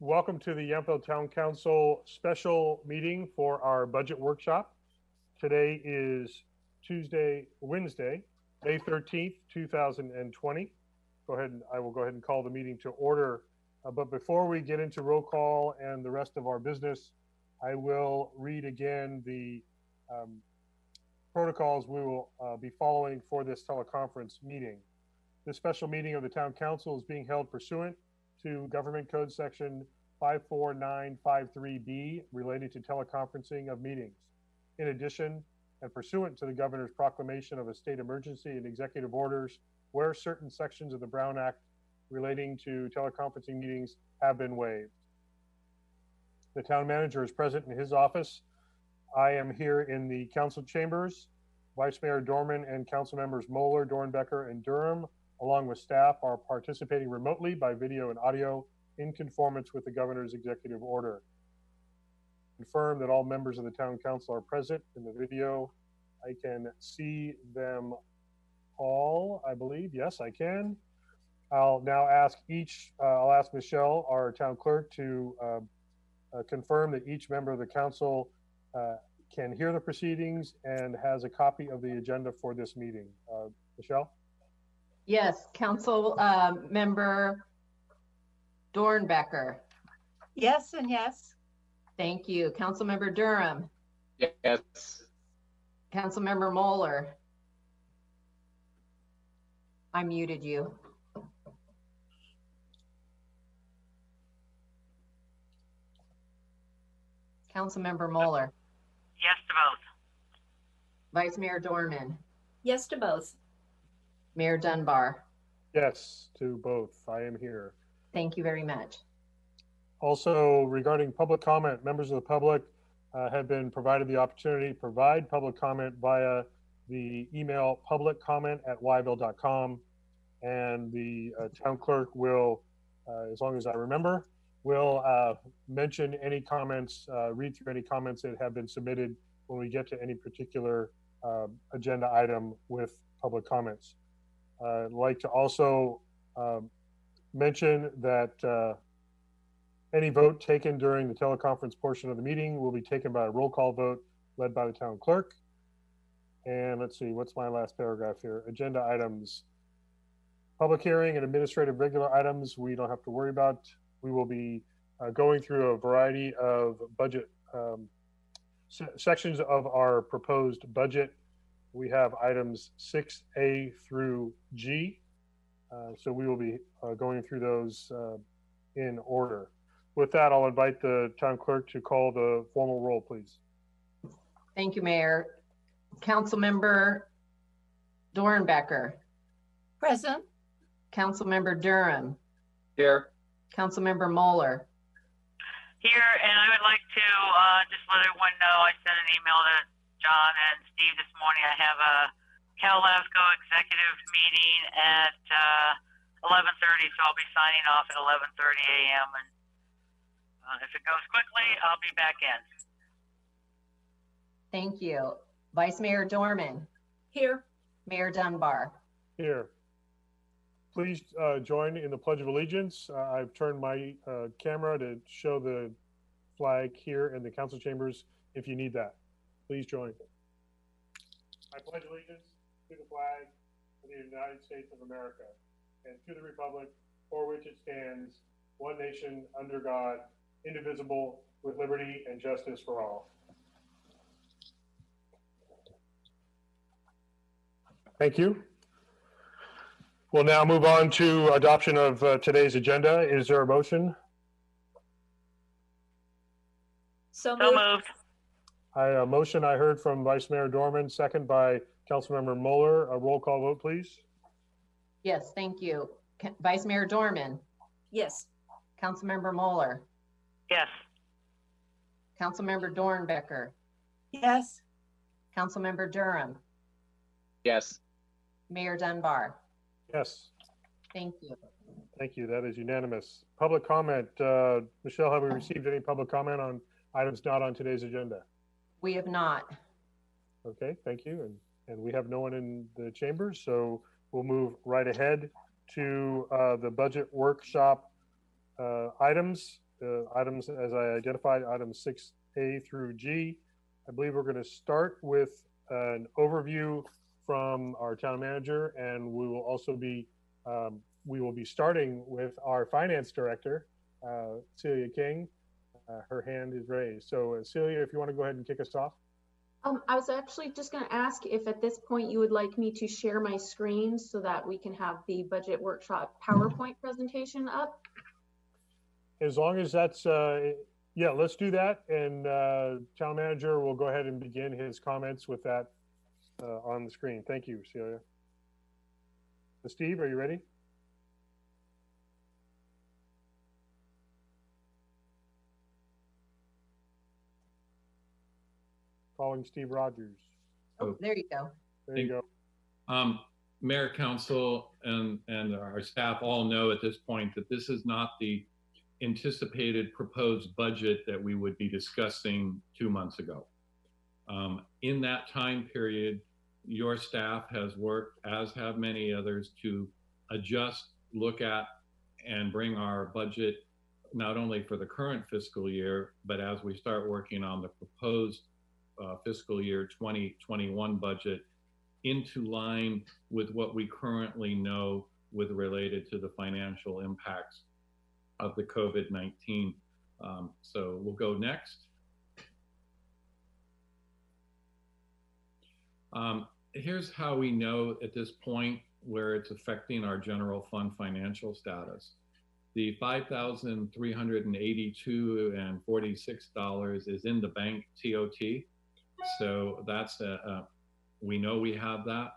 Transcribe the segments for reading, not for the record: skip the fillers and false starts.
Welcome to the Yamhill Town Council special meeting for our budget workshop. Today is Wednesday, May 13th, 2020. I will go ahead and call the meeting to order. But before we get into roll call and the rest of our business, I will read again the protocols we will be following for this teleconference meeting. This special meeting of the Town Council is being held pursuant to Government Code Section 54953B related to teleconferencing of meetings. In addition, and pursuant to the Governor's proclamation of a state emergency and executive orders, where certain sections of the Brown Act relating to teleconferencing meetings have been waived. The town manager is present in his office. I am here in the council chambers. Vice Mayor Dorman and council members Moeller, Dornbecker, and Durham, along with staff, are participating remotely by video and audio in conformance with the governor's executive order. Confirm that all members of the town council are present in the video. I can see them all, I believe. Yes, I can. I'll now ask Michelle, our town clerk, to confirm that each member of the council can hear the proceedings and has a copy of the agenda for this meeting. Michelle? Yes, Council Member Dornbecker. Yes and yes. Thank you. Council Member Durham. Yes. Council Member Moeller. I muted you. Council Member Moeller. Yes to both. Vice Mayor Dorman. Yes to both. Mayor Dunbar. Yes, to both. I am here. Thank you very much. Also, regarding public comment, members of the public have been provided the opportunity to provide public comment via the email publiccomment@wyville.com, and the town clerk will, as long as I remember, will mention any comments, read through any comments that have been submitted when we get to any particular agenda item with public comments. I'd like to also mention that any vote taken during the teleconference portion of the meeting will be taken by a roll call vote led by the town clerk. And let's see, what's my last paragraph here? Agenda items. Public hearing and administrative regular items we don't have to worry about. We will be going through a variety of budget sections of our proposed budget. We have items 6A through G. So we will be going through those in order. With that, I'll invite the town clerk to call the formal roll, please. Thank you, Mayor. Council Member Dornbecker. Present. Council Member Durham. Here. Council Member Moeller. Here, and I would like to just let everyone know, I sent an email to John and Steve this morning. I have a Cal LAFCO executive meeting at 11:30, so I'll be signing off at 11:30 a.m. And if it goes quickly, I'll be back in. Thank you. Vice Mayor Dorman. Here. Mayor Dunbar. Here. Please join in the Pledge of Allegiance. I've turned my camera to show the flag here in the council chambers if you need that. Please join. I pledge allegiance to the flag of the United States of America and to the republic for which it stands, one nation under God, indivisible, with liberty and justice for all. Thank you. We'll now move on to adoption of today's agenda. Is there a motion? So moved. A motion I heard from Vice Mayor Dorman, second by Councilmember Moeller. A roll call vote, please. Yes, thank you. Vice Mayor Dorman. Yes. Councilmember Moeller. Yes. Councilmember Dornbecker. Yes. Councilmember Durham. Yes. Mayor Dunbar. Yes. Thank you. Thank you. That is unanimous. Public comment. Michelle, have we received any public comment on items not on today's agenda? We have not. Okay, thank you. And we have no one in the chamber, so we'll move right ahead to the budget workshop items. items as I identified, items 6A through G. I believe we're going to start with an overview from our town manager, and we will also be starting with our finance director, Celia King. Her hand is raised. So Celia, if you want to go ahead and kick us off. I was actually just going to ask if at this point you would like me to share my screen so that we can have the budget workshop PowerPoint presentation up. As long as that's, yeah, let's do that. And town manager will go ahead and begin his comments with that on the screen. Thank you, Celia. Steve, are you ready? Calling Steve Rogers. Oh, there you go. There you go. Mayor, Council, and our staff all know at this point that this is not the anticipated proposed budget that we would be discussing 2 months ago. In that time period, your staff has worked, as have many others, to adjust, look at, and bring our budget not only for the current fiscal year, but as we start working on the proposed fiscal year 2021 budget into line with what we currently know with related to the financial impacts of the COVID-19. So we'll go next. Here's how we know at this point where it's affecting our general fund financial status. The $5,382.46 is in the bank TOT. So that's we know we have that.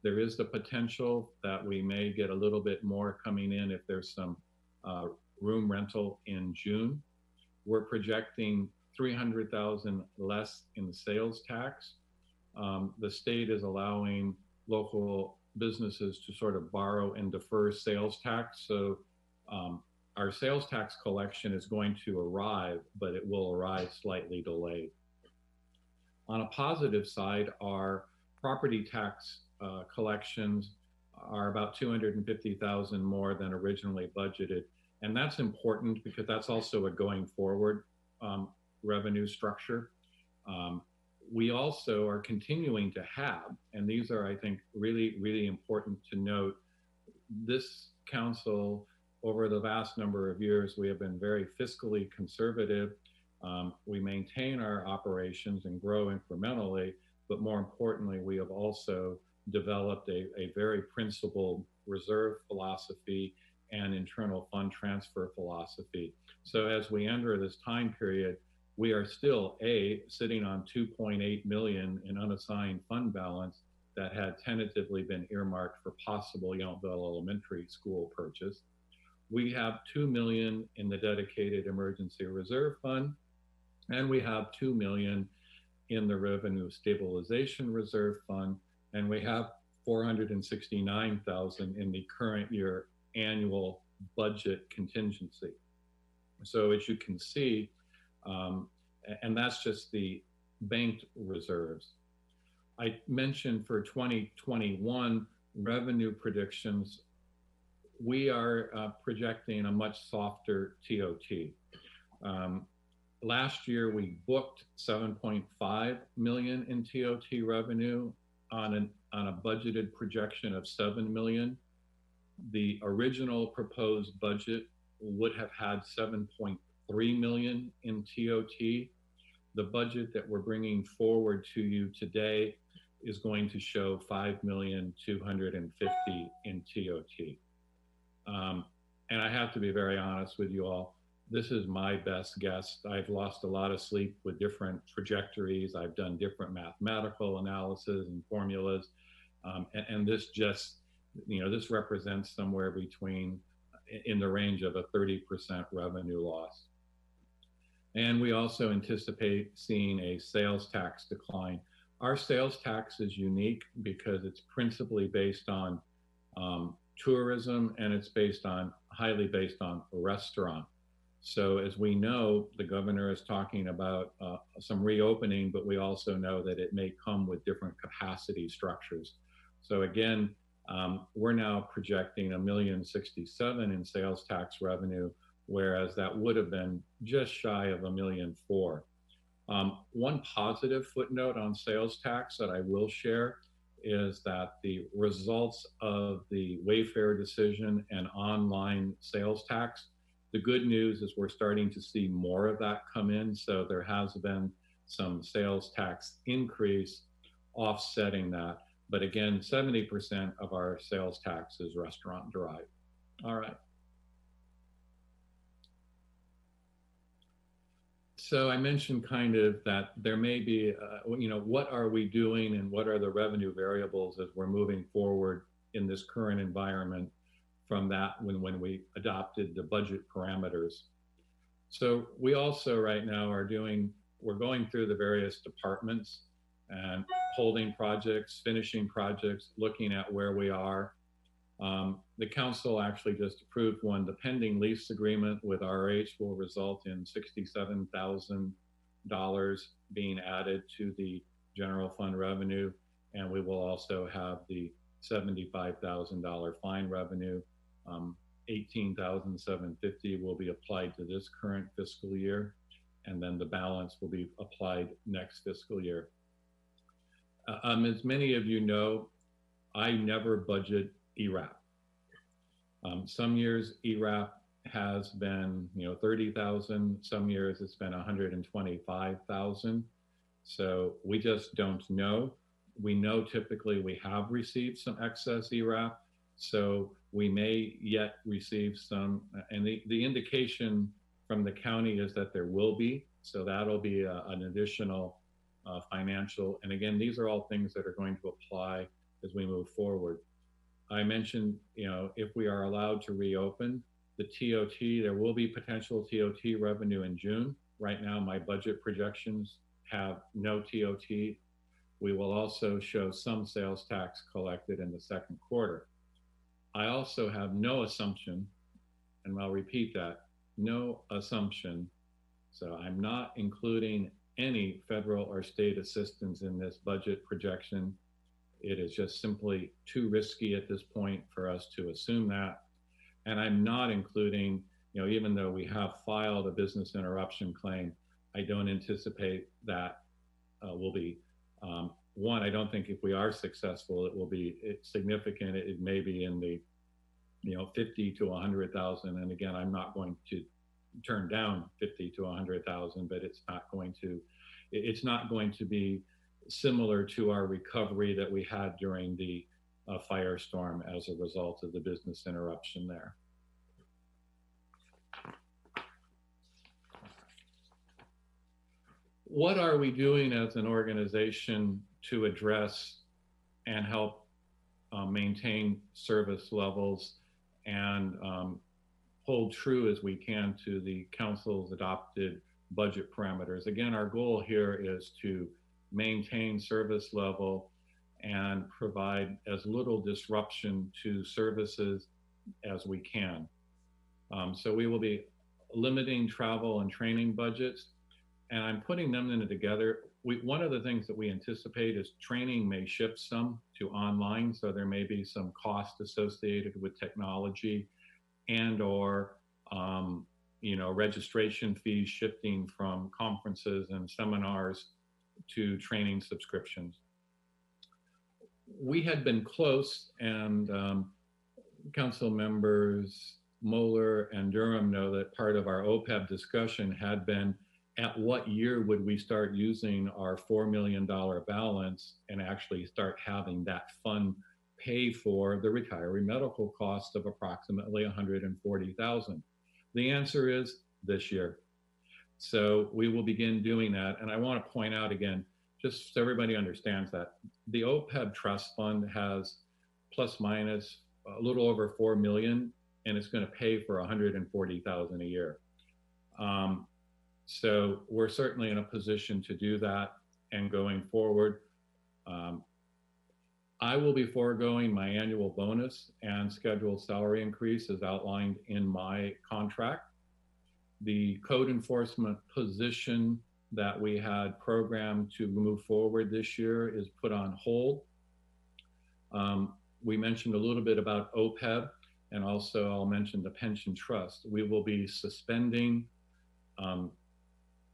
There is the potential that we may get a little bit more coming in if there's some room rental in June. We're projecting 300,000 less in the sales tax. The state is allowing local businesses to sort of borrow and defer sales tax. So our sales tax collection is going to arrive, but it will arrive slightly delayed. On a positive side, our property tax collections are about 250,000 more than originally budgeted. And that's important because that's also a going forward revenue structure. We also are continuing to have, and these are, I think, really, really important to note, this council, over the vast number of years, we have been very fiscally conservative. We maintain our operations and grow incrementally, but more importantly, we have also developed a very principled reserve philosophy and internal fund transfer philosophy. So as we enter this time period, we are still sitting on 2.8 million in unassigned fund balance that had tentatively been earmarked for possible Yountville Elementary School purchase. We have 2 million in the dedicated emergency reserve fund, and we have 2 million in the revenue stabilization reserve fund, and we have 469,000 in the current year annual budget contingency. So as you can see, and that's just the banked reserves. I mentioned for 2021 revenue predictions, we are projecting a much softer TOT. Last year, we booked 7.5 million in TOT revenue on a budgeted projection of 7 million. The original proposed budget would have had 7.3 million in TOT. The budget that we're bringing forward to you today is going to show 5,250,000 in TOT. And I have to be very honest with you all. This is my best guess. I've lost a lot of sleep with different trajectories. I've done different mathematical analysis and formulas. And this just, this represents somewhere between in the range of a 30% revenue loss. And we also anticipate seeing a sales tax decline. Our sales tax is unique because it's principally based on tourism, and it's highly based on restaurant. So as we know, the governor is talking about some reopening, but we also know that it may come with different capacity structures. So again, we're now projecting $1,067,000 in sales tax revenue, whereas that would have been just shy of $1.4 million. One positive footnote on sales tax that I will share is that the results of the Wayfair decision and online sales tax, the good news is we're starting to see more of that come in. So there has been some sales tax increase offsetting that. But again, 70% of our sales tax is restaurant derived. All right. So I mentioned kind of that there may be, what are we doing and what are the revenue variables as we're moving forward in this current environment from that when we adopted the budget parameters. So we also right now we're going through the various departments and holding projects, finishing projects, looking at where we are. The council actually just approved one. The pending lease agreement with RH will result in $67,000 being added to the general fund revenue. And we will also have the $75,000 fine revenue. $18,750 will be applied to this current fiscal year. And then the balance will be applied next fiscal year. As many of you know, I never budget ERAP. Some years ERAP has been, 30,000. Some years it's been 125,000. So we just don't know. We know typically we have received some excess ERAP. So we may yet receive some, and the indication from the county is that there will be. So that'll be an additional financial. And again, these are all things that are going to apply as we move forward. I mentioned, if we are allowed to reopen the TOT, there will be potential TOT revenue in June. Right now, my budget projections have no TOT. We will also show some sales tax collected in the second quarter. I also have no assumption, and I'll repeat that, no assumption. So I'm not including any federal or state assistance in this budget projection. It is just simply too risky at this point for us to assume that. And I'm not including, even though we have filed a business interruption claim, I don't anticipate that will be, one, I don't think if we are successful, it will be significant. It may be in the, 50 to 100,000. And again, I'm not going to turn down 50 to 100,000, but it's not going to be similar to our recovery that we had during the firestorm as a result of the business interruption there. What are we doing as an organization to address and help maintain service levels and hold true as we can to the council's adopted budget parameters? Again, our goal here is to maintain service level and provide as little disruption to services as we can. So we will be limiting travel and training budgets, and I'm putting them in together. One of the things that we anticipate is training may shift some to online, so there may be some cost associated with technology and or registration fees shifting from conferences and seminars to training subscriptions. We had been close, and council members Moeller and Durham know that part of our OPEB discussion had been, at what year would we start using our $4 million balance and actually start having that fund pay for the retiree medical cost of approximately $140,000? The answer is this year. So we will begin doing that. And I want to point out again, just so everybody understands that the OPEB trust fund has plus minus a little over 4 million, and it's going to pay for 140,000 a year. So we're certainly in a position to do that. And going forward, I will be foregoing my annual bonus and scheduled salary increase as outlined in my contract. The code enforcement position that we had programmed to move forward this year is put on hold. We mentioned a little bit about OPEB, And also I'll mention the pension trust. We will be suspending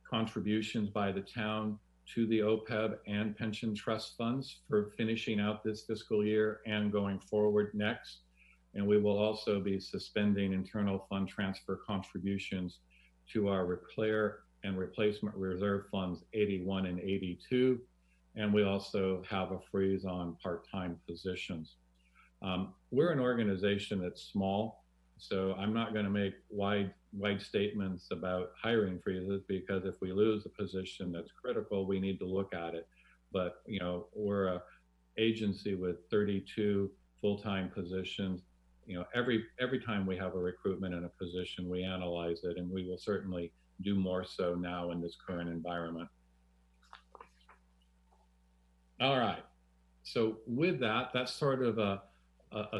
contributions by the town to the OPEB and pension trust funds for finishing out this fiscal year and going forward next. And we will also be suspending internal fund transfer contributions to our repair and replacement reserve funds 81 and 82. And we also have a freeze on part-time positions. We're an organization that's small, so I'm not going to make wide statements about hiring freezes, because if we lose a position that's critical, we need to look at it. But we're a agency with 32 full-time positions. Every time we have a recruitment in a position, we analyze it, and we will certainly do more so now in this current environment. All right. So with that, that's sort of a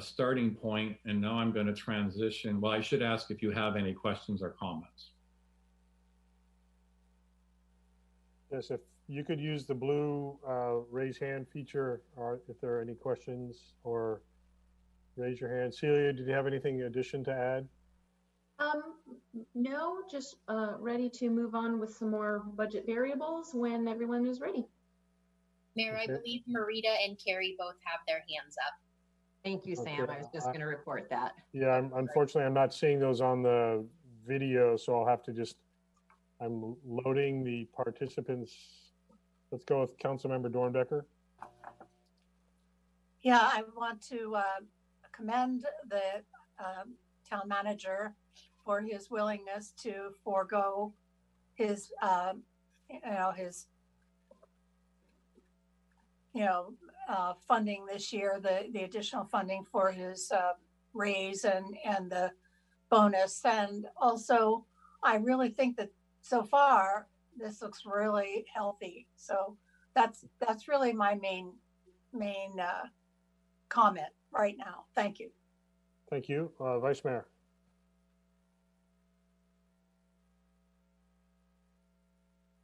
starting point, and now I'm going to transition. Well, I should ask if you have any questions or comments. Yes, if you could use the blue raise hand feature, or if there are any questions, or raise your hand. Celia, did you have anything in addition to add? No, just ready to move on with some more budget variables when everyone is ready. Mayor, I Okay. believe Marita and Carrie both have their hands up. Thank you, Sam. Okay. I was just going to report that. Yeah, unfortunately, I'm not seeing those on the video, so I'll have to I'm loading the participants. Let's go with Councilmember Dornbecker. Yeah, I want to commend the town manager for his willingness to forego his, funding this year, the additional funding for his raise and the bonus. And also, I really think that so far, this looks really healthy. So that's really my main comment right now. Thank you. Thank you. Vice Mayor.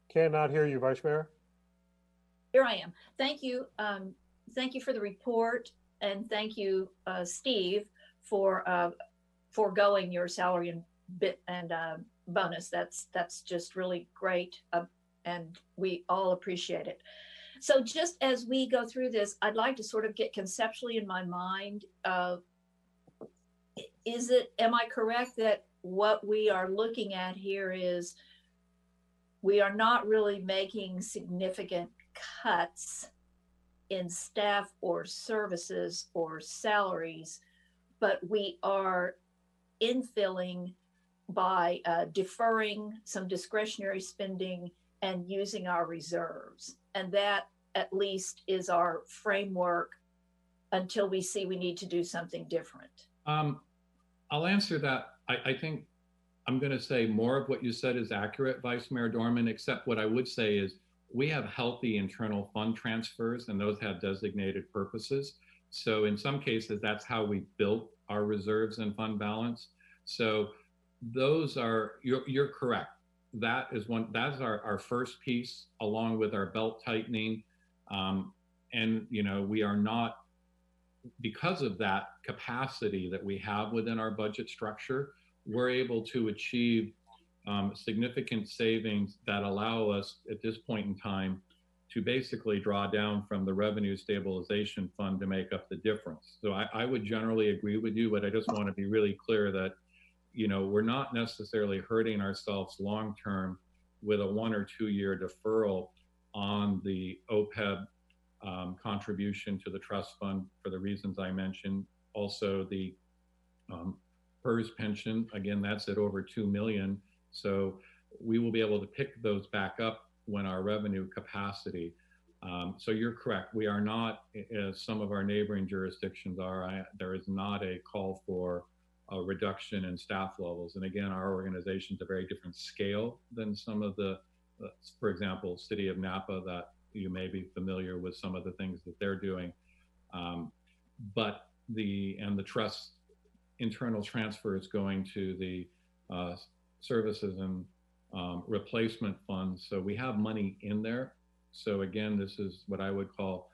Cannot hear you, Vice Mayor. Here I am. Thank you. Thank you for the report, and thank you, Steve, for foregoing your salary and bonus. That's just really great, and we all appreciate it. So just as we go through this, I'd like to sort of get conceptually in my mind. Am I correct that what we are looking at here is we are not really making significant cuts in staff or services or salaries, but we are infilling by deferring some discretionary spending and using our reserves. And that at least is our framework until we see we need to do something different. I'll answer that. I think I'm going to say more of what you said is accurate, Vice Mayor Dorman, except what I would say is we have healthy internal fund transfers, and those have designated purposes. So in some cases, that's how we built our reserves and fund balance. So those are, you're correct. That's our first piece, along with our belt tightening. And, we are not, because of that capacity that we have within our budget structure, we're able to achieve significant savings that allow us at this point in time to basically draw down from the revenue stabilization fund to make up the difference. So I would generally agree with you, but I just want to be really clear that, we're not necessarily hurting ourselves long-term with a 1 or 2 year deferral on the OPEB contribution to the trust fund for the reasons I mentioned. Also the PERS pension, again, that's at over 2 million. So we will be able to pick those back up when our revenue capacity. So you're correct. We are not, as some of our neighboring jurisdictions are, there is not a call for a reduction in staff levels. And again, our organization is a very different scale than some of the, for example, City of Napa, that you may be familiar with some of the things that they're doing. But the trust internal transfer is going to the services and replacement funds. So we have money in there. So again, this is what I would call,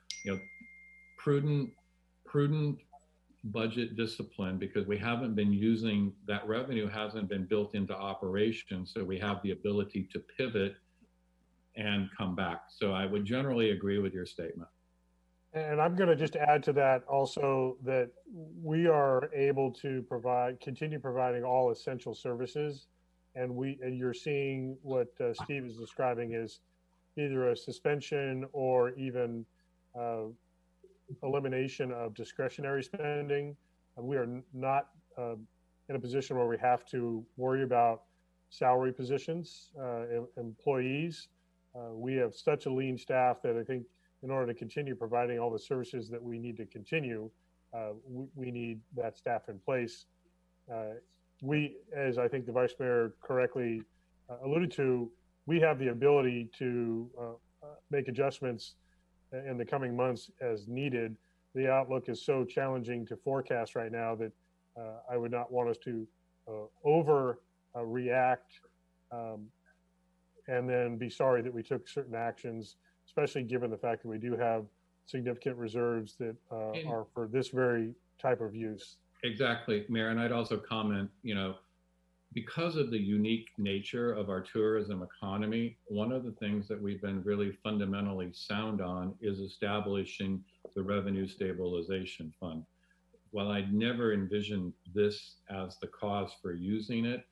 prudent budget discipline because we haven't been using that revenue, hasn't been built into operation. So we have the ability to pivot and come back. So I would generally agree with your statement. And I'm going to just add to that also that we are able to continue providing all essential services. And you're seeing what Steve is describing as either a suspension or even elimination of discretionary spending. We are not in a position where we have to worry about salary positions, employees. We have such a lean staff that I think in order to continue providing all the services that we need to continue, we need that staff in place. We, as I think the Vice Mayor correctly alluded to, we have the ability to make adjustments in the coming months as needed. The outlook is so challenging to forecast right now that I would not want us to overreact and then be sorry that we took certain actions, especially given the fact that we do have significant reserves that are for this very type of use. Exactly, Mayor. And I'd also comment, because of the unique nature of our tourism economy, one of the things that we've been really fundamentally sound on is establishing the Revenue Stabilization Fund. While I'd never envisioned this as the cause for using it,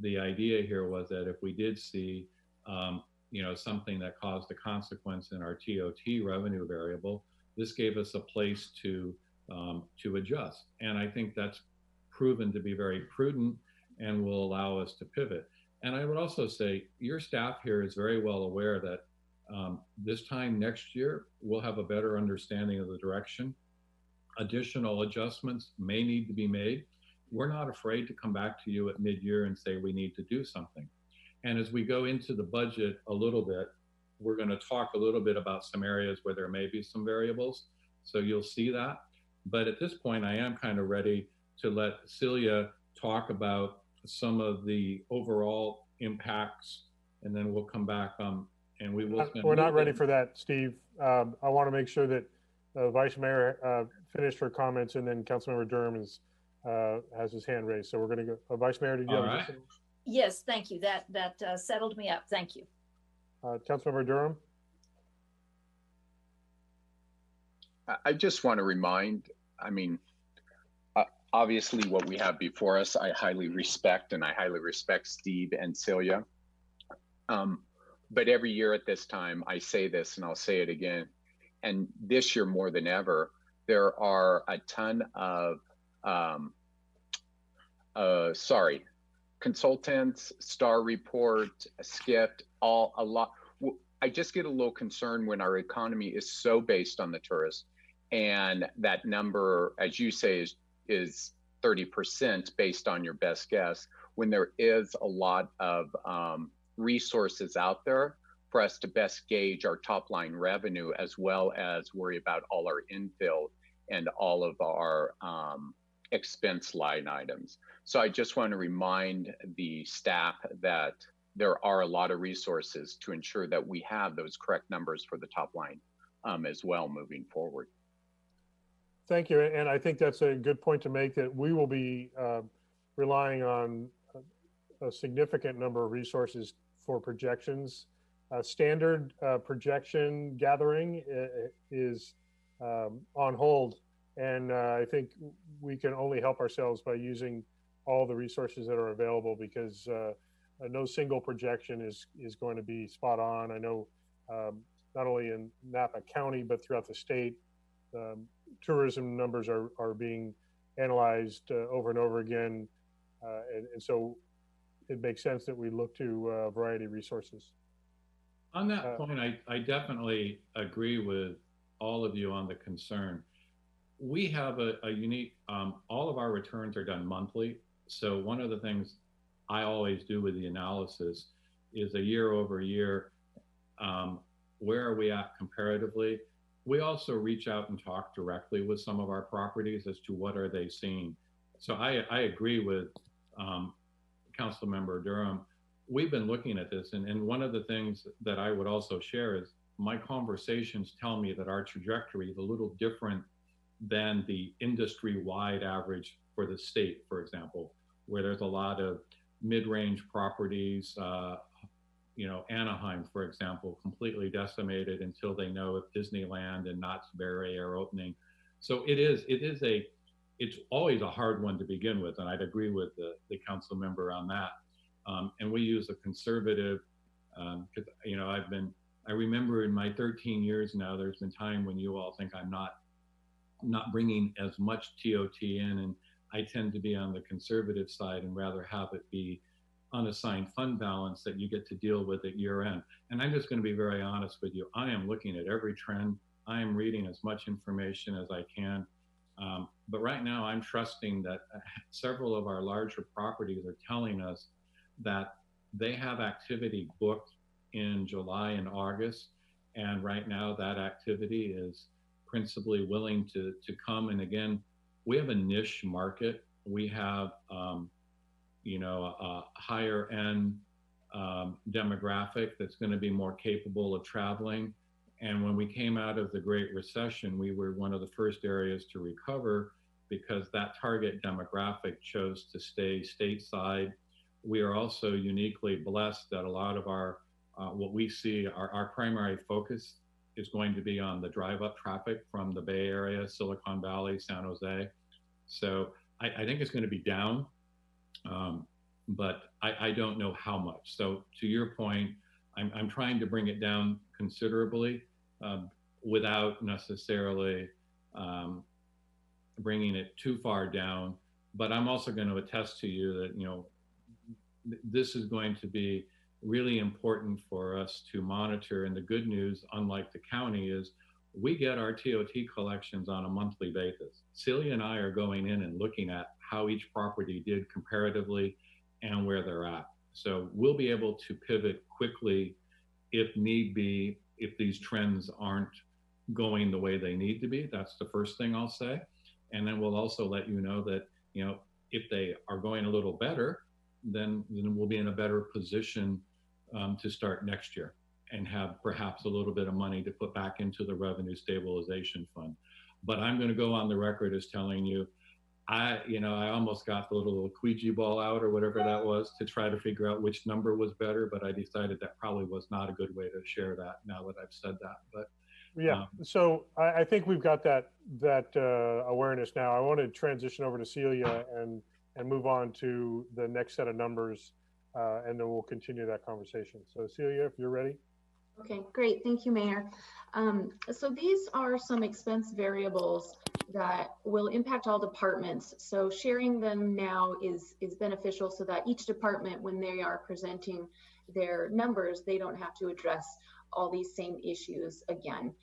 the idea here was that if we did see something that caused a consequence in our TOT revenue variable, this gave us a place to adjust. And I think that's proven to be very prudent and will allow us to pivot. And I would also say your staff here is very well aware that this time next year, we'll have a better understanding of the direction. Additional adjustments may need to be made. We're not afraid to come back to you at mid-year and say we need to do something. And as we go into the budget a little bit, we're going to talk a little bit about some areas where there may be some variables. So you'll see that. But at this point, I am kind of ready to let Celia talk about some of the overall impacts, and then we'll come back and we will. We're not ready for that, Steve. I want to make sure that Vice Mayor finished her comments, and then Councilmember Durham has his hand raised. So we're going to go. Vice Mayor, did you have anything? Yes, thank you. That settled me up. Thank you. Councilmember Durham? I just want to remind, obviously what we have before us, I highly respect, and I highly respect Steve and Celia. But every year at this time, I say this and I'll say it again. And this year more than ever, there are a ton of, consultants, Star Report, Skift, a lot. I just get a little concerned when our economy is so based on the tourists, and that number, as you say, is 30% based on your best guess, when there is a lot of resources out there for us to best gauge our top line revenue, as well as worry about all our infill and all of our expense line items. So I just want to remind the staff that there are a lot of resources to ensure that we have those correct numbers for the top line as well moving forward. Thank you. And I think that's a good point to make, that we will be relying on a significant number of resources for projections. Standard projection gathering is on hold. And I think we can only help ourselves by using all the resources that are available, because no single projection is going to be spot on. I know not only in Napa County, but throughout the state, tourism numbers are being analyzed over and over again. And so it makes sense that we look to a variety of resources. On that point, I definitely agree with all of you on the concern. We have a unique, all of our returns are done monthly. So one of the things I always do with the analysis is a year over year, where are we at comparatively? We also reach out and talk directly with some of our properties as to what are they seeing. So I agree with Councilmember Durham. We've been looking at this, and one of the things that I would also share is my conversations tell me that our trajectory is a little different than the industry-wide average for the state, for example, where there's a lot of mid-range properties. Anaheim, for example, completely decimated until they know if Disneyland and Knott's Berry are opening. So it's always a hard one to begin with, and I'd agree with the council member on that. And we use a conservative, because I remember in my 13 years now, there's been time when you all think I'm not bringing as much TOT in, and I tend to be on the conservative side and rather have it be unassigned fund balance that you get to deal with at year end. And I'm just going to be very honest with you. I am looking at every trend. I am reading as much information as I can. But right now I'm trusting that several of our larger properties are telling us that they have activity booked in July and August. And right now that activity is principally willing to come. And again, we have a niche market. We have, a higher end demographic that's going to be more capable of traveling. And when we came out of the Great Recession, we were one of the first areas to recover because that target demographic chose to stay stateside. We are also uniquely blessed that a lot of our, what we see, our primary focus is going to be on the drive-up traffic from the Bay Area, Silicon Valley, San Jose. So I think it's going to be down, but I don't know how much. So to your point, I'm trying to bring it down considerably without necessarily bringing it too far down. But I'm also going to attest to you that, this is going to be really important for us to monitor. And the good news, unlike the county, is we get our TOT collections on a monthly basis. Celia and I are going in and looking at how each property did comparatively and where they're at. So we'll be able to pivot quickly if need be, if these trends aren't going the way they need to be. That's the first thing I'll say. And then we'll also let you know that, if they are going a little better, then we'll be in a better position to start next year and have perhaps a little bit of money to put back into the revenue stabilization fund. But I'm going to go on the record as telling you, I almost got the little Ouija ball out or whatever that was to try to figure out which number was better, but I decided that probably was not a good way to share that now that I've said that. But yeah, so I think we've got that awareness now. I want to transition over to Celia and move on to the next set of numbers, and then we'll continue that conversation. So Celia, if you're ready. Okay, great. Thank you, Mayor. So these are some expense variables that will impact all departments. So sharing them now is beneficial so that each department, when they are presenting their numbers, they don't have to address all these same issues again.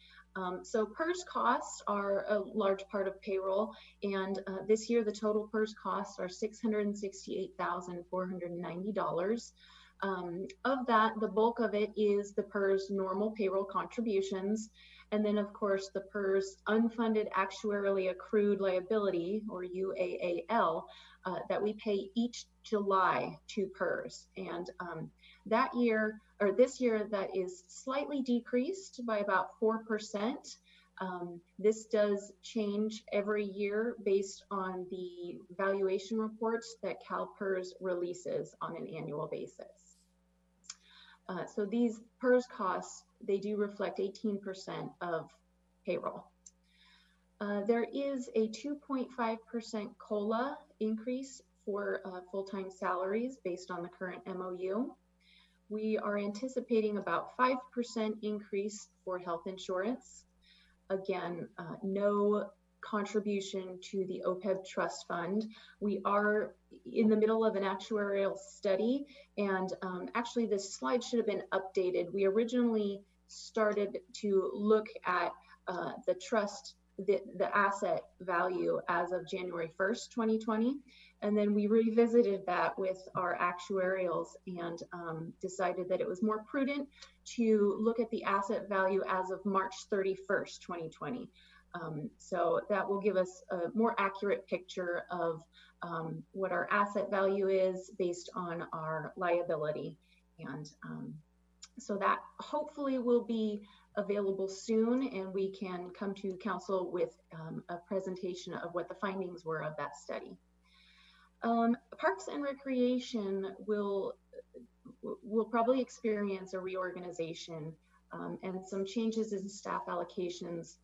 So PERS costs are a large part of payroll, and this year the total PERS costs are $668,490. Of that, the bulk of it is the PERS normal payroll contributions, and then of course the PERS unfunded actuarially accrued liability, or UAAL, that we pay each July to PERS. And this year that is slightly decreased by about 4%. This does change every year based on the valuation reports that CalPERS releases on an annual basis. So these PERS costs, they do reflect 18% of payroll. There is a 2.5% COLA increase for full-time salaries based on the current MOU. We are anticipating about 5% increase for health insurance. Again, no contribution to the OPEB trust fund. We are in the middle of an actuarial study, and actually this slide should have been updated. We originally started to look at the trust, the asset value as of January 1st, 2020. And then we revisited that with our actuarials and decided that it was more prudent to look at the asset value as of March 31st, 2020. So that will give us a more accurate picture of what our asset value is based on our liability. And So that hopefully will be available soon, and we can come to council with a presentation of what the findings were of that study. Parks and Recreation will probably experience a reorganization and some changes in staff allocations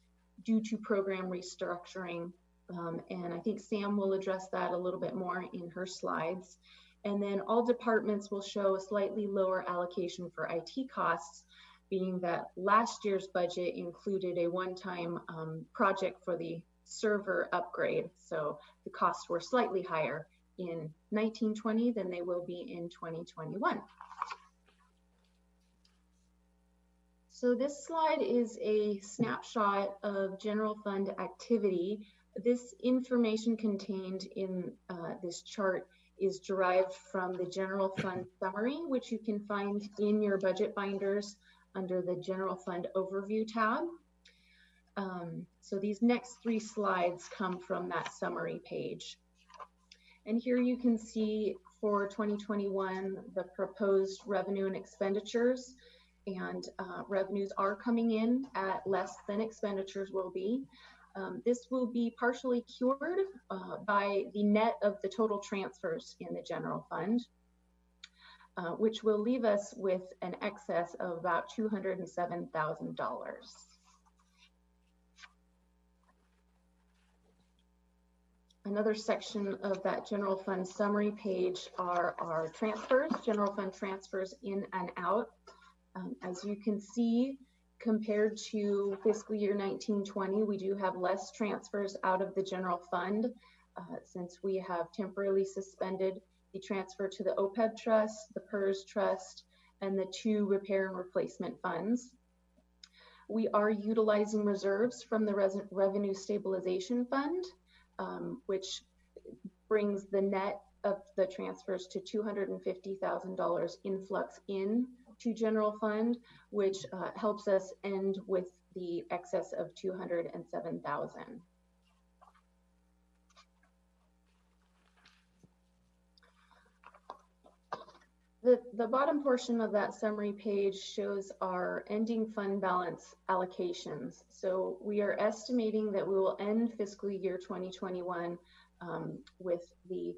due to program restructuring. And I think Sam will address that a little bit more in her slides. And then all departments will show a slightly lower allocation for IT costs, being that last year's budget included a one-time project for the server upgrade. So the costs were slightly higher in 1920 than they will be in 2021. So this slide is a snapshot of general fund activity. This information contained in this chart is derived from the general fund summary, which you can find in your budget binders under the general fund overview tab. So these next 3 slides come from that summary page. And here you can see for 2021, the proposed revenue and expenditures, and revenues are coming in at less than expenditures will be. This will be partially cured by the net of the total transfers in the general fund, which will leave us with an excess of about $207,000. Another section of that general fund summary page are our transfers, general fund transfers in and out. As you can see, compared to fiscal year 1920, we do have less transfers out of the general fund since we have temporarily suspended the transfer to the OPEB trust, the PERS trust, and the 2 repair and replacement funds. We are utilizing reserves from the Revenue Stabilization Fund, which brings the net of the transfers to $250,000 influx in to general fund, which helps us end with the excess of $207,000. The bottom portion of that summary page shows our ending fund balance allocations. So we are estimating that we will end fiscal year 2021 with the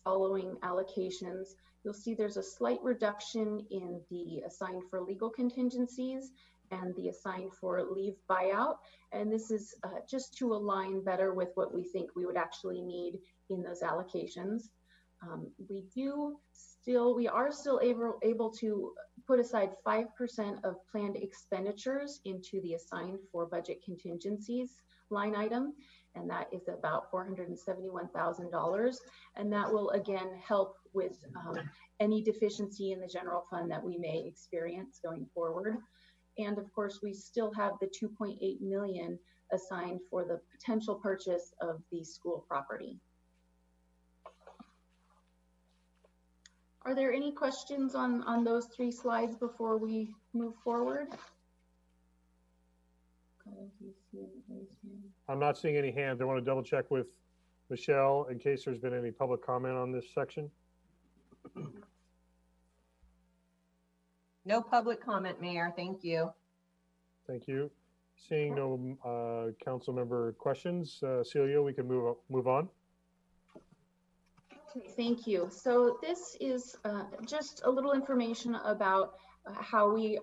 following allocations. You'll see there's a slight reduction in the assigned for legal contingencies and the assigned for leave buyout. And this is just to align better with what we think we would actually need in those allocations. We are still able to put aside 5% of planned expenditures into the assigned for budget contingencies line item, and that is about $471,000. And that will again help with any deficiency in the general fund that we may experience going forward. And of course, we still have the $2.8 million assigned for the potential purchase of the school property. Are there any questions on those 3 slides before we move forward? I'm not seeing any hands. I want to double check with Michelle in case there's been any public comment on this section. No public comment, Mayor. Thank you. Thank you. Seeing no council member questions, Celia, we can move on. Thank you. So this is just a little information about how we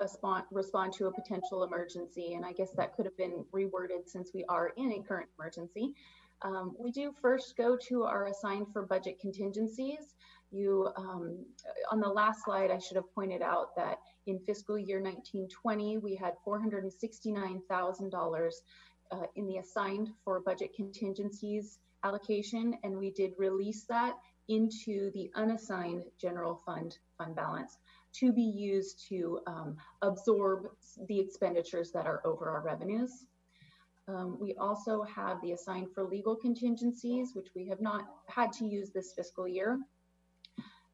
respond to a potential emergency. And I guess that could have been reworded since we are in a current emergency. We do first go to our assigned for budget contingencies. On the last slide, I should have pointed out that in fiscal year 1920, we had $469,000 in the assigned for budget contingencies allocation, and we did release that into the unassigned general fund balance to be used to absorb the expenditures that are over our revenues. We also have the assigned for legal contingencies, which we have not had to use this fiscal year.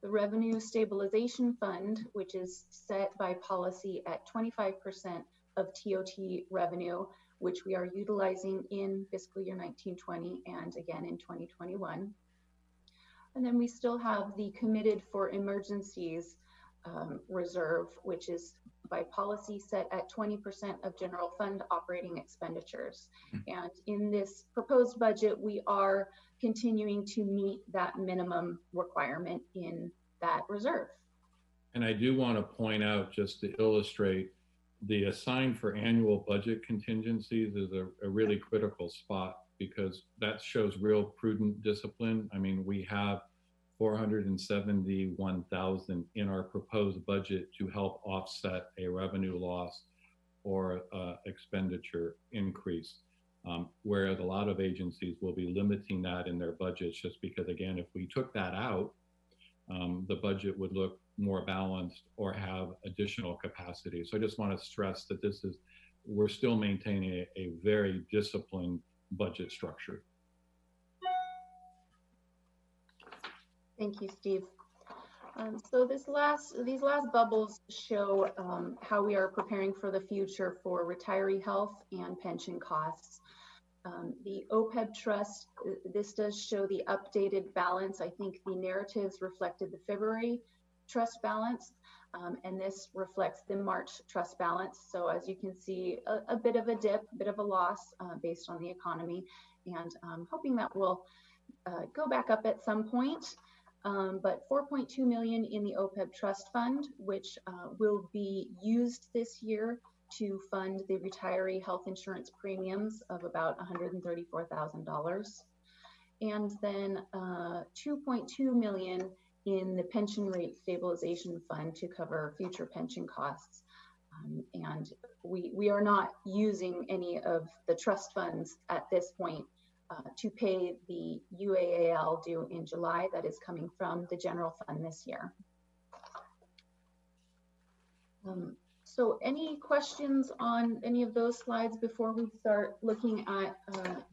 The Revenue Stabilization Fund, which is set by policy at 25% of TOT revenue, which we are utilizing in fiscal year 1920 and again in 2021. And then we still have the committed for emergencies reserve, which is by policy set at 20% of general fund operating expenditures. And in this proposed budget, we are continuing to meet that minimum requirement in that reserve. And I do want to point out, just to illustrate, the assigned for annual budget contingencies is a really critical spot, because that shows real prudent discipline. I mean, we have 471,000 in our proposed budget to help offset a revenue loss or expenditure increase. Whereas a lot of agencies will be limiting that in their budgets, just because, again, if we took that out, the budget would look more balanced or have additional capacity. So I just want to stress that we're still maintaining a very disciplined budget structure. Thank you, Steve. So these last bubbles show how we are preparing for the future for retiree health and pension costs. The OPEB trust, this does show the updated balance. I think the narratives reflected the February trust balance, and this reflects the March trust balance. So as you can see, a bit of a dip, a bit of a loss based on the economy, and I'm hoping that will go back up at some point. But 4.2 million in the OPEB trust fund, which will be used this year to fund the retiree health insurance premiums of about $134,000. And then 2.2 million in the pension rate stabilization fund to cover future pension costs. And we are not using any of the trust funds at this point to pay the UAAL due in July that is coming from the general fund this year. So any questions on any of those slides before we start looking at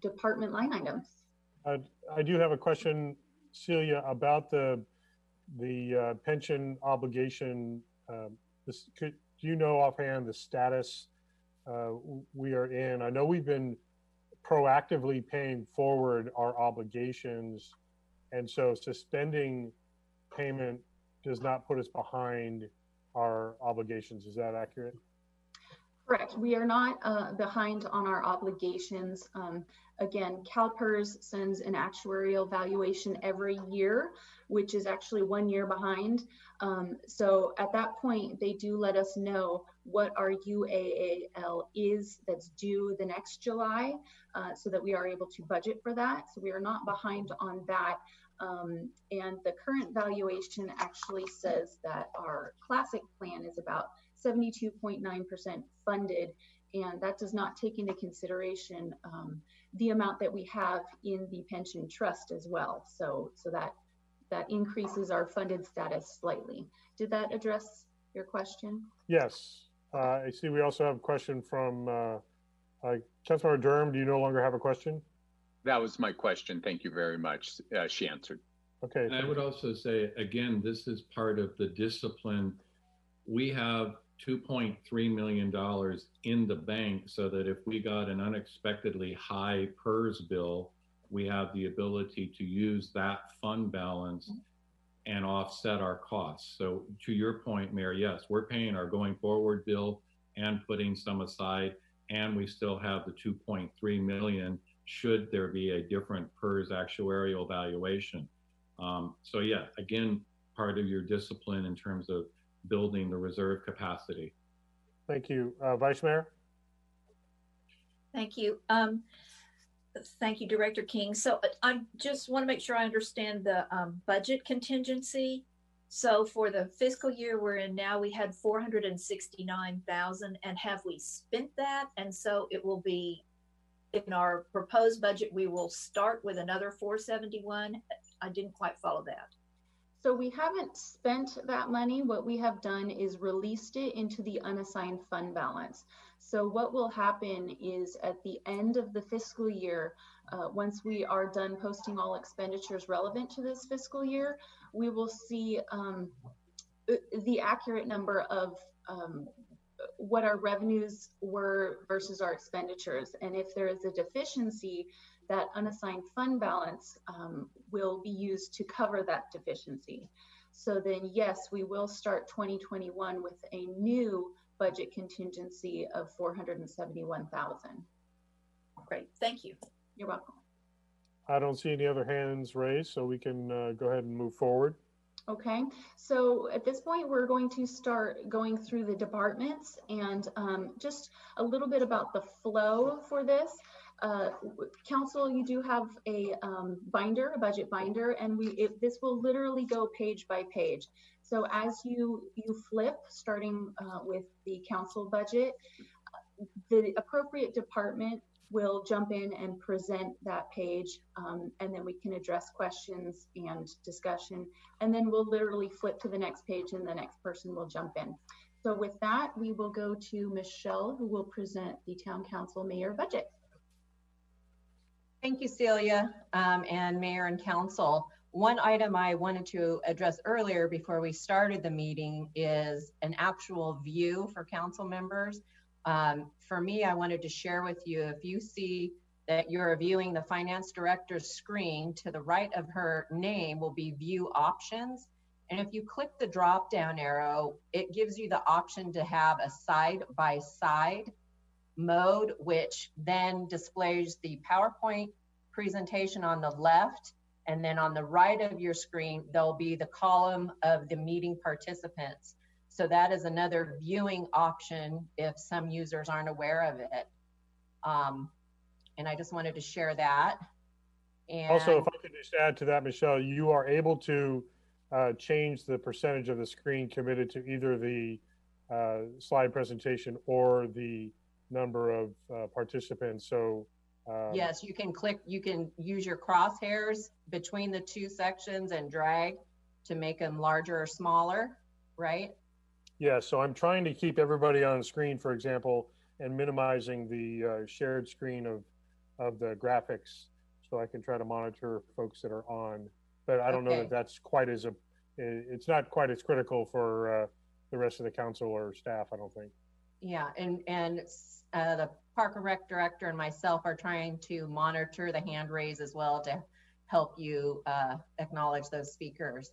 department line items? I do have a question, Celia, about the pension obligation. Do you know offhand the status we are in? I know we've been proactively paying forward our obligations, and so suspending payment does not put us behind our obligations. Is that accurate? Correct. We are not behind on our obligations. Again, CalPERS sends an actuarial valuation every year, which is actually 1 year behind. So at that point, they do let us know what our UAAL is that's due the next July, so that we are able to budget for that. So we are not behind on that. And the current valuation actually says that our classic plan is about 72.9% funded, and that does not take into consideration the amount that we have in the pension trust as well. So that increases our funded status slightly. Did that address your question? Yes. I see we also have a question from Councilmember Durham. Do you no longer have a question? That was my question. Thank you very much. She answered. Okay. And I would also say, again, this is part of the discipline. We have $2.3 million in the bank, so that if we got an unexpectedly high PERS bill, we have the ability to use that fund balance and offset our costs. So to your point, Mayor, yes, we're paying our going forward bill and putting some aside, and we still have the 2.3 million should there be a different PERS actuarial valuation. So yeah, again, part of your discipline in terms of building the reserve capacity. Thank you. Vice Mayor? Thank you. Thank you, Director King. So I just want to make sure I understand the budget contingency. So for the fiscal year we're in now, we had 469,000, and have we spent that? And so it will be in our proposed budget, we will start with another 471. I didn't quite follow that. So we haven't spent that money. What we have done is released it into the unassigned fund balance. So what will happen is at the end of the fiscal year, once we are done posting all expenditures relevant to this fiscal year, we will see the accurate number of what our revenues were versus our expenditures. And if there is a deficiency, that unassigned fund balance will be used to cover that deficiency. So then, yes, we will start 2021 with a new budget contingency of 471,000. Great, thank you. You're welcome. I don't see any other hands raised, so we can go ahead and move forward. Okay, so at this point, we're going to start going through the departments and just a little bit about the flow for this. Council, you do have a binder, a budget binder, and this will literally go page by page. So as you flip, starting with the council budget, the appropriate department will jump in and present that page, and then we can address questions and discussion, and then we'll literally flip to the next page and the next person will jump in. So with that, we will go to Michelle, who will present the town council mayor budget. Thank you, Celia, and Mayor and Council. One item I wanted to address earlier before we started the meeting is an actual view for council members. For me, I wanted to share with you, if you see that you're viewing the finance director's screen, to the right of her name will be view options. And if you click the drop down arrow, it gives you the option to have a side by side mode, which then displays the PowerPoint presentation on the left. And then on the right of your screen, there'll be the column of the meeting participants. So that is another viewing option if some users aren't aware of it. And I just wanted to share that. And Also, if I could just add to that, Michelle, you are able to change the percentage of the screen committed to either the slide presentation or the number of participants. So yes, you can click, you can use your crosshairs between the two sections and drag to make them larger or smaller, right? yeah, so I'm trying to keep everybody on the screen, for example, and minimizing the shared screen of the graphics, so I can try to monitor folks that are on. But I don't know Okay. that that's quite as it's not quite as critical for the rest of the council or staff, I don't think. Yeah, and the Park and Rec director and myself are trying to monitor the hand raise as well to help you acknowledge those speakers.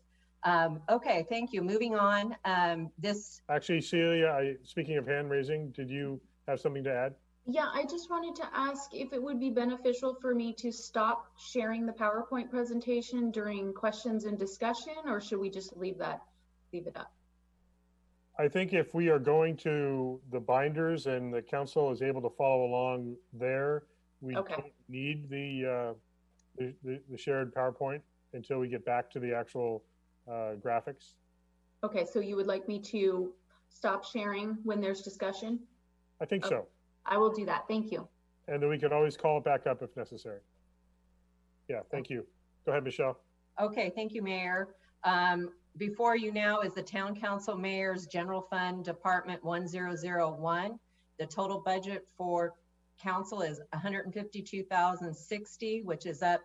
Okay, thank you. Moving on. Actually, Celia, speaking of hand raising, did you have something to add? Yeah, I just wanted to ask if it would be beneficial for me to stop sharing the PowerPoint presentation during questions and discussion, or should we just leave it up? I think if we are going to the binders and the council is able to follow along there, we Okay. don't need the shared PowerPoint until we get back to the actual graphics. Okay, so you would like me to stop sharing when there's discussion? I think Okay. so. I will do that. Thank you. And then we can always call it back up if necessary. Yeah, thank you. Go ahead, Michelle. Okay, thank you, Mayor. Before you now is the Town Council Mayor's General Fund Department 1001. The total budget for council is $152,060, which is up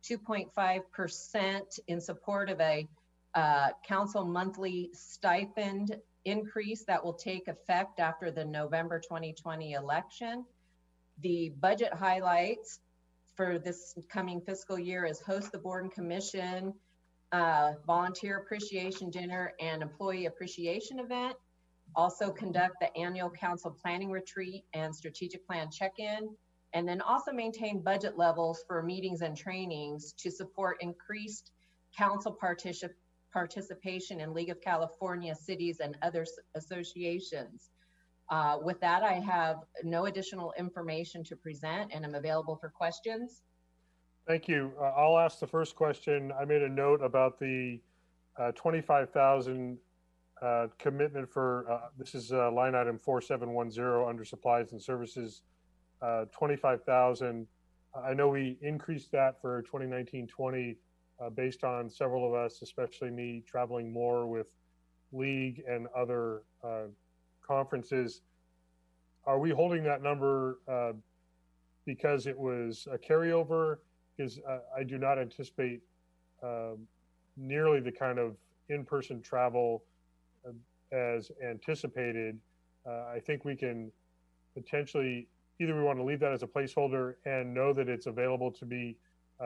2.5% in support of a council monthly stipend increase that will take effect after the November 2020 election. The budget highlights for this coming fiscal year is host the board and commission, volunteer appreciation dinner and employee appreciation event. Also conduct the annual council planning retreat and strategic plan check-in, and then also maintain budget levels for meetings and trainings to support increased council participation in League of California cities and other associations. With that, I have no additional information to present and I'm available for questions. Thank you. I'll ask the first question. I made a note about the 25,000 commitment for, this is line item 4710 under supplies and services, 25,000. I know we increased that for 2019-20 based on several of us, especially me, traveling more with League and other conferences. Are we holding that number because it was a carryover? Because I do not anticipate nearly the kind of in-person travel as anticipated. I think we can potentially, either we want to leave that as a placeholder and know that it's available to be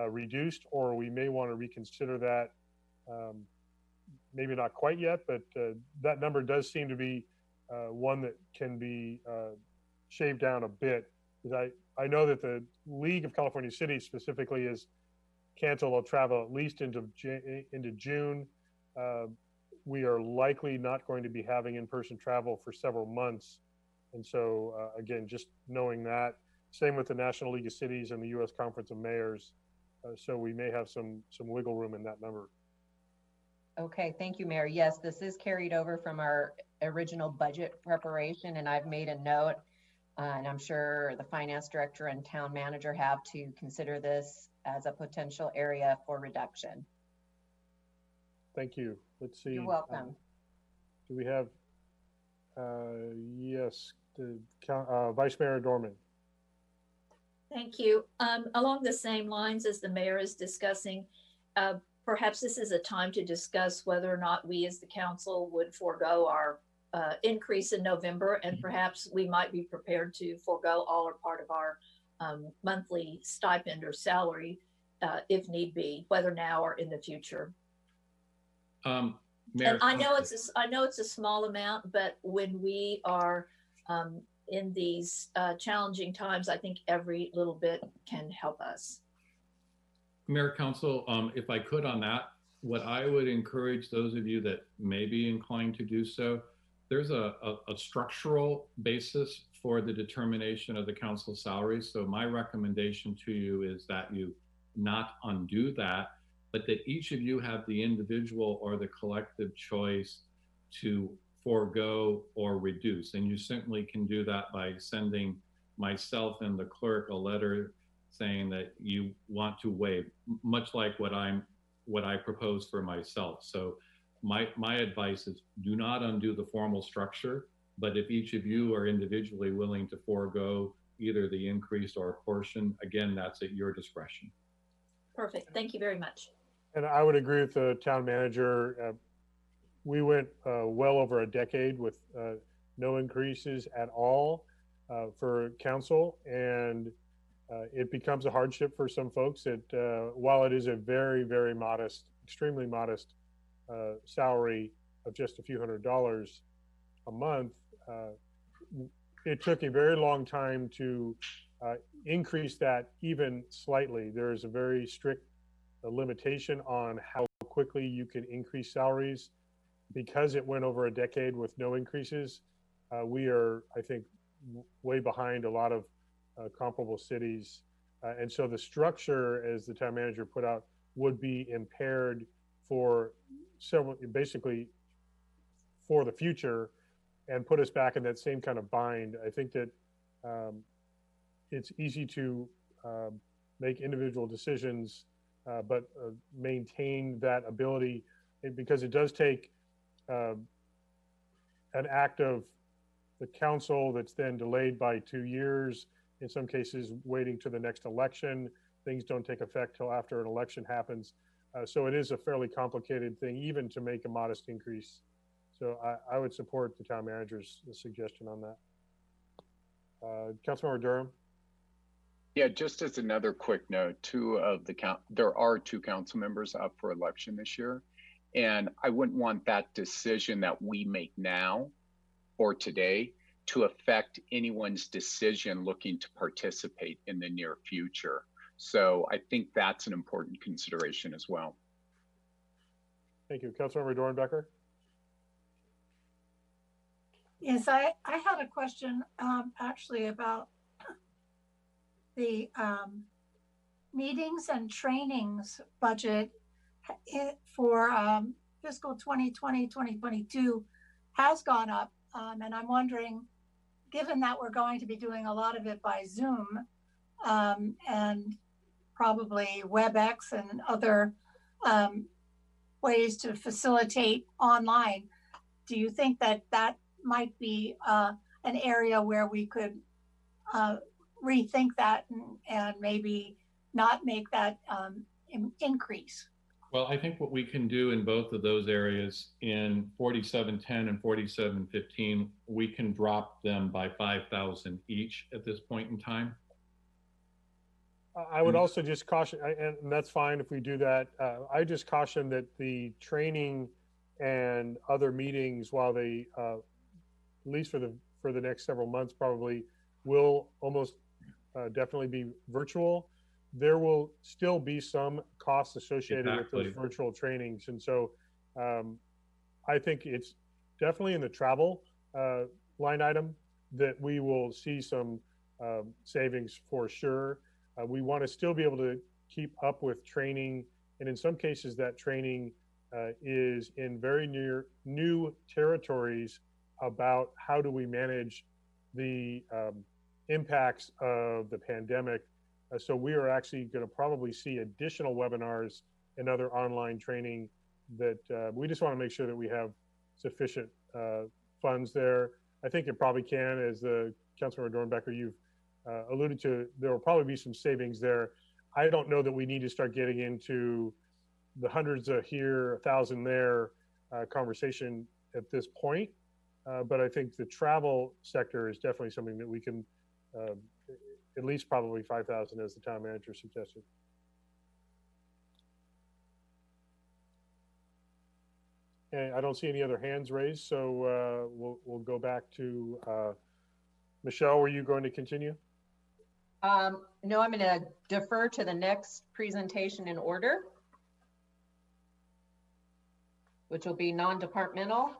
reduced, or we may want to reconsider that maybe not quite yet, but that number does seem to be one that can be shaved down a bit. Because I know that the League of California Cities specifically has canceled all travel at least into June. We are likely not going to be having in-person travel for several months. And so again, just knowing that, same with the National League of Cities and the U.S. Conference of Mayors. So we may have some wiggle room in that number. Okay, thank you, Mayor. Yes, this is carried over from our original budget preparation, and I've made a note, and I'm sure the finance director and town manager have to consider this as a potential area for reduction. Thank you. Let's see. You're welcome. Do we have, yes, the Vice Mayor Dorman. Thank you. Along the same lines as the mayor is discussing, perhaps this is a time to discuss whether or not we as the council would forego our increase in November, and perhaps we might be prepared to forego all or part of our monthly stipend or salary if need be, whether now or in the future. Mayor, And I know it's a small amount, but when we are in these challenging times, I think every little bit can help us. Mayor, Council, if I could on that, what I would encourage those of you that may be inclined to do so, there's a structural basis for the determination of the council salaries. So my recommendation to you is that you not undo that, but that each of you have the individual or the collective choice to forego or reduce. And you certainly can do that by sending myself and the clerk a letter saying that you want to waive, much like what I propose for myself. So my advice is do not undo the formal structure, but if each of you are individually willing to forego either the increase or a portion, again, that's at your discretion. Perfect. Thank you very much. And I would agree with the town manager. We went well over a decade with no increases at all for council, and it becomes a hardship for some folks that while it is a very, very modest, extremely modest salary of just a few $100s a month, it took a very long time to increase that even slightly. There is a very strict limitation on how quickly you can increase salaries. Because it went over a decade with no increases, we are, I think, way behind a lot of comparable cities. And so the structure, as the town manager put out, would be impaired for several, basically for the future, and put us back in that same kind of bind. I think that it's easy to make individual decisions, but maintain that ability, because it does take an act of the council that's then delayed by 2 years, in some cases waiting to the next election. Things don't take effect till after an election happens. So it is a fairly complicated thing, even to make a modest increase. So I would support the town manager's suggestion on that. Councilmember Durham. Yeah, just as another quick note, there are 2 council members up for election this year. And I wouldn't want that decision that we make now or today to affect anyone's decision looking to participate in the near future. So I think that's an important consideration as well. Thank you. Councilmember Dornbecker. Yes, I had a question actually about the meetings and trainings budget for fiscal 2020-2022 has gone up. And I'm wondering, given that we're going to be doing a lot of it by Zoom and probably WebEx and other ways to facilitate online, do you think that that might be an area where we could rethink that and maybe not make that increase? Well, I think what we can do in both of those areas, in 4710 and 4715, we can drop them by 5,000 each at this point in time. I would also just caution, and that's fine if we do that. I just caution that the training and other meetings, while they, at least for the next several months, probably will almost definitely be virtual. There will still be some costs associated with Exactly. those virtual trainings. And so I think it's definitely in the travel line item that we will see some savings for sure. We want to still be able to keep up with training. And in some cases, that training is in very new territories about how do we manage the impacts of the pandemic. So we are actually going to probably see additional webinars and other online training that we just want to make sure that we have sufficient funds there. I think it probably can, as the Councilmember Dornbecker, you've alluded to, there will probably be some savings there. I don't know that we need to start getting into the hundreds of here, 1,000 there conversation at this point. But I think the travel sector is definitely something that we can, at least probably 5,000 as the town manager suggested. And I don't see any other hands raised, so we'll go back to Michelle. Were you going to continue? No, I'm going to defer to the next presentation in order, which will be non-departmental.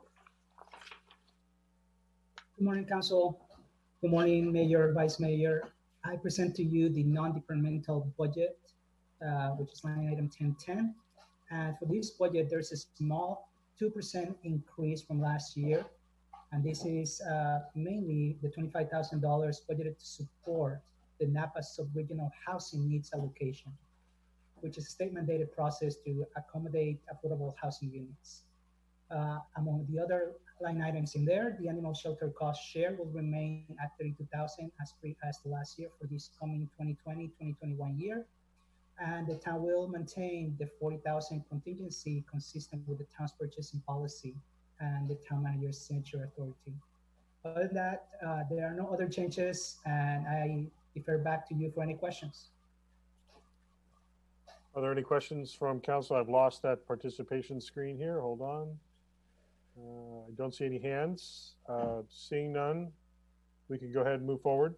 Good morning, Council. Good morning, Mayor, Vice Mayor. I present to you the non-departmental budget, which is line item 1010. And for this budget, there's a small 2% increase from last year. And this is mainly the $25,000 budgeted to support the Napa Subregional Housing Needs Allocation, which is a state-mandated process to accommodate affordable housing units. Among the other line items in there, the animal shelter cost share will remain at $32,000 as last year for this coming 2020-2021 year. And the town will maintain the $40,000 contingency consistent with the town's purchasing policy and the town manager's signature authority. Other than that, there are no other changes, and I defer back to you for any questions. Are there any questions from council? I've lost that participation screen here. Hold on. I don't see any hands. Seeing none, we can go ahead and move forward.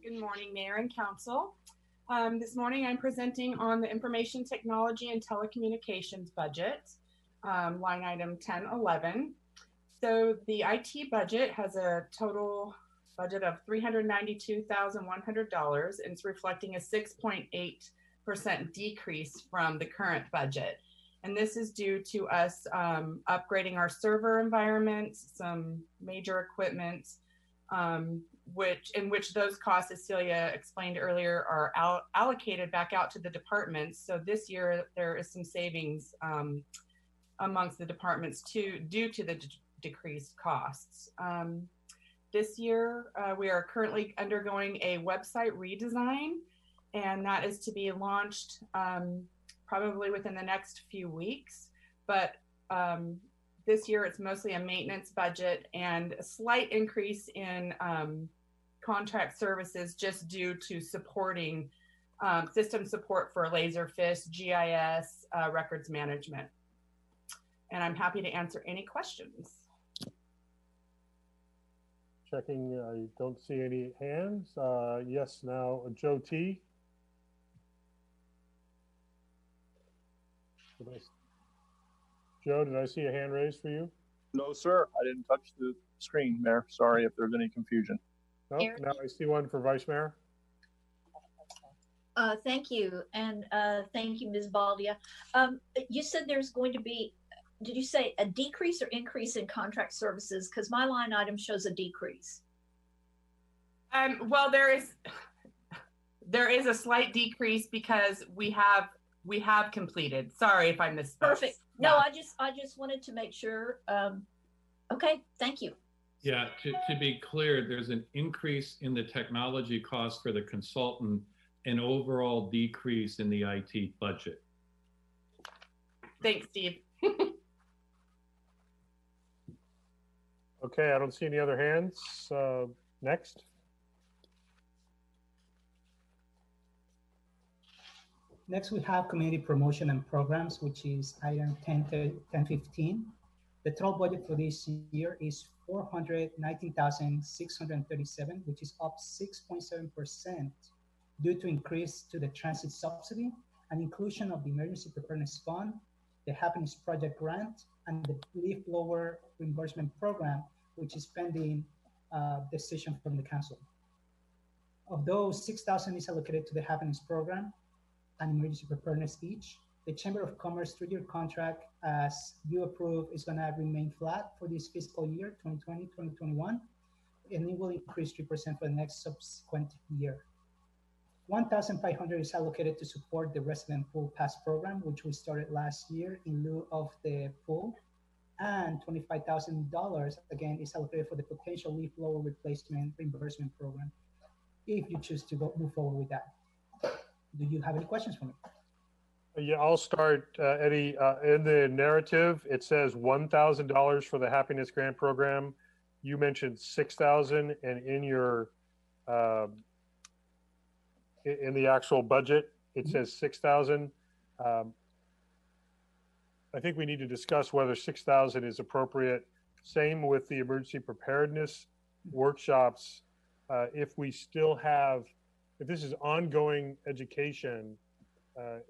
Good morning, Mayor and Council. This morning I'm presenting on the Information Technology and Telecommunications budget, line item 1011. So the IT budget has a total budget of $392,100, and it's reflecting a 6.8% decrease from the current budget. And this is due to us upgrading our server environment, some major equipment, in which those costs, as Celia explained earlier, are allocated back out to the departments. So this year there is some savings amongst the departments due to the decreased costs. This year we are currently undergoing a website redesign, and that is to be launched probably within the next few weeks. But this year it's mostly a maintenance budget and a slight increase in contract services just due to supporting system support for Laserfish, GIS, records management. And I'm happy to answer any questions. Checking, I don't see any hands. Yes, now Joe T. Joe, did I see a hand raised for you? No, sir. I didn't touch the screen, Mayor. Sorry if there's any confusion. No, now I see one for Vice Mayor. Thank you. And thank you, Ms. Baldia. You said there's going to be, did you say a decrease or increase in contract services? Because my line item shows a decrease. Well, there is a slight decrease because we have completed. Sorry if I missed. Perfect. No, I just wanted to make sure. Okay, thank you. Yeah, to be clear, there's an increase in the technology cost for the consultant, an overall decrease in the IT budget. Thanks, Steve. Okay, I don't see any other hands. Next. Next, we have community promotion and programs, which is item 1015. The total budget for this year is $419,637, which is up 6.7% due to increase to the transit subsidy and inclusion of the Emergency Preparedness Fund, the Happiness Project grant, and the leaf blower reimbursement program, which is pending decision from the council. Of those, 6,000 is allocated to the Happiness program and emergency preparedness each. The Chamber of Commerce 3-year contract, as you approve, is going to remain flat for this fiscal year, 2020-2021, and it will increase 3% for the next subsequent year. 1,500 is allocated to support the resident pool pass program, which we started last year in lieu of the pool, and $25,000 again is allocated for the potential leaf blower replacement reimbursement program, if you choose to move forward with that. Do you have any questions for me? Yeah, I'll start, Eddie. In the narrative, it says $1,000 for the Happiness Grant Program. You mentioned 6,000, and in your in the actual budget, it says 6,000. I think we need to discuss whether 6,000 is appropriate. Same with the emergency preparedness workshops. If we still have, if this is ongoing education,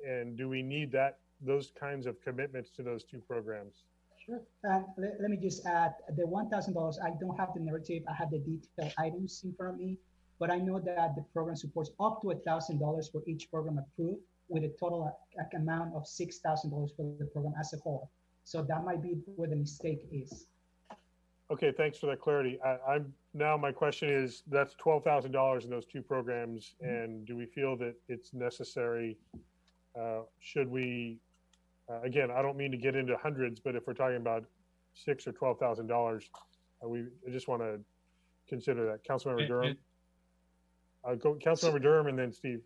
and do we need those kinds of commitments to those two programs? Sure. Let me just add the $1,000. I don't have the narrative. I have the detailed items in front of me, but I know that the program supports up to $1,000 for each program approved, with a total amount of $6,000 for the program as a whole. So that might be where the mistake is. Okay, thanks for that clarity. Now my question is, that's $12,000 in those two programs, and do we feel that it's necessary? Should we, again, I don't mean to get into hundreds, but if we're talking about $6,000 or $12,000, I just want to consider that. Councilmember Durham. Go Councilmember Durham and then Steve.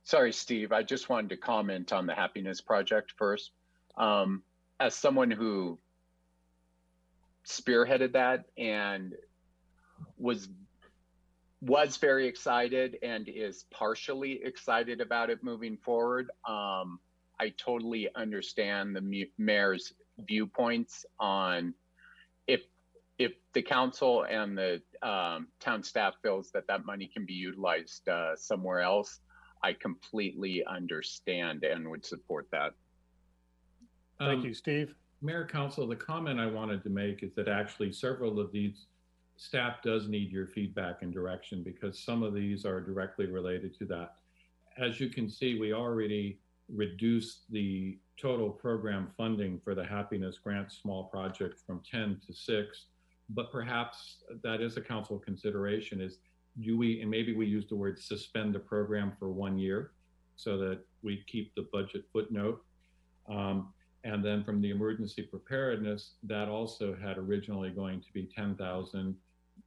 Sorry, Steve. I just wanted to comment on the Happiness Project first. As someone who spearheaded that and was very excited and is partially excited about it moving forward, I totally understand the mayor's viewpoints on if the council and the town staff feels that money can be utilized somewhere else. I completely understand and would support that. Thank you, Steve. Mayor, Council, the comment I wanted to make is that actually several of these staff does need your feedback and direction, because some of these are directly related to that. As you can see, we already reduced the total program funding for the Happiness Grant Small Project from 10 to 6, but perhaps that is a council consideration is, do we, and maybe we use the word suspend the program for 1 year so that we keep the budget footnote. And then from the emergency preparedness, that also had originally going to be 10,000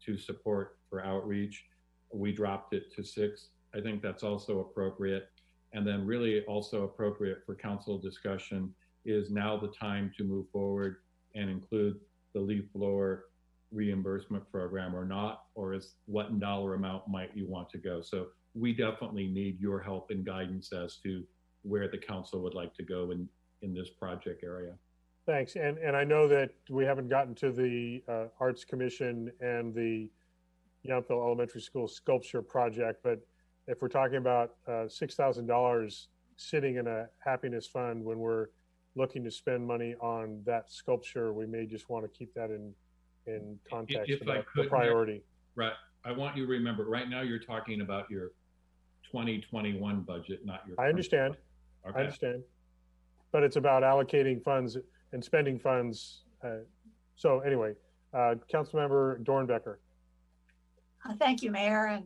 to support for outreach. We dropped it to 6. I think that's also appropriate. And then really also appropriate for council discussion is now the time to move forward and include the leaf blower reimbursement program or not, or is what dollar amount might you want to go? So we definitely need your help and guidance as to where the council would like to go in this project area. Thanks. And I know that we haven't gotten to the Arts Commission and the Yountville Elementary School sculpture project, but if we're talking about $6,000 sitting in a happiness fund when we're looking to spend money on that sculpture, we may just want to keep that in context if about I could, the priority. Right. I want you to remember, right now you're talking about your 2021 budget, not your. I understand. Okay. I understand. But it's about allocating funds and spending funds. So anyway, Councilmember Dornbecker. Thank you, Mayor, and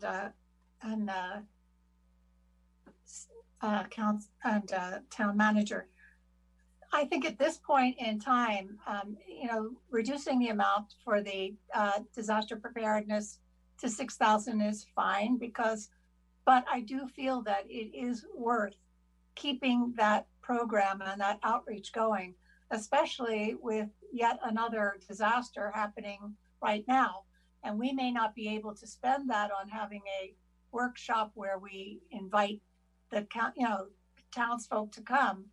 Town Manager. I think at this point in time, reducing the amount for the disaster preparedness to 6,000 is fine but I do feel that it is worth keeping that program and that outreach going, especially with yet another disaster happening right now. And we may not be able to spend that on having a workshop where we invite the townsfolk to come,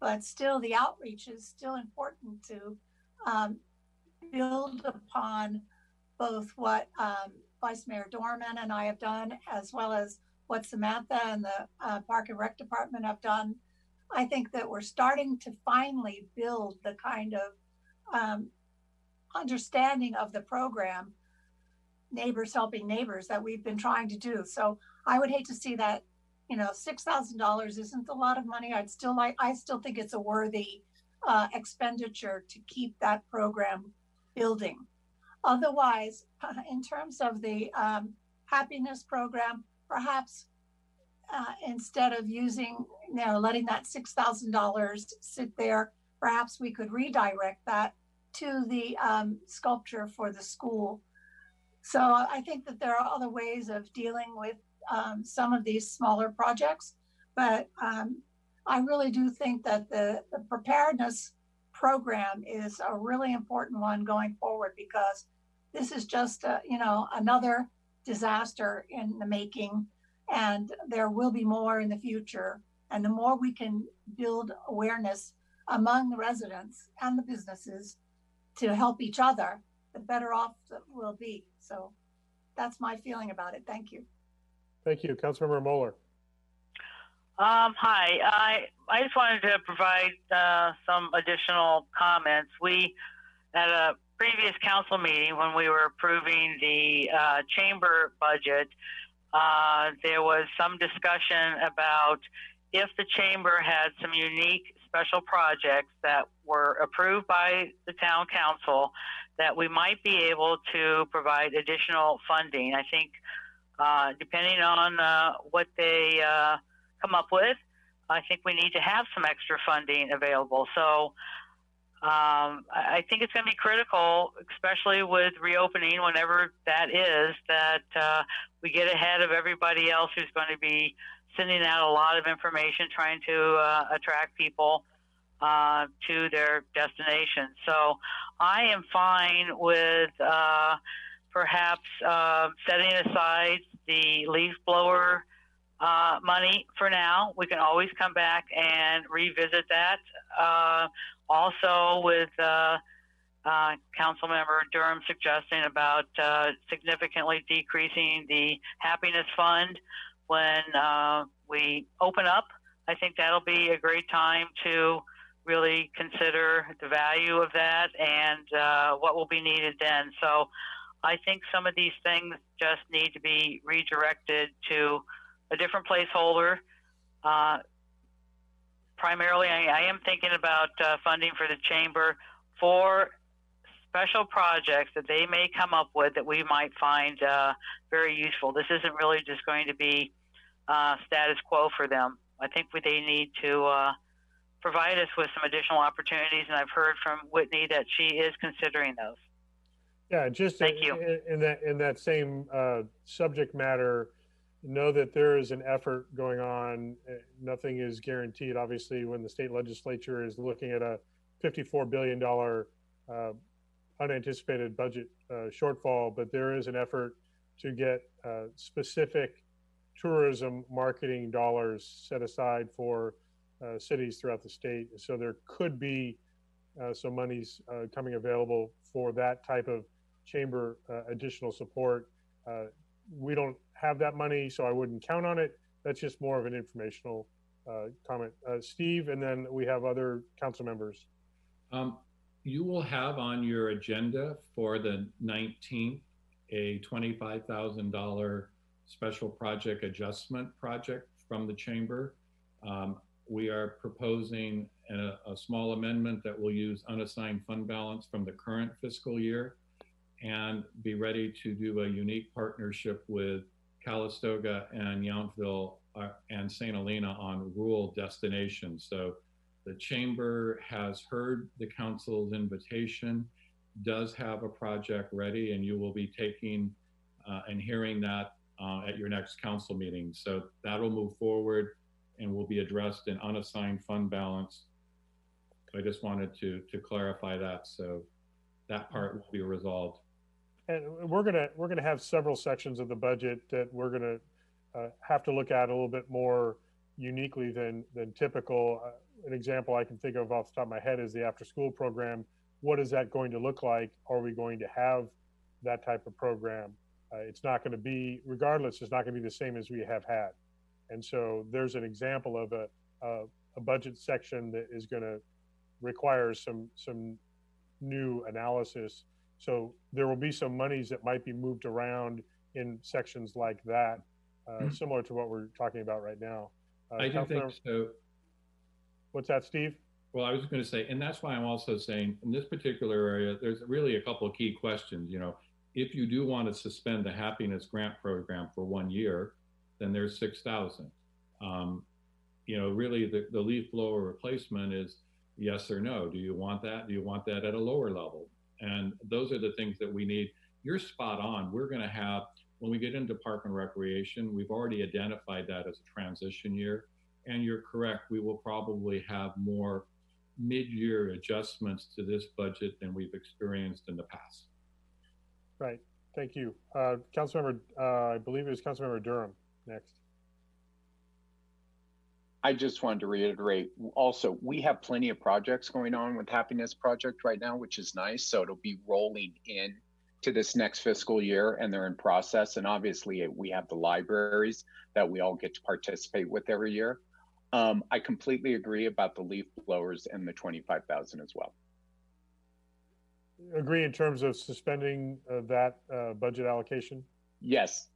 but still the outreach is still important to build upon both what Vice Mayor Dorman and I have done, as well as what Samantha and the Park and Rec Department have done. I think that we're starting to finally build the kind of understanding of the program, neighbors helping neighbors, that we've been trying to do. So I would hate to see that, you know, $6,000 isn't a lot of money. I still think it's a worthy expenditure to keep that program building. Otherwise, in terms of the happiness program, perhaps instead of using, you know, letting that $6,000 sit there, perhaps we could redirect that to the sculpture for the school. So I think that there are other ways of dealing with some of these smaller projects, but I really do think that the preparedness program is a really important one going forward, because this is just you know, another disaster in the making, and there will be more in the future. And the more we can build awareness among the residents and the businesses to help each other, the better off we'll be. So that's my feeling about it. Thank you. Thank you. Councilmember Moeller. Hi, I just wanted to provide some additional comments. We, at a previous council meeting when we were approving the chamber budget, there was some discussion about if the chamber had some unique special projects that were approved by the town council, that we might be able to provide additional funding. I think depending on what they come up with, I think we need to have some extra funding available. So I think it's going to be critical, especially with reopening, whenever that is, that we get ahead of everybody else who's going to be sending out a lot of information, trying to attract people to their destination. So I am fine with perhaps setting aside the leaf blower money for now. We can always come back and revisit that. Also with Councilmember Durham suggesting about significantly decreasing the happiness fund when we open up. I think that'll be a great time to really consider the value of that and what will be needed then. So I think some of these things just need to be redirected to a different placeholder. Primarily, I am thinking about funding for the chamber for special projects that they may come up with that we might find very useful. This isn't really just going to be status quo for them. I think they need to provide us with some additional opportunities, and I've heard from Whitney that she is considering those. Yeah, just Thank you. in that same subject matter, know that there is an effort going on. Nothing is guaranteed, obviously, when the state legislature is looking at a $54 billion unanticipated budget shortfall, but there is an effort to get specific tourism marketing dollars set aside for cities throughout the state. So there could be some monies coming available for that type of chamber additional support. We don't have that money, so I wouldn't count on it. That's just more of an informational comment. Steve, and then we have other council members. You will have on your agenda for the 19th a $25,000 special project adjustment project from the chamber. We are proposing a small amendment that will use unassigned fund balance from the current fiscal year and be ready to do a unique partnership with Calistoga and Yountville and St. Helena on rural destinations. So the chamber has heard the council's invitation, does have a project ready, and you will be taking and hearing that at your next council meeting. So that'll move forward and will be addressed in unassigned fund balance. So I just wanted to clarify that, so that part will be resolved. And we're gonna have several sections of the budget that we're gonna have to look at a little bit more uniquely than typical. An example I can think of off the top of my head is the after-school program. What is that going to look like? Are we going to have that type of program? It's not going to be, regardless, it's not going to be the same as we have had. And so there's an example of a budget section that is going to require some new analysis. So there will be some monies that might be moved around in sections like that, similar to what we're talking about right now. I do think so. What's that, Steve? Well, I was going to say, and that's why I'm also saying in this particular area, there's really a couple of key questions. You know, if you do want to suspend the Happiness Grant Program for 1 year, then there's 6,000. You know, really the leaf blower replacement is yes or no. Do you want that? Do you want that at a lower level? And those are the things that we need. You're spot on. We're going to have, when we get into Park and Recreation, we've already identified that as a transition year. And you're correct, we will probably have more mid-year adjustments to this budget than we've experienced in the past. Right, thank you. Councilmember, I believe it was Councilmember Durham next. I just wanted to reiterate also, we have plenty of projects going on with Happiness Project right now, which is nice. So it'll be rolling in to this next fiscal year and they're in process. And obviously we have the libraries that we all get to participate with every year. I completely agree about the leaf blowers and the 25,000 as well. Agree in terms of suspending that budget allocation? Yes,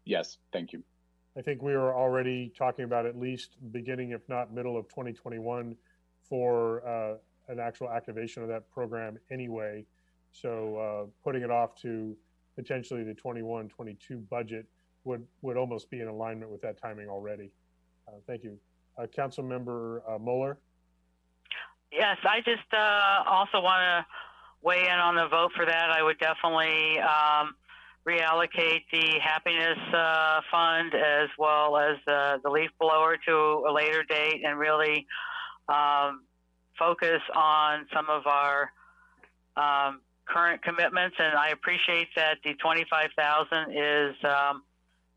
thank you. I think we were already talking about at least beginning, if not middle of 2021 for an actual activation of that program anyway. So putting it off to potentially the 21-22 budget would almost be in alignment with that timing already. Thank you. Councilmember Mueller. Yes, I just also want to weigh in on the vote for that. I would definitely reallocate the Happiness Fund as well as the leaf blower to a later date and really focus on some of our current commitments. And I appreciate that the 25,000 is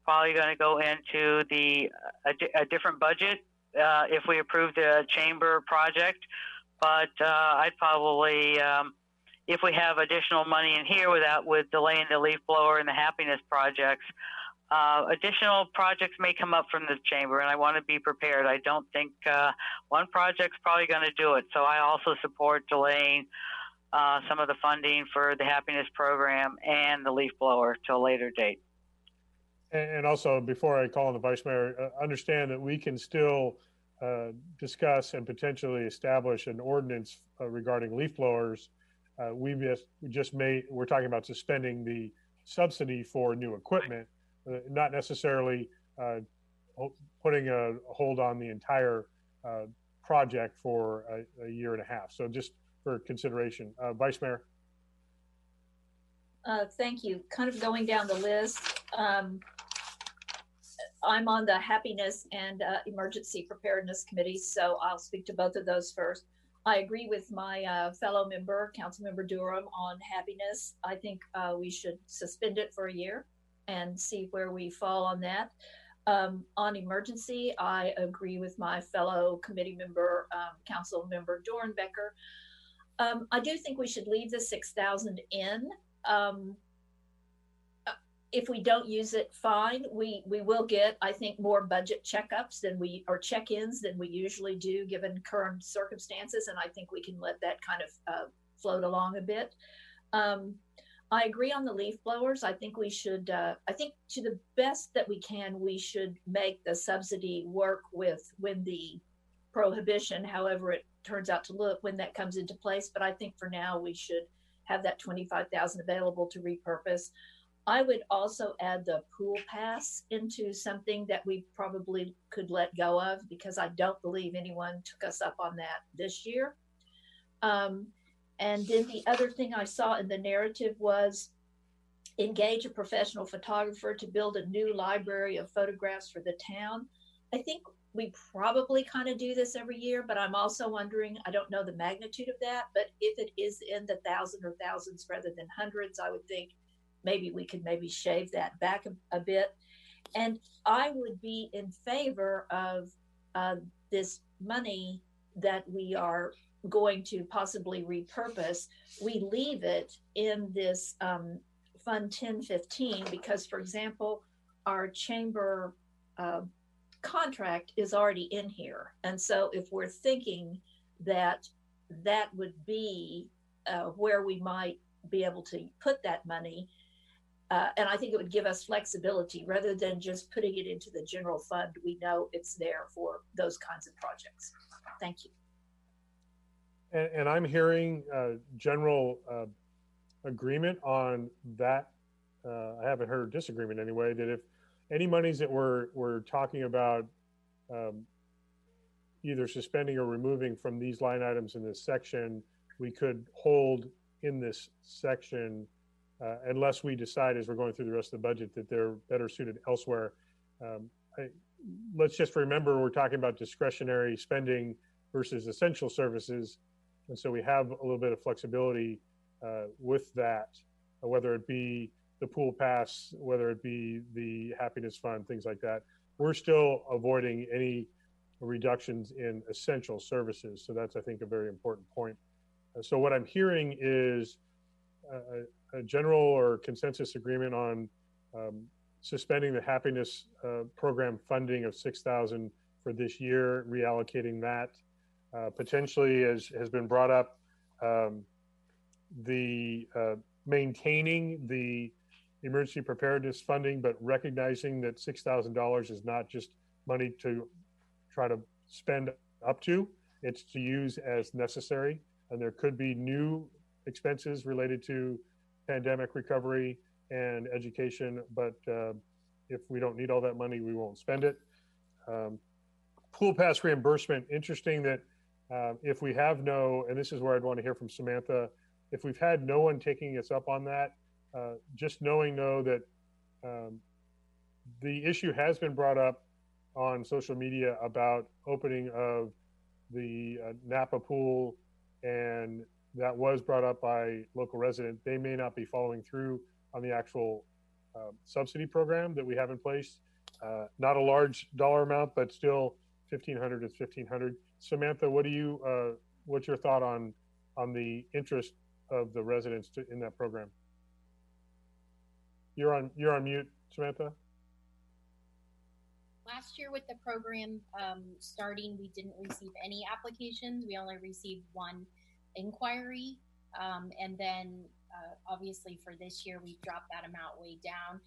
probably going to go into a different budget if we approve the chamber project. But I'd probably, if we have additional money in here with delaying the leaf blower and the Happiness projects, additional projects may come up from the chamber, and I want to be prepared. I don't think one project's probably going to do it. So I also support delaying some of the funding for the Happiness program and the leaf blower to a later date. And also, before I call on the Vice Mayor, understand that we can still discuss and potentially establish an ordinance regarding leaf blowers. We're talking about suspending the subsidy for new equipment, not necessarily putting a hold on the entire project for a year and a half. So just for consideration. Vice Mayor. Thank you. Kind of going down the list. I'm on the Happiness and Emergency Preparedness Committee, so I'll speak to both of those first. I agree with my fellow member, Councilmember Durham, on Happiness. I think we should suspend it for a year and see where we fall on that. On emergency, I agree with my fellow committee member, Councilmember Dornbecker. I do think we should leave the 6,000 in. If we don't use it, fine. We will get, I think, more budget checkups or check-ins than we usually do given current circumstances. And I think we can let that kind of float along a bit. I agree on the leaf blowers. I think we should, I think to the best that we can, we should make the subsidy work with when the prohibition, however it turns out to look, when that comes into place. But I think for now we should have that 25,000 available to repurpose. I would also add the pool pass into something that we probably could let go of because I don't believe anyone took us up on that this year. And then the other thing I saw in the narrative was engage a professional photographer to build a new library of photographs for the town. I think we probably kind of do this every year, but I'm also wondering, I don't know the magnitude of that, but if it is in the thousands or thousands rather than hundreds, I would think maybe we could shave that back a bit. And I would be in favor of this money that we are going to possibly repurpose, we leave it in this Fund 1015 because, for example, our chamber contract is already in here. And so if we're thinking that that would be where we might be able to put that money, and I think it would give us flexibility rather than just putting it into the general fund. We know it's there for those kinds of projects. Thank you. And I'm hearing general agreement on that. I haven't heard disagreement anyway, that if any monies that we're talking about either suspending or removing from these line items in this section, we could hold in this section unless we decide as we're going through the rest of the budget that they're better suited elsewhere. Let's just remember we're talking about discretionary spending versus essential services. And so we have a little bit of flexibility with that, whether it be the pool pass, whether it be the happiness fund, things like that. We're still avoiding any reductions in essential services. So that's, I think, a very important point. So what I'm hearing is a general or consensus agreement on suspending the happiness program funding of $6,000 for this year, reallocating that. Potentially, as has been brought up, the maintaining the emergency preparedness funding, but recognizing that $6,000 is not just money to try to spend up to, it's to use as necessary. And there could be new expenses related to pandemic recovery and education, but if we don't need all that money, we won't spend it. Pool pass reimbursement, interesting that if we have no, and this is where I'd want to hear from Samantha, if we've had no one taking us up on that, just knowing though that the issue has been brought up on social media about opening of the Napa pool, and that was brought up by local resident. They may not be following through on the actual subsidy program that we have in place. Not a large dollar amount, but still 1,500 is 1,500. Samantha, what do you? What's your thought on the interest of the residents in that program? You're on mute, Samantha. Last year with the program starting, we didn't receive any applications. We only received one inquiry. And then obviously for this year, we've dropped that amount way down.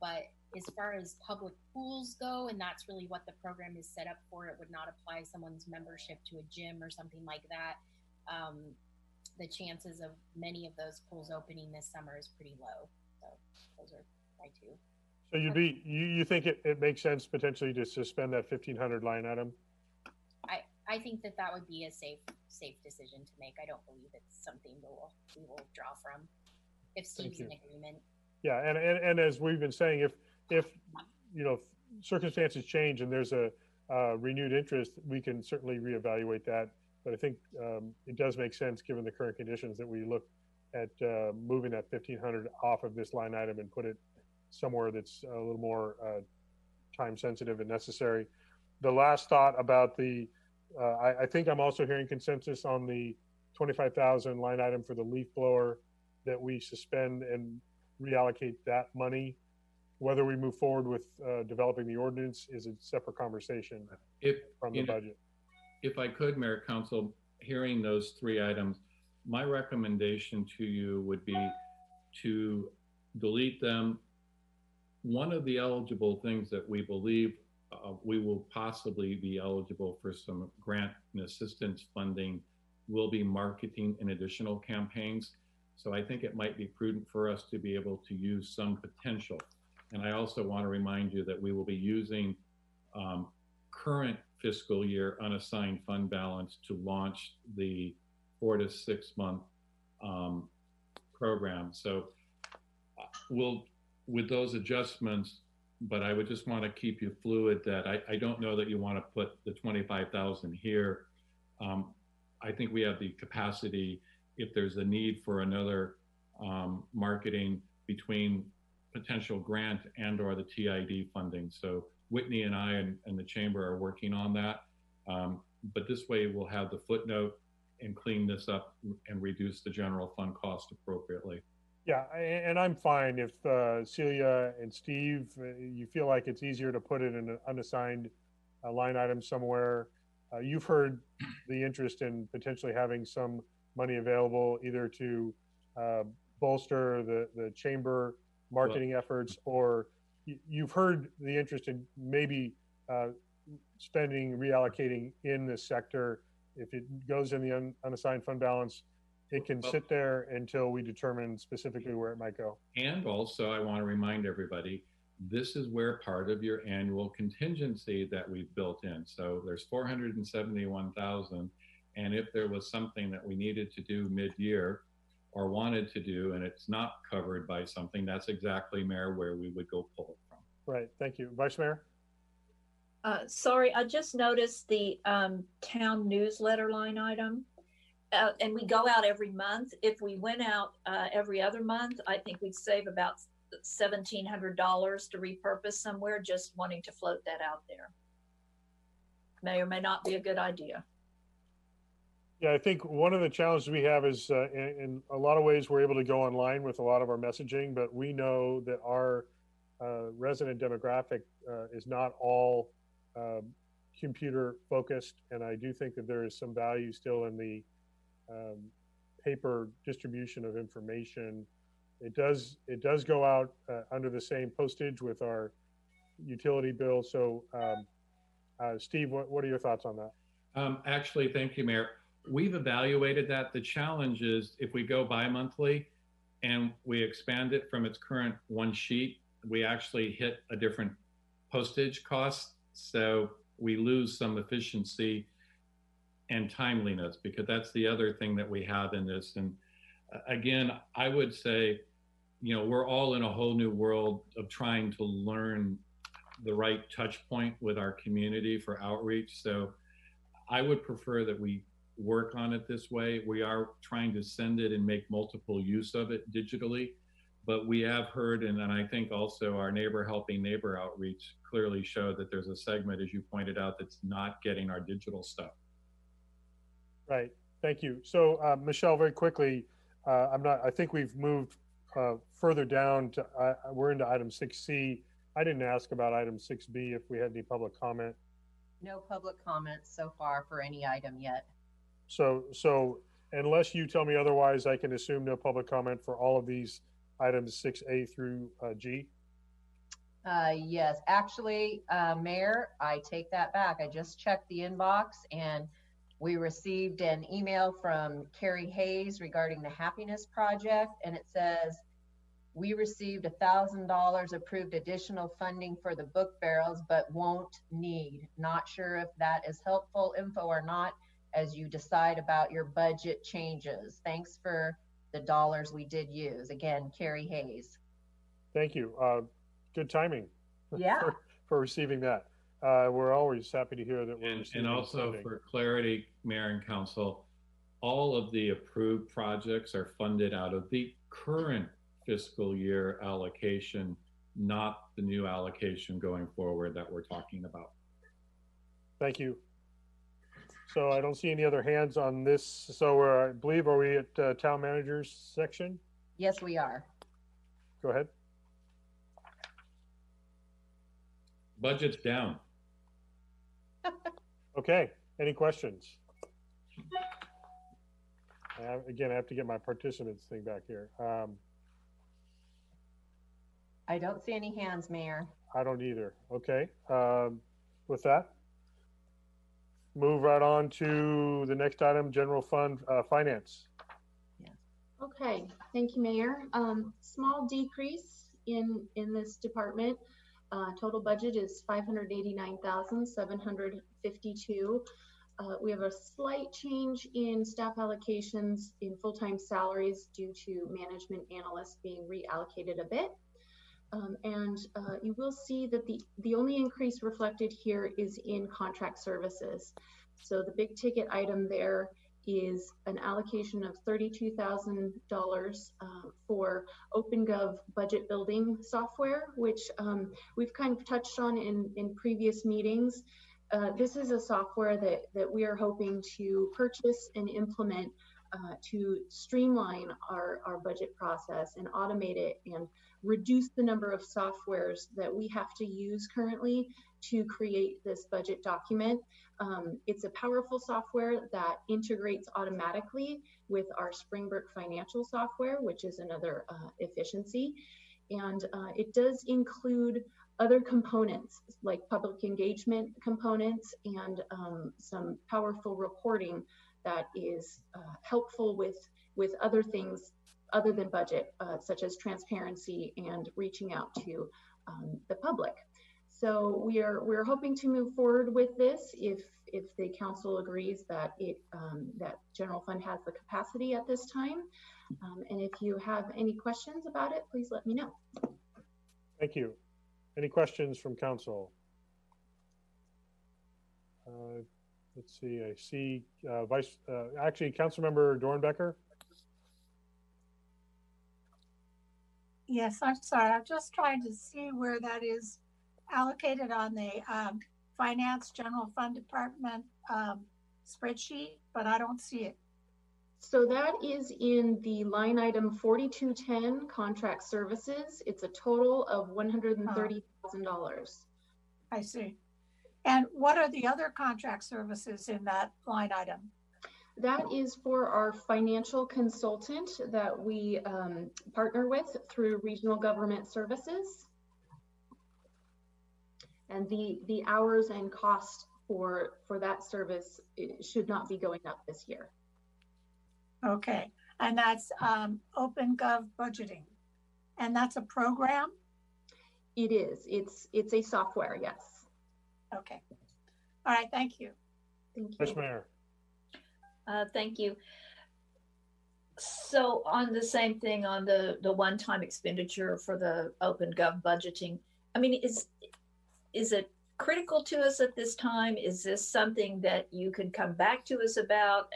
But as far as public pools go, and that's really what the program is set up for, it would not apply someone's membership to a gym or something like that. The chances of many of those pools opening this summer is pretty low. So those are my two. So you think it makes sense potentially to suspend that 1,500 line item? I think that would be a safe decision to make. I don't believe it's something we will draw from if Steve's in agreement. Yeah, and as we've been saying, if you know circumstances change and there's a renewed interest, we can certainly reevaluate that. But I think it does make sense given the current conditions that we look at moving that 1,500 off of this line item and put it somewhere that's a little more time sensitive and necessary. The last thought about the, I think I'm also hearing consensus on the 25,000 line item for the leaf blower, that we suspend and reallocate that money. Whether we move forward with developing the ordinance is a separate conversation from the budget. If I could, Mayor, Council, hearing those three items, my recommendation to you would be to delete them. One of the eligible things that we believe we will possibly be eligible for some grant and assistance funding will be marketing and additional campaigns. So I think it might be prudent for us to be able to use some potential. And I also want to remind you that we will be using current fiscal year unassigned fund balance to launch the 4 to 6 month program. So we'll, with those adjustments, but I would just want to keep you fluid that I don't know that you want to put the 25,000 here. I think we have the capacity, if there's a need for another marketing between potential grant and or the TID funding. So Whitney and I and the chamber are working on that. But this way we'll have the footnote and clean this up and reduce the general fund cost appropriately. Yeah, and I'm fine if Celia and Steve, you feel like it's easier to put it in an unassigned line item somewhere. You've heard the interest in potentially having some money available either to bolster the chamber marketing efforts, or you've heard the interest in maybe spending, reallocating in this sector. If it goes in the unassigned fund balance, it can sit there until we determine specifically where it might go. And also, I want to remind everybody, this is where part of your annual contingency that we've built in. So there's 471,000. And if there was something that we needed to do mid-year or wanted to do, and it's not covered by something, that's exactly, Mayor, where we would go pull it from. Right, thank you. Vice Mayor? Sorry, I just noticed the town newsletter line item. And we go out every month. If we went out every other month, I think we'd save about $1,700 to repurpose somewhere. Just wanting to float that out there. May or may not be a good idea. Yeah, I think one of the challenges we have is in a lot of ways we're able to go online with a lot of our messaging, but we know that our resident demographic is not all computer focused. And I do think that there is some value still in the paper distribution of information. It does go out under the same postage with our utility bill. So Steve, what are your thoughts on that? Actually, thank you, Mayor. We've evaluated that. The challenge is if we go bi-monthly and we expand it from its current one sheet, we actually hit a different postage cost. So we lose some efficiency and timeliness, because that's the other thing that we have in this. And again, I would say, you know, we're all in a whole new world of trying to learn the right touch point with our community for outreach. So I would prefer that we work on it this way. We are trying to send it and make multiple use of it digitally, but we have heard, and I think also our Neighbor Helping Neighbor outreach clearly showed that there's a segment, as you pointed out, that's not getting our digital stuff. Right, thank you. So Michelle, very quickly, I think we've moved further down to, we're into item 6C. I didn't ask about item 6B if we had any public comment. No public comments so far for any item yet. So unless you tell me otherwise, I can assume no public comment for all of these items 6A through G? Yes, actually, Mayor, I take that back. I just checked the inbox and we received an email from Carrie Hayes regarding the Happiness Project, and it says, we received $1,000 approved additional funding for the book barrels, but won't need. Not sure if that is helpful info or not as you decide about your budget changes. Thanks for the dollars we did use. Again, Carrie Hayes. Thank you. Good timing. Yeah. for receiving that. We're always happy to hear that we're receiving and also funding. For clarity, Mayor and Council, all of the approved projects are funded out of the current fiscal year allocation, not the new allocation going forward that we're talking about. Thank you. So I don't see any other hands on this. So I believe, are we at town manager's section? Yes, we are. Go ahead. Budget's down. Okay, any questions? Again, I have to get my participants thing back here. I don't see any hands, Mayor. I don't either. Okay, with that, move right on to the next item, general fund finance. Okay, thank you, Mayor. Small decrease in this department. Total budget is $589,752. We have a slight change in staff allocations in full-time salaries due to management analysts being reallocated a bit. You will see that the only increase reflected here is in contract services. So the big ticket item there is an allocation of $32,000 for OpenGov budget building software, which we've kind of touched on in previous meetings. This is a software that we are hoping to purchase and implement to streamline our budget process and automate it and reduce the number of softwares that we have to use currently to create this budget document. It's a powerful software that integrates automatically with our Springbrook financial software, which is another efficiency. And it does include other components like public engagement components and some powerful reporting that is helpful with other things other than budget, such as transparency and reaching out to the public. So we're hoping to move forward with this if the council agrees that that general fund has the capacity at this time. And if you have any questions about it, please let me know. Thank you. Any questions from council? Let's see, I see actually Councilmember Dornbecker. Yes, I'm sorry. I'm just trying to see where that is allocated on the Finance General Fund Department spreadsheet, but I don't see it. So that is in the line item 4210 contract services. It's a total of $130,000. I see. And what are the other contract services in that line item? That is for our financial consultant that we partner with through Regional Government Services. And the hours and cost for that service should not be going up this year. Okay, and that's OpenGov budgeting, and that's a program? It is. It's a software, yes. Okay. All right, thank you. Thank you. Vice Mayor. Thank you. So on the same thing on the one-time expenditure for the OpenGov budgeting, I mean, is it critical to us at this time? Is this something that you can come back to us about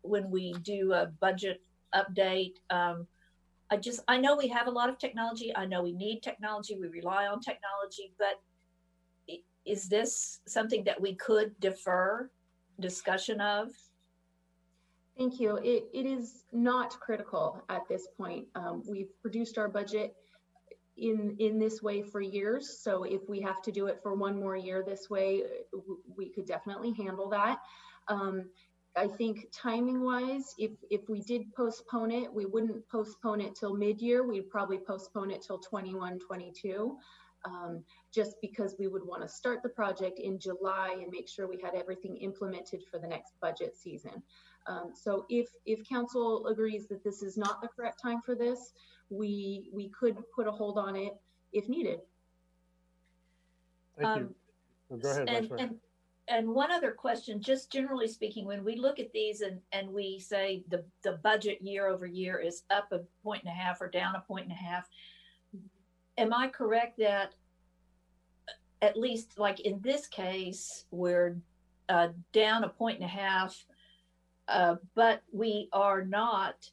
when we do a budget update? I know we have a lot of technology. I know we need technology. We rely on technology, but is this something that we could defer discussion of? Thank you. It is not critical at this point. We've produced our budget in this way for years. So if we have to do it for one more year this way, we could definitely handle that. I think timing wise, if we did postpone it, we wouldn't postpone it till mid-year. We'd probably postpone it till 21, 22, just because we would want to start the project in July and make sure we had everything implemented for the next budget season. So if council agrees that this is not the correct time for this, we could put a hold on it if needed. Thank you. Well, go ahead, Vice Mayor. And one other question, just generally speaking, when we look at these and we say the budget year over year is up 1.5 points or down 1.5 points, am I correct that at least like in this case, we're down 1.5 points, but we are not,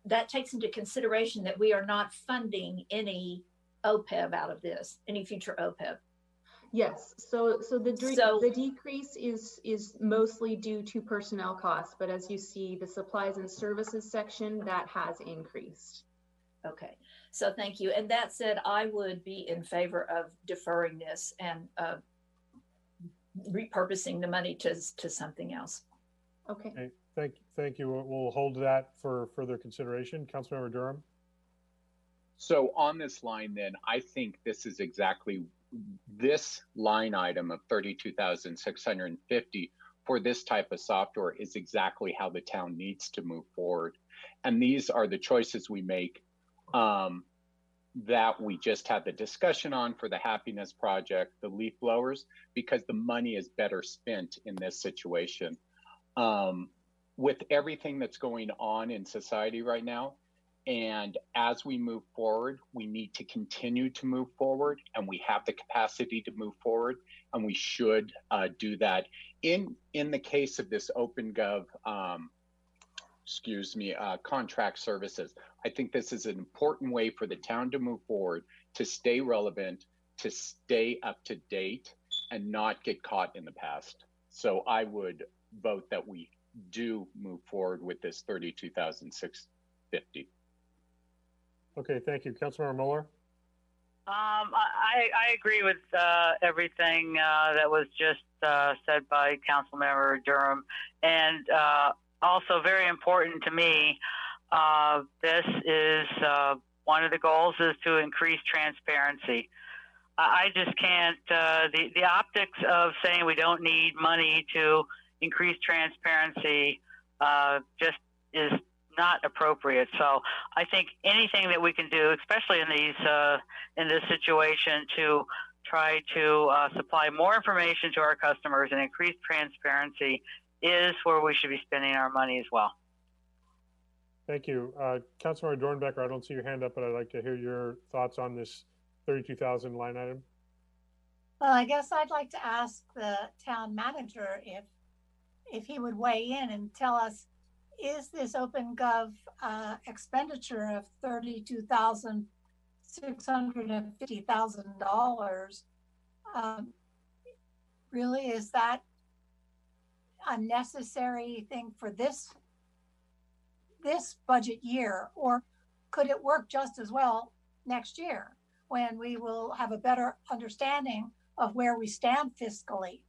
that takes into consideration that we are not funding any OPEB out of this, any future OPEB. Yes, so the decrease is mostly due to personnel costs, but as you see, the supplies and services section, that has increased. Okay, so thank you. And that said, I would be in favor of deferring this and repurposing the money to something else. Okay. Thank you. We'll hold that for further consideration. Councilmember Durham. So on this line, then, I think this is exactly this line item of 32,650 for this type of software is exactly how the town needs to move forward. And these are the choices we make that we just had the discussion on for the Happiness Project, the leaf blowers, because the money is better spent in this situation. With everything that's going on in society right now, And as we move forward, we need to continue to move forward, and we have the capacity to move forward, and we should do that. In the case of this OpenGov, contract services, I think this is an important way for the town to move forward, to stay relevant, to stay up to date, and not get caught in the past. So I would vote that we do move forward with this $32,650. Okay, thank you. Councilmember Mueller? I agree with everything that was just said by Councilmember Durham, and also very important to me. This is one of the goals is to increase transparency. I just can't. The optics of saying we don't need money to increase transparency just is not appropriate. So I think anything that we can do, especially in this situation, to try to supply more information to our customers and increase transparency is where we should be spending our money as well. Thank you. Councilmember Dornbecker, I don't see your hand up, but I'd like to hear your thoughts on this 32,000 line item. Well, I guess I'd like to ask the town manager if he would weigh in and tell us, is this OpenGov expenditure of $32,650,000 really, is that a necessary thing for this budget year, or could it work just as well next year when we will have a better understanding of where we stand fiscally?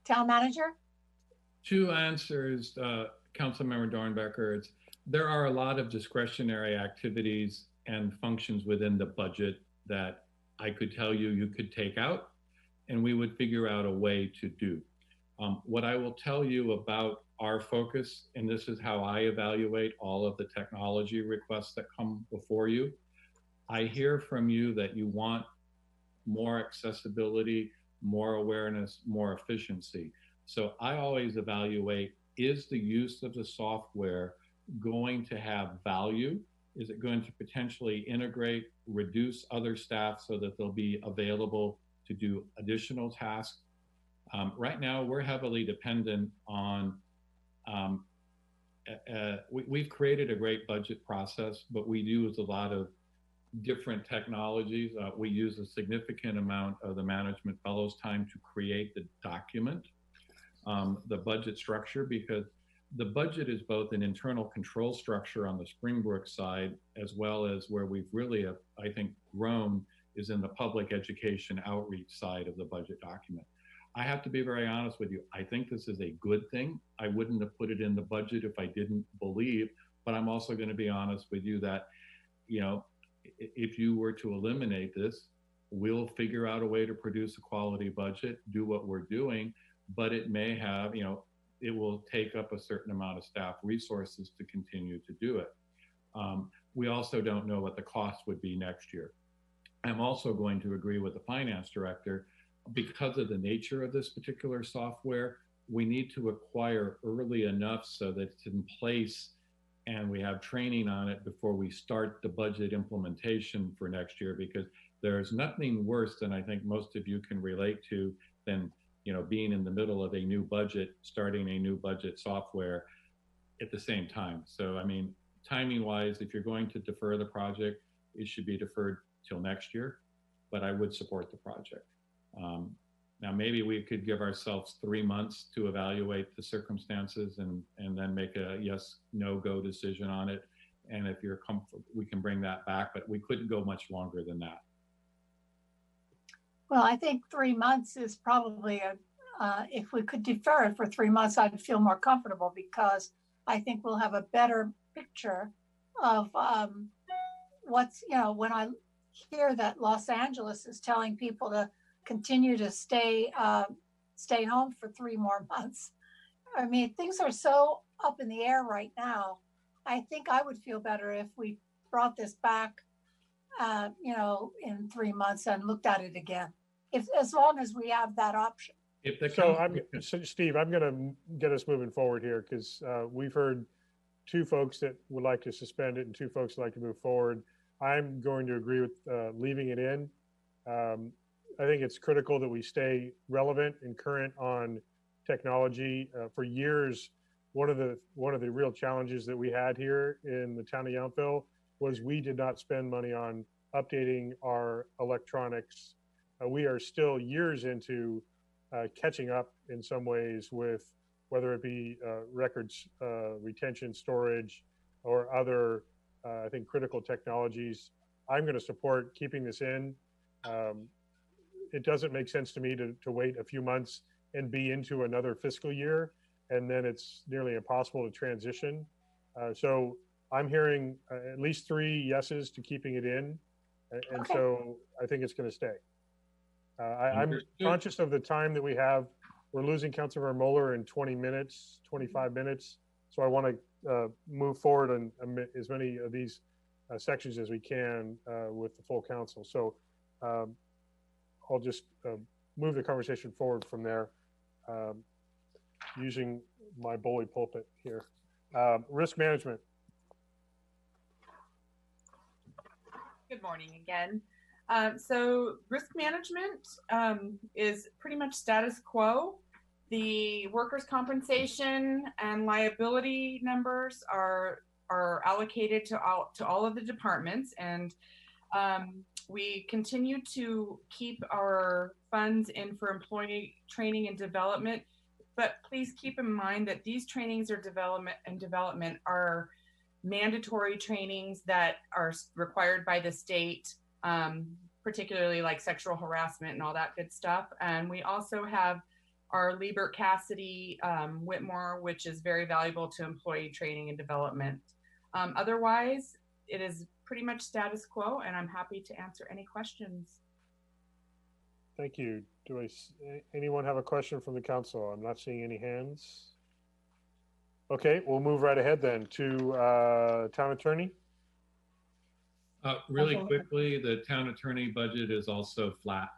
Town manager? Two answers, Councilmember Dornbecker. There are a lot of discretionary activities and functions within the budget that I could tell you could take out, and we would figure out a way to do. What I will tell you about our focus, and this is how I evaluate all of the technology requests that come before you. I hear from you that you want more accessibility, more awareness, more efficiency. So I always evaluate, is the use of the software going to have value? Is it going to potentially integrate, reduce other staff so that they'll be available to do additional tasks? Right now, we're heavily dependent on, we've created a great budget process, but we use a lot of different technologies. We use a significant amount of the management fellows' time to create the document, the budget structure, because the budget is both an internal control structure on the Springbrook side, as well as where we've really, I think, grown is in the public education outreach side of the budget document. I have to be very honest with you. I think this is a good thing. I wouldn't have put it in the budget if I didn't believe, but I'm also going to be honest with you that, you know, if you were to eliminate this, we'll figure out a way to produce a quality budget, do what we're doing, but it may have, you know, it will take up a certain amount of staff resources to continue to do it. We also don't know what the cost would be next year. I'm also going to agree with the finance director, because of the nature of this particular software, we need to acquire early enough so that it's in place and we have training on it before we start the budget implementation for next year, because there's nothing worse than I think most of you can relate to than, you know, being in the middle of a new budget, starting a new budget software at the same time. So, I mean, timing wise, if you're going to defer the project, it should be deferred till next year, but I would support the project. Now, maybe we could give ourselves 3 months to evaluate the circumstances and then make a yes, no go decision on it. And if you're comfortable, we can bring that back, but we couldn't go much longer than that. Well, I think 3 months is probably if we could defer it for 3 months, I'd feel more comfortable, because I think we'll have a better picture of what's, you know, when I hear that Los Angeles is telling people to continue to stay home for 3 more months. I mean, things are so up in the air right now. I think I would feel better if we brought this back, you know, in 3 months and looked at it again, as long as we have that option. So Steve, I'm going to get us moving forward here, because we've heard two folks that would like to suspend it and two folks would like to move forward. I'm going to agree with leaving it in. I think it's critical that we stay relevant and current on technology. For years, one of the real challenges that we had here in the town of Yountville was we did not spend money on updating our electronics. We are still years into catching up in some ways with whether it be records retention, storage, or other, I think, critical technologies. I'm going to support keeping this in. It doesn't make sense to me to wait a few months and be into another fiscal year, and then it's nearly impossible to transition. So I'm hearing at least 3 yeses to keeping it in, and Okay. so I think it's going to stay. I'm conscious of the time that we have. We're losing Councilmember Mueller in 20 minutes, 25 minutes. So I want to move forward on as many of these sections as we can with the full council. So I'll just move the conversation forward from there using my bully pulpit here. Risk management. Good morning again. So risk management is pretty much status quo. The workers' compensation and liability numbers are allocated to all of the departments, and we continue to keep our funds in for employee training and development. But please keep in mind that these trainings or development are mandatory trainings that are required by the state, particularly like sexual harassment and all that good stuff. And we also have our Liebert Cassidy Whitmore, which is very valuable to employee training and development. Otherwise, it is pretty much status quo, and I'm happy to answer any questions. Thank you. Anyone have a question from the council? I'm not seeing any hands. Okay, we'll move right ahead then to town attorney. Really quickly, the town attorney budget is also flat.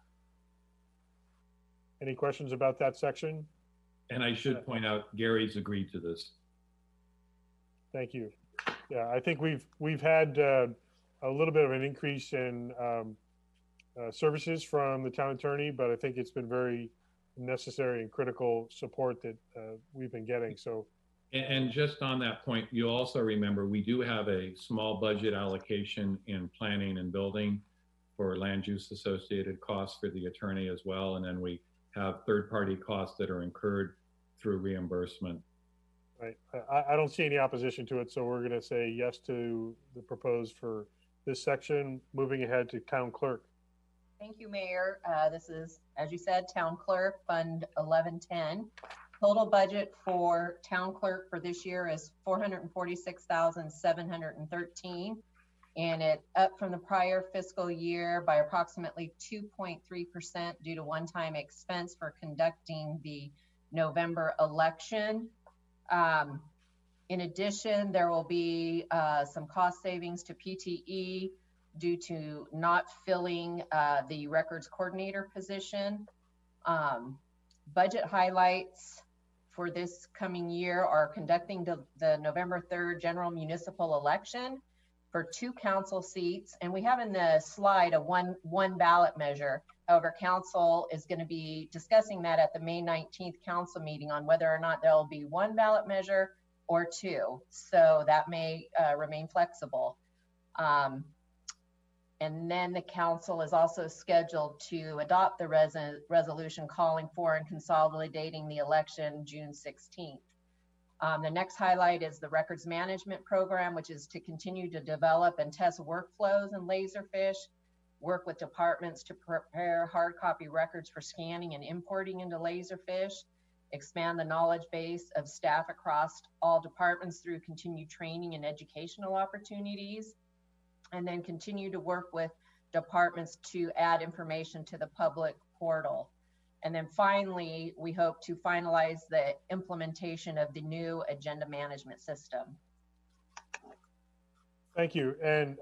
Any questions about that section? And I should point out, Gary's agreed to this. Thank you. Yeah, I think we've had a little bit of an increase in services from the town attorney, but I think it's been very necessary and critical support that we've been getting. So, and just on that point, you also remember we do have a small budget allocation in planning and building for land use associated costs for the attorney as well, and then we have third-party costs that are incurred through reimbursement. Right. I don't see any opposition to it, so we're going to say yes to the proposed for this section. Moving ahead to town clerk. Thank you, Mayor. This is, as you said, Town Clerk, Fund 1110. Total budget for Town Clerk for this year is $446,713, and it up from the prior fiscal year by approximately 2.3% due to one-time expense for conducting the November election. In addition, there will be some cost savings to PTE due to not filling the records coordinator position. Budget highlights for this coming year are conducting the November 3rd general municipal election for 2 council seats. And we have in the slide a one ballot measure. However, council is going to be discussing that at the May 19th council meeting on whether or not there'll be 1 ballot measure or 2. So that may remain flexible. And then the council is also scheduled to adopt the resolution calling for and consolidating the election June 16th. The next highlight is the records management program, which is to continue to develop and test workflows in Laserfish, work with departments to prepare hard copy records for scanning and importing into Laserfish, expand the knowledge base of staff across all departments through continued training and educational opportunities, and then continue to work with departments to add information to the public portal. And then finally, we hope to finalize the implementation of the new agenda management system. Thank you. And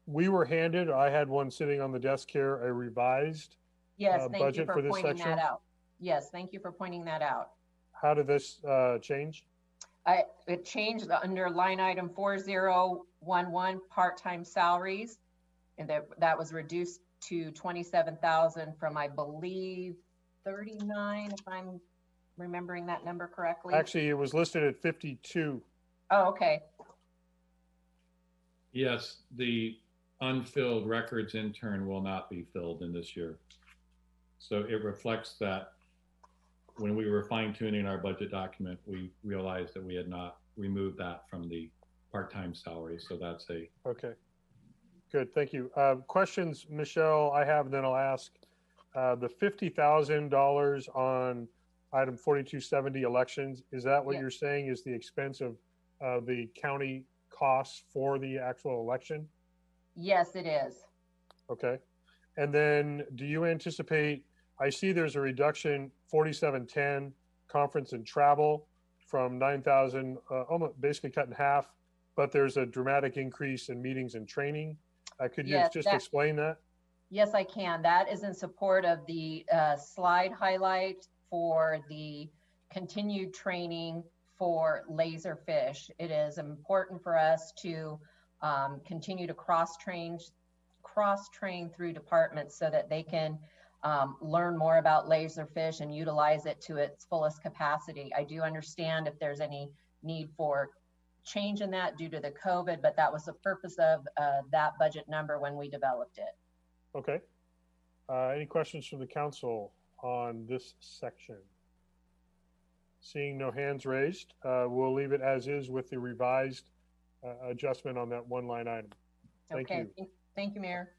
we were handed, I had one sitting on the desk here, a revised budget for this section. Yes, thank you for pointing that out. How did this change? It changed under line item 4011, part-time salaries. And that was reduced to 27,000 from, I believe, 39, if I'm remembering that number correctly. Actually, it was listed at 52. Oh, okay. Yes, the unfilled records intern will not be filled in this year. So it reflects that when we were fine tuning our budget document, we realized that we had not removed that from the part-time salary. So that's a. Okay. Good, thank you. Questions, Michelle, I have, then I'll ask. The $50,000 on item 4270 elections, is that what Yeah. you're saying is the expense of the county costs for the actual election? Yes, it is. Okay. And then do you anticipate, I see there's a reduction, 4710, conference and travel from 9,000, almost basically cut in half, but there's a dramatic increase in meetings and training. Could you Yes, just that- explain that? Yes, I can. That is in support of the slide highlight for the continued training for laserfish. It is important for us to continue to cross-train through departments so that they can learn more about laserfish and utilize it to its fullest capacity. I do understand if there's any need for change in that due to the COVID, but that was the purpose of that budget number when we developed it. Okay. Any questions from the council on this section? Seeing no hands raised, we'll leave it as is with the revised adjustment on that one line item. Thank Okay. you. Thank you, Mayor.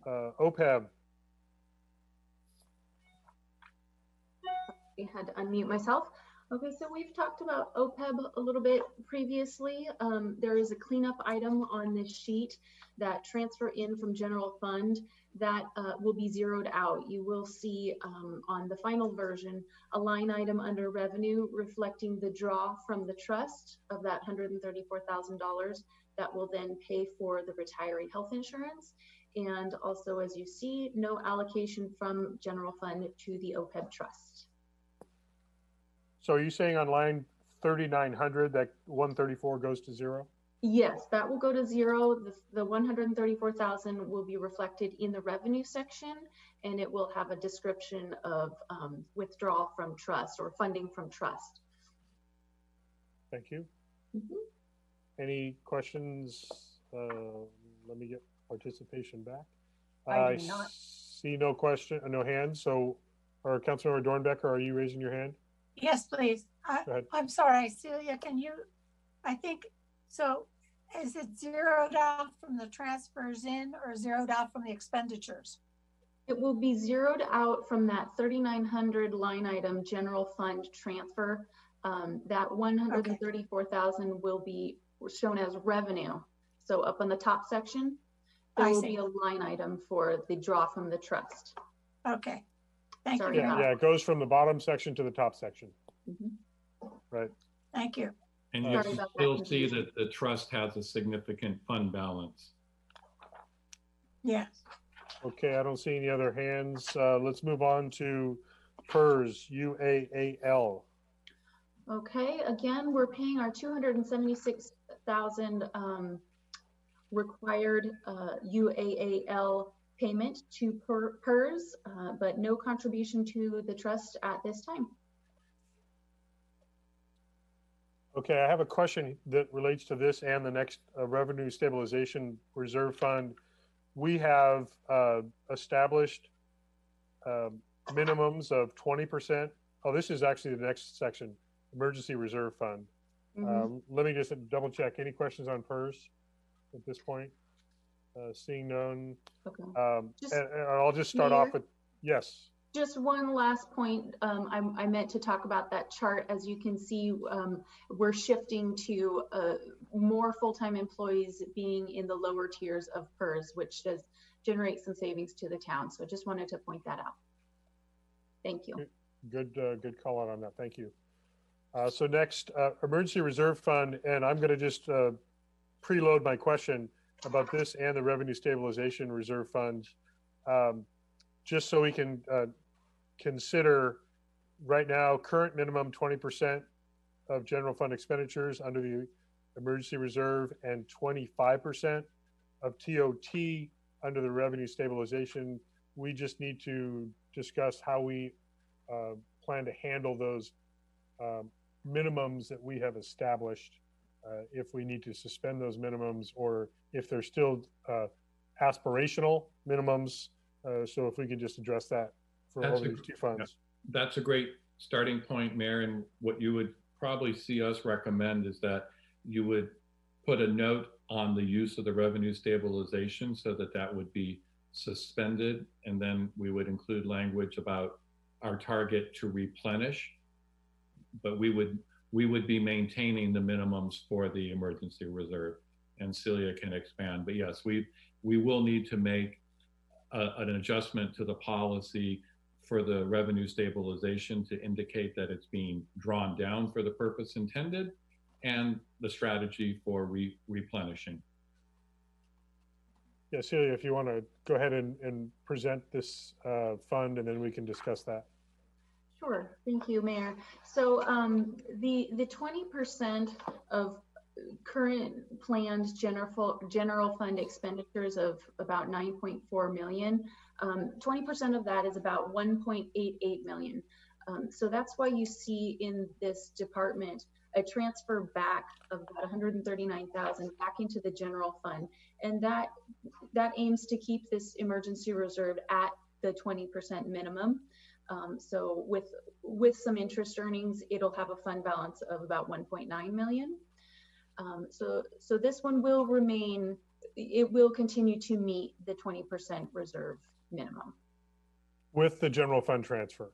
OPEB, I had to unmute myself. Okay, so we've talked about OPEB a little bit previously. There is a cleanup item on this sheet that transfer in from general fund that will be zeroed out. You will see on the final version a line item under revenue reflecting the draw from the trust of that $134,000 that will then pay for the retiree health insurance. And also, as you see, no allocation from general fund to the OPEB trust. so are you saying on line 3900 that 134 goes to zero? Yes, that will go to zero. The 134,000 will be reflected in the revenue section, and it will have a description of withdrawal from trust or funding from trust. Thank you. Mhm. Any questions? Let me get participation back. I do not. See no question, no hands. So, or Councilmember Dornbecker, are you raising your hand? Yes, please. Go ahead. I'm sorry, Celia, can you, I think, so is it zeroed out from the transfers in or zeroed out from the expenditures? It will be zeroed out from that 3,900 line item general fund transfer. That 134,000 will be shown as revenue. So up on the top section, there I will see. be a line item for the draw from the trust. Okay, thank Sorry you. about Yeah, it goes from the bottom section to the top section. Mhm. Right. Thank you. And you Sorry can about that still see confusion. that the trust has a significant fund balance. Yes. Okay, I don't see any other hands. Let's move on to PERS, UAAL. Okay, again, we're paying our 276,000 required UAAL payment to PERS, but no contribution to the trust at this time. Okay, I have a question that relates to this and the next Revenue Stabilization Reserve Fund. We have established minimums of 20%. Oh, this is actually the next section, Emergency Reserve Fund. Let me just double check. Any questions on PERS at this point? Seeing none. Okay. And I'll just start off with, yes. Just one last point. I meant to talk about that chart. As you can see, we're shifting to more full-time employees being in the lower tiers of PERS, which does generate some savings to the town. So just wanted to point that out. Thank you. Good call out on that. Thank you. So next, Emergency Reserve Fund, and I'm going to just preload my question about this and the Revenue Stabilization Reserve Fund, just so we can consider right now current minimum 20%, of general fund expenditures under the emergency reserve and 25% of TOT under the revenue stabilization. We just need to discuss how we plan to handle those minimums that we have established, if we need to suspend those minimums or if they're still aspirational minimums. So if we could just address that for all these two funds. That's a great starting point, Mayor. And what you would probably see us recommend is that you would put a note on the use of the revenue stabilization so that that would be suspended. And then we would include language about our target to replenish, but we would be maintaining the minimums for the emergency reserve, and Celia can expand. But yes, we will need to make an adjustment to the policy for the revenue stabilization to indicate that it's being drawn down for the purpose intended, and the strategy for replenishing. Yeah, Celia, if you want to go ahead and present this fund, and then we can discuss that. Sure, thank you, Mayor. So the 20% of current planned general fund expenditures of about 9.4 million, 20% of that is about 1.88 million. So that's why you see in this department a transfer back of about 139,000 back into the general fund, and that aims to keep this emergency reserve at the 20% minimum. So with some interest earnings, it'll have a fund balance of about 1.9 million. So this one will remain, it will continue to meet the 20% reserve minimum. With the general fund transfer.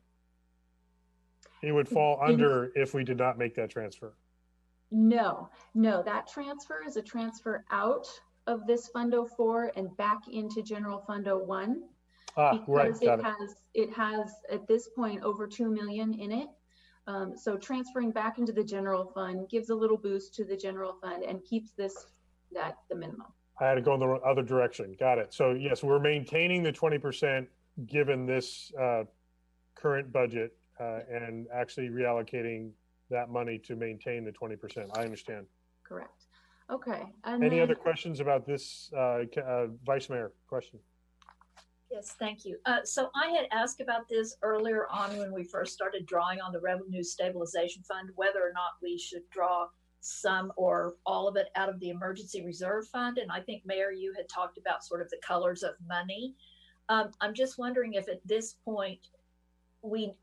It would fall under if we did not make that transfer. No, that transfer is a transfer out of this Fund 04 and back into General Fund 01. Because it has at this point over 2 million in it. So transferring back into the general fund gives a little boost to the general fund and keeps this at the minimum. I had to go in the other direction. Got it. So yes, we're maintaining the 20% given this current budget and actually reallocating that money to maintain the 20%. I understand. Correct. Okay. And any other questions about this, Vice Mayor? Question. Yes, thank you. So I had asked about this earlier on when we first started drawing on the Revenue Stabilization Fund, whether or not we should draw some or all of it out of the Emergency Reserve Fund. And I think, Mayor, you had talked about sort of the colors of money. I'm just wondering if at this point we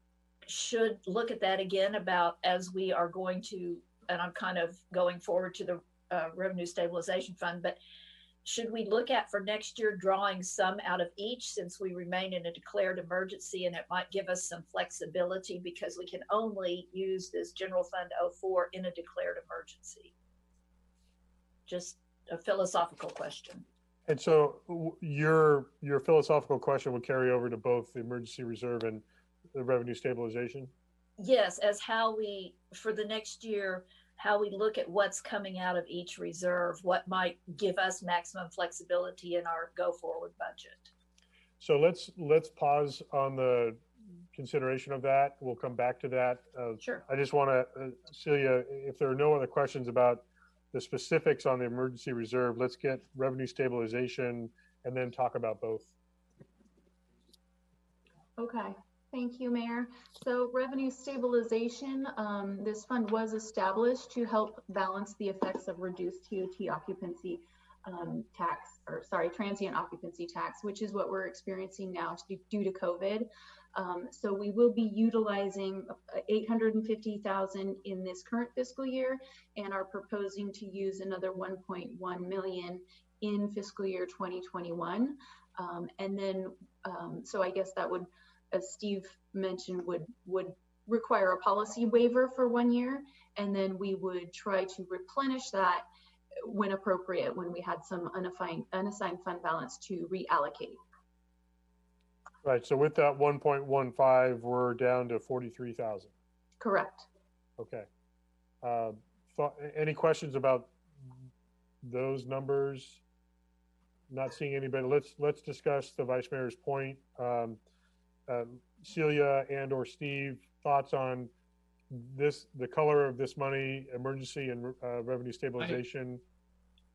should look at that again about as we are going to, and I'm kind of going forward to the Revenue Stabilization Fund, but should we look at for next year drawing some out of each since we remain in a declared emergency, and it might give us some flexibility because we can only use this General Fund 04 in a declared emergency? Just a philosophical question. And so your philosophical question would carry over to both the emergency reserve and the revenue stabilization? Yes, as how we, for the next year, how we look at what's coming out of each reserve, what might give us maximum flexibility in our go forward budget. So let's pause on the consideration of that. We'll come back to that. Sure. I just want to, Celia, if there are no other questions about the specifics on the emergency reserve, let's get revenue stabilization and then talk about both. Okay. Thank you, Mayor. So revenue stabilization, this fund was established to help balance the effects of reduced TOT occupancy transient occupancy tax, which is what we're experiencing now due to COVID. So we will be utilizing 850,000 in this current fiscal year and are proposing to use another 1.1 million in fiscal year 2021. And then, so I guess that would, as Steve mentioned, would require a policy waiver for 1 year, and then we would try to replenish that when appropriate, when we had some unassigned fund balance to reallocate. Right. So with that 1.15, we're down to 43,000. Correct. Okay. Any questions about those numbers? Not seeing anybody. Let's discuss the Vice Mayor's point. Celia and or Steve, thoughts on the color of this money, emergency and revenue stabilization.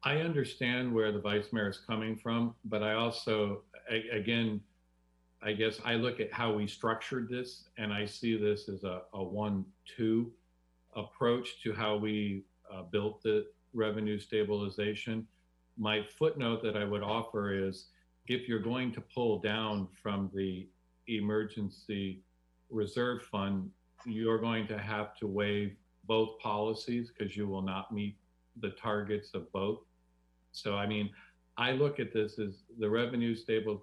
I understand where the vice mayor is coming from, but I also, again, I guess I look at how we structured this, and I see this as a 1-2 approach to how we built the revenue stabilization. My footnote that I would offer is, if you're going to pull down from the emergency reserve fund, you're going to have to waive both policies because you will not meet the targets of both. So, I mean, I look at this as the revenue stable,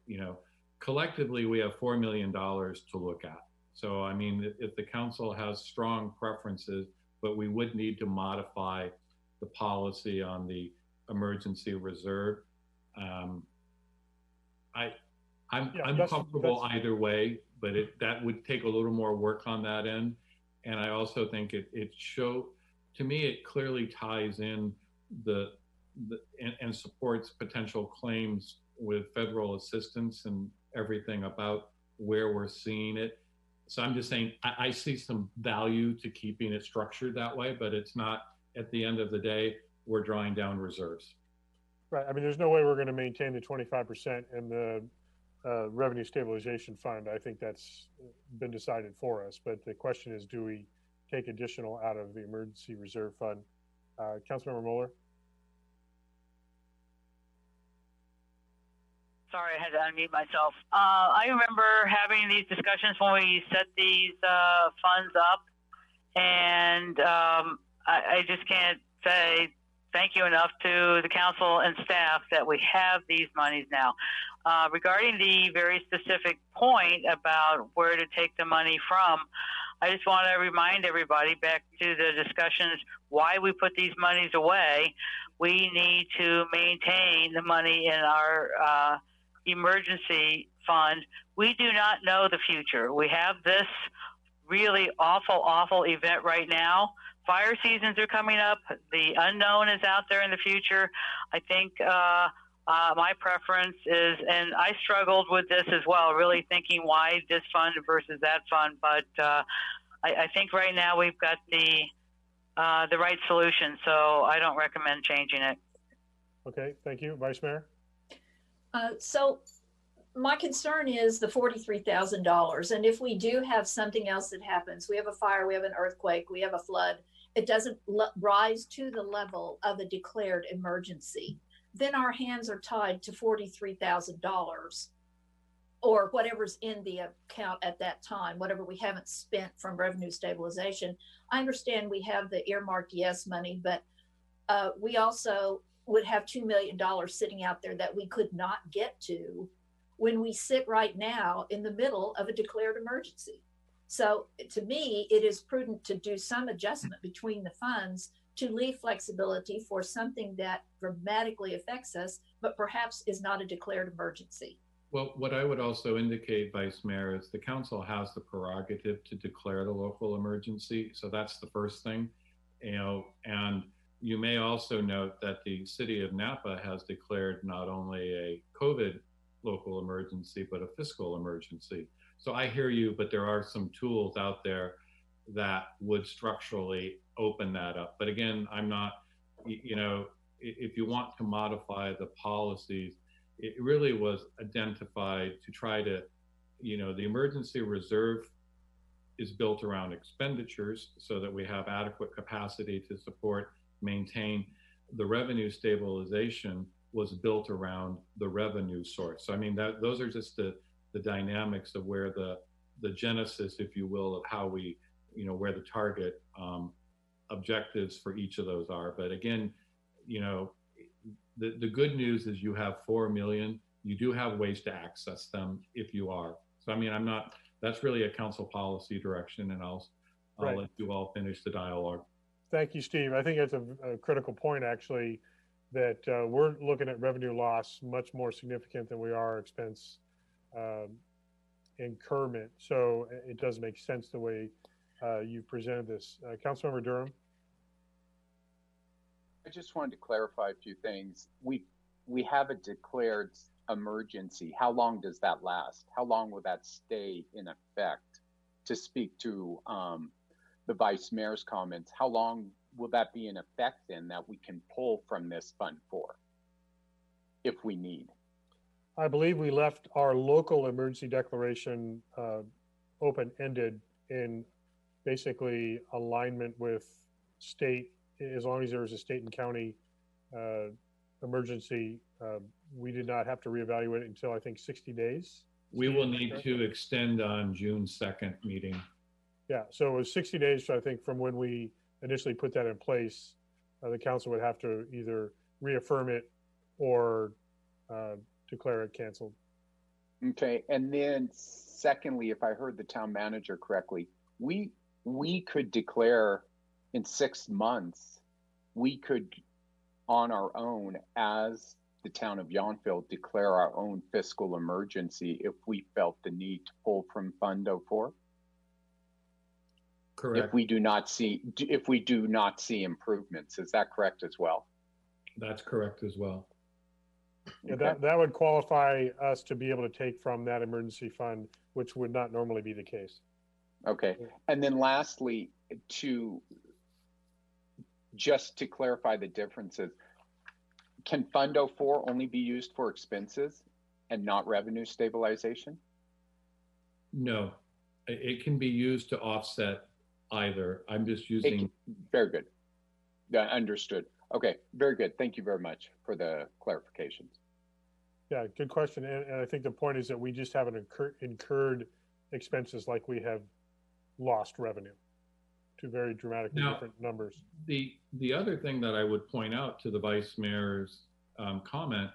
you know, collectively we have $4 million to look at. So, I mean, if the council has strong preferences, but we would need to modify the policy on the emergency reserve. I'm comfortable either way, but that would take a little more work on that end. And I also think to me, it clearly ties in and supports potential claims with federal assistance and everything about where we're seeing it. So I'm just saying, I see some value to keeping it structured that way, but it's not, at the end of the day, we're drawing down reserves. Right. I mean, there's no way we're going to maintain the 25% in the revenue stabilization fund. I think that's been decided for us. But the question is, do we take additional out of the emergency reserve fund? Councilmember Mueller? Sorry, I had to unmute myself. I remember having these discussions when we set these funds up, and I just can't say thank you enough to the council and staff that we have these monies now. Regarding the very specific point about where to take the money from, I just want to remind everybody back to the discussions why we put these monies away. We need to maintain the money in our emergency fund. We do not know the future. We have this really awful event right now. Fire seasons are coming up. The unknown is out there in the future. I think my preference is, and I struggled with this as well, really thinking why this fund versus that fund. But I think right now we've got the right solution, so I don't recommend changing it. Okay, thank you. Vice Mayor? So my concern is the $43,000. And if we do have something else that happens, we have a fire, we have an earthquake, we have a flood, it doesn't rise to the level of a declared emergency, then our hands are tied to $43,000 or whatever's in the account at that time, whatever we haven't spent from revenue stabilization. I understand we have the earmarked yes money, but we also would have $2 million sitting out there that we could not get to when we sit right now in the middle of a declared emergency. So to me, it is prudent to do some adjustment between the funds to leave flexibility for something that dramatically affects us, but perhaps is not a declared emergency. Well, what I would also indicate, Vice Mayor, is the council has the prerogative to declare the local emergency. So that's the first thing, and you may also note that the city of Napa has declared not only a COVID local emergency, but a fiscal emergency. So I hear you, but there are some tools out there that would structurally open that up. But again, I'm not, if you want to modify the policies, it really was identified to try to, the emergency reserve is built around expenditures so that we have adequate capacity to support, maintain. The revenue stabilization was built around the revenue source. So, I mean, those are just the dynamics of where the genesis, if you will, of how we, where the target objectives for each of those are. But again, the good news is you have 4 million. You do have ways to access them if you are. So, I mean, that's really a council policy direction, and I'll let you all finish the dialogue. Thank you, Steve. I think that's a critical point, actually, that we're looking at revenue loss much more significant than we are expense incurment. So it does make sense the way you presented this. Councilmember Durham? I just wanted to clarify a few things. We have a declared emergency. How long does that last? How long will that stay in effect? To speak to the vice mayor's comments, how long will that be in effect then that we can pull from this fund for, if we need? I believe we left our local emergency declaration open-ended in basically alignment with state, as long as there was a state and county emergency, we did not have to reevaluate it until I think 60 days. We will need to extend on June 2nd meeting. Yeah, so it was 60 days, I think, from when we initially put that in place. The council would have to either reaffirm it or declare it canceled. Okay, and then secondly, if I heard the town manager correctly, we could declare in 6 months, we could on our own as the town of Yountville declare our own fiscal emergency if we felt the need to pull from Fund 04? Correct. If we do not see improvements, is that correct as well? That's correct as well. Yeah, Okay. that would qualify us to be able to take from that emergency fund, which would not normally be the case. Okay, and then lastly, just to clarify the differences, can Fund 04 only be used for expenses and not revenue stabilization? No, it can be used to offset either. I'm just using. Very good. Understood. Okay, very good. Thank you very much for the clarifications. Yeah, good question. And I think the point is that we just haven't incurred expenses like we have lost revenue. Two very dramatically different numbers. The other thing that I would point out to the vice mayor's comment,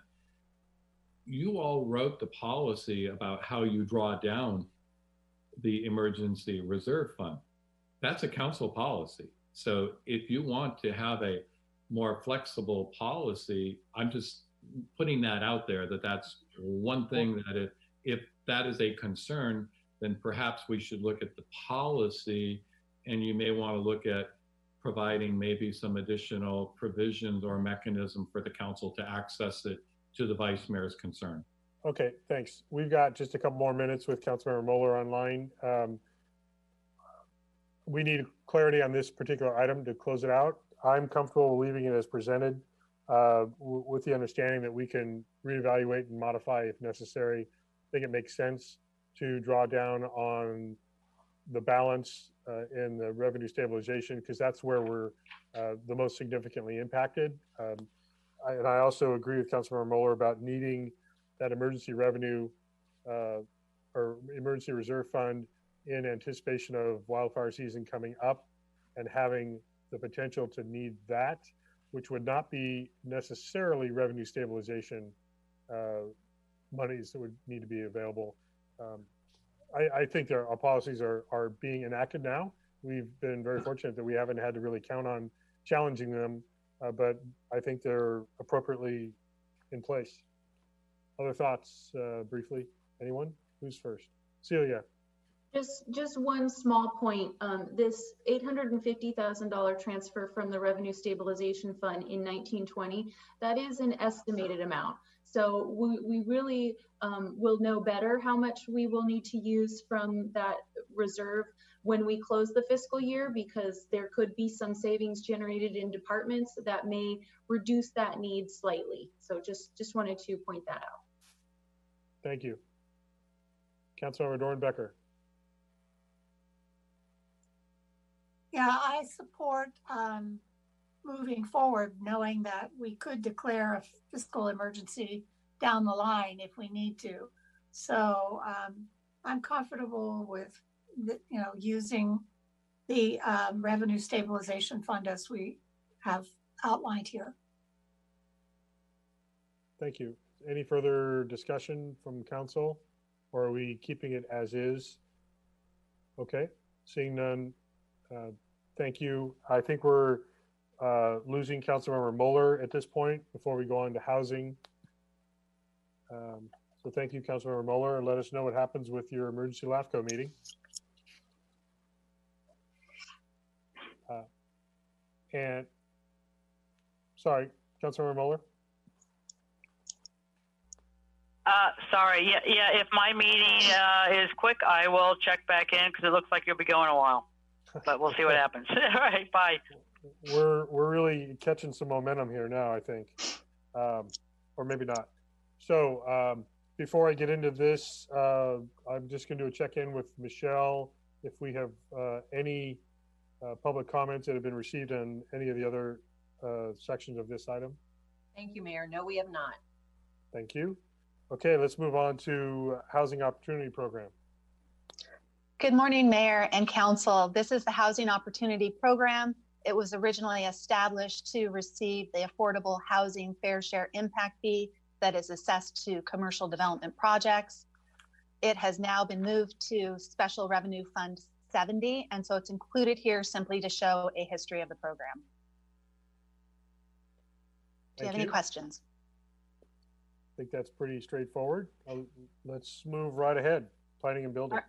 you all wrote the policy about how you draw down the emergency reserve fund. That's a council policy. So if you want to have a more flexible policy, I'm just putting that out there, that's one thing that if that is a concern, then perhaps we should look at the policy, and you may want to look at providing maybe some additional provisions or mechanism for the council to access it to the vice mayor's concern. Okay, thanks. We've got just a couple more minutes with Councilmember Moeller online. We need clarity on this particular item to close it out. I'm comfortable leaving it as presented with the understanding that we can reevaluate and modify if necessary. I think it makes sense to draw down on the balance in the revenue stabilization because that's where we're the most significantly impacted. And I also agree with Councilmember Moeller about needing that emergency revenue or emergency reserve fund in anticipation of wildfire season coming up and having the potential to need that, which would not be necessarily revenue stabilization monies that would need to be available. I think our policies are being enacted now. We've been very fortunate that we haven't had to really count on challenging them, but I think they're appropriately in place. Other thoughts briefly? Anyone? Who's first? Celia. Just one small point. This $850,000 transfer from the Revenue Stabilization Fund in 1920, that is an estimated amount. So we really will know better how much we will need to use from that reserve when we close the fiscal year, because there could be some savings generated in departments that may reduce that need slightly. So just wanted to point that out. Thank you. Councilmember Dornbecker. Yeah, I support moving forward, knowing that we could declare a fiscal emergency down the line if we need to. So I'm comfortable with using the revenue stabilization fund as we have outlined here. Thank you. Any further discussion from council, or are we keeping it as is? Okay, seeing none. Thank you. I think we're losing Councilmember Moeller at this point before we go on to housing. So thank you, Councilmember Moeller, and let us know what happens with your emergency LAFCO meeting. And sorry, Councilmember Moeller. Sorry. Yeah. If my meeting is quick, I will check back in because it looks like you'll be going a while. but we'll see what happens. All right, bye. We're really catching some momentum here now, I think, or maybe not. So before I get into this, I'm just going to do a check-in with Michelle if we have any public comments that have been received on any of the other sections of this item. Thank you, Mayor. No, we have not. Thank you. Okay, let's move on to Housing Opportunity Program. Good morning, Mayor and Council. This is the Housing Opportunity Program. It was originally established to receive the Affordable Housing Fair Share Impact Fee that is assessed to commercial development projects. It has now been moved to Special Revenue Fund 70, and so it's included here simply to show a history of the program. Do you have any questions? I think that's pretty straightforward. Let's move right ahead. Planning and building.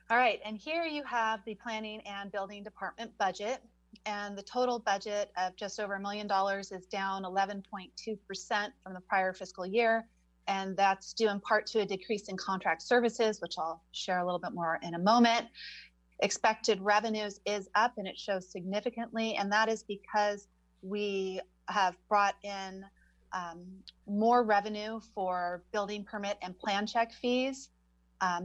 All right, and here you have the Planning and Building Department budget, and the total budget of just over $1 million is down 11.2% from the prior fiscal year, and that's due in part to a decrease in contract services, which I'll share a little bit more in a moment. Expected revenues is up, and it shows significantly, and that is because we have brought in more revenue for building permit and plan check fees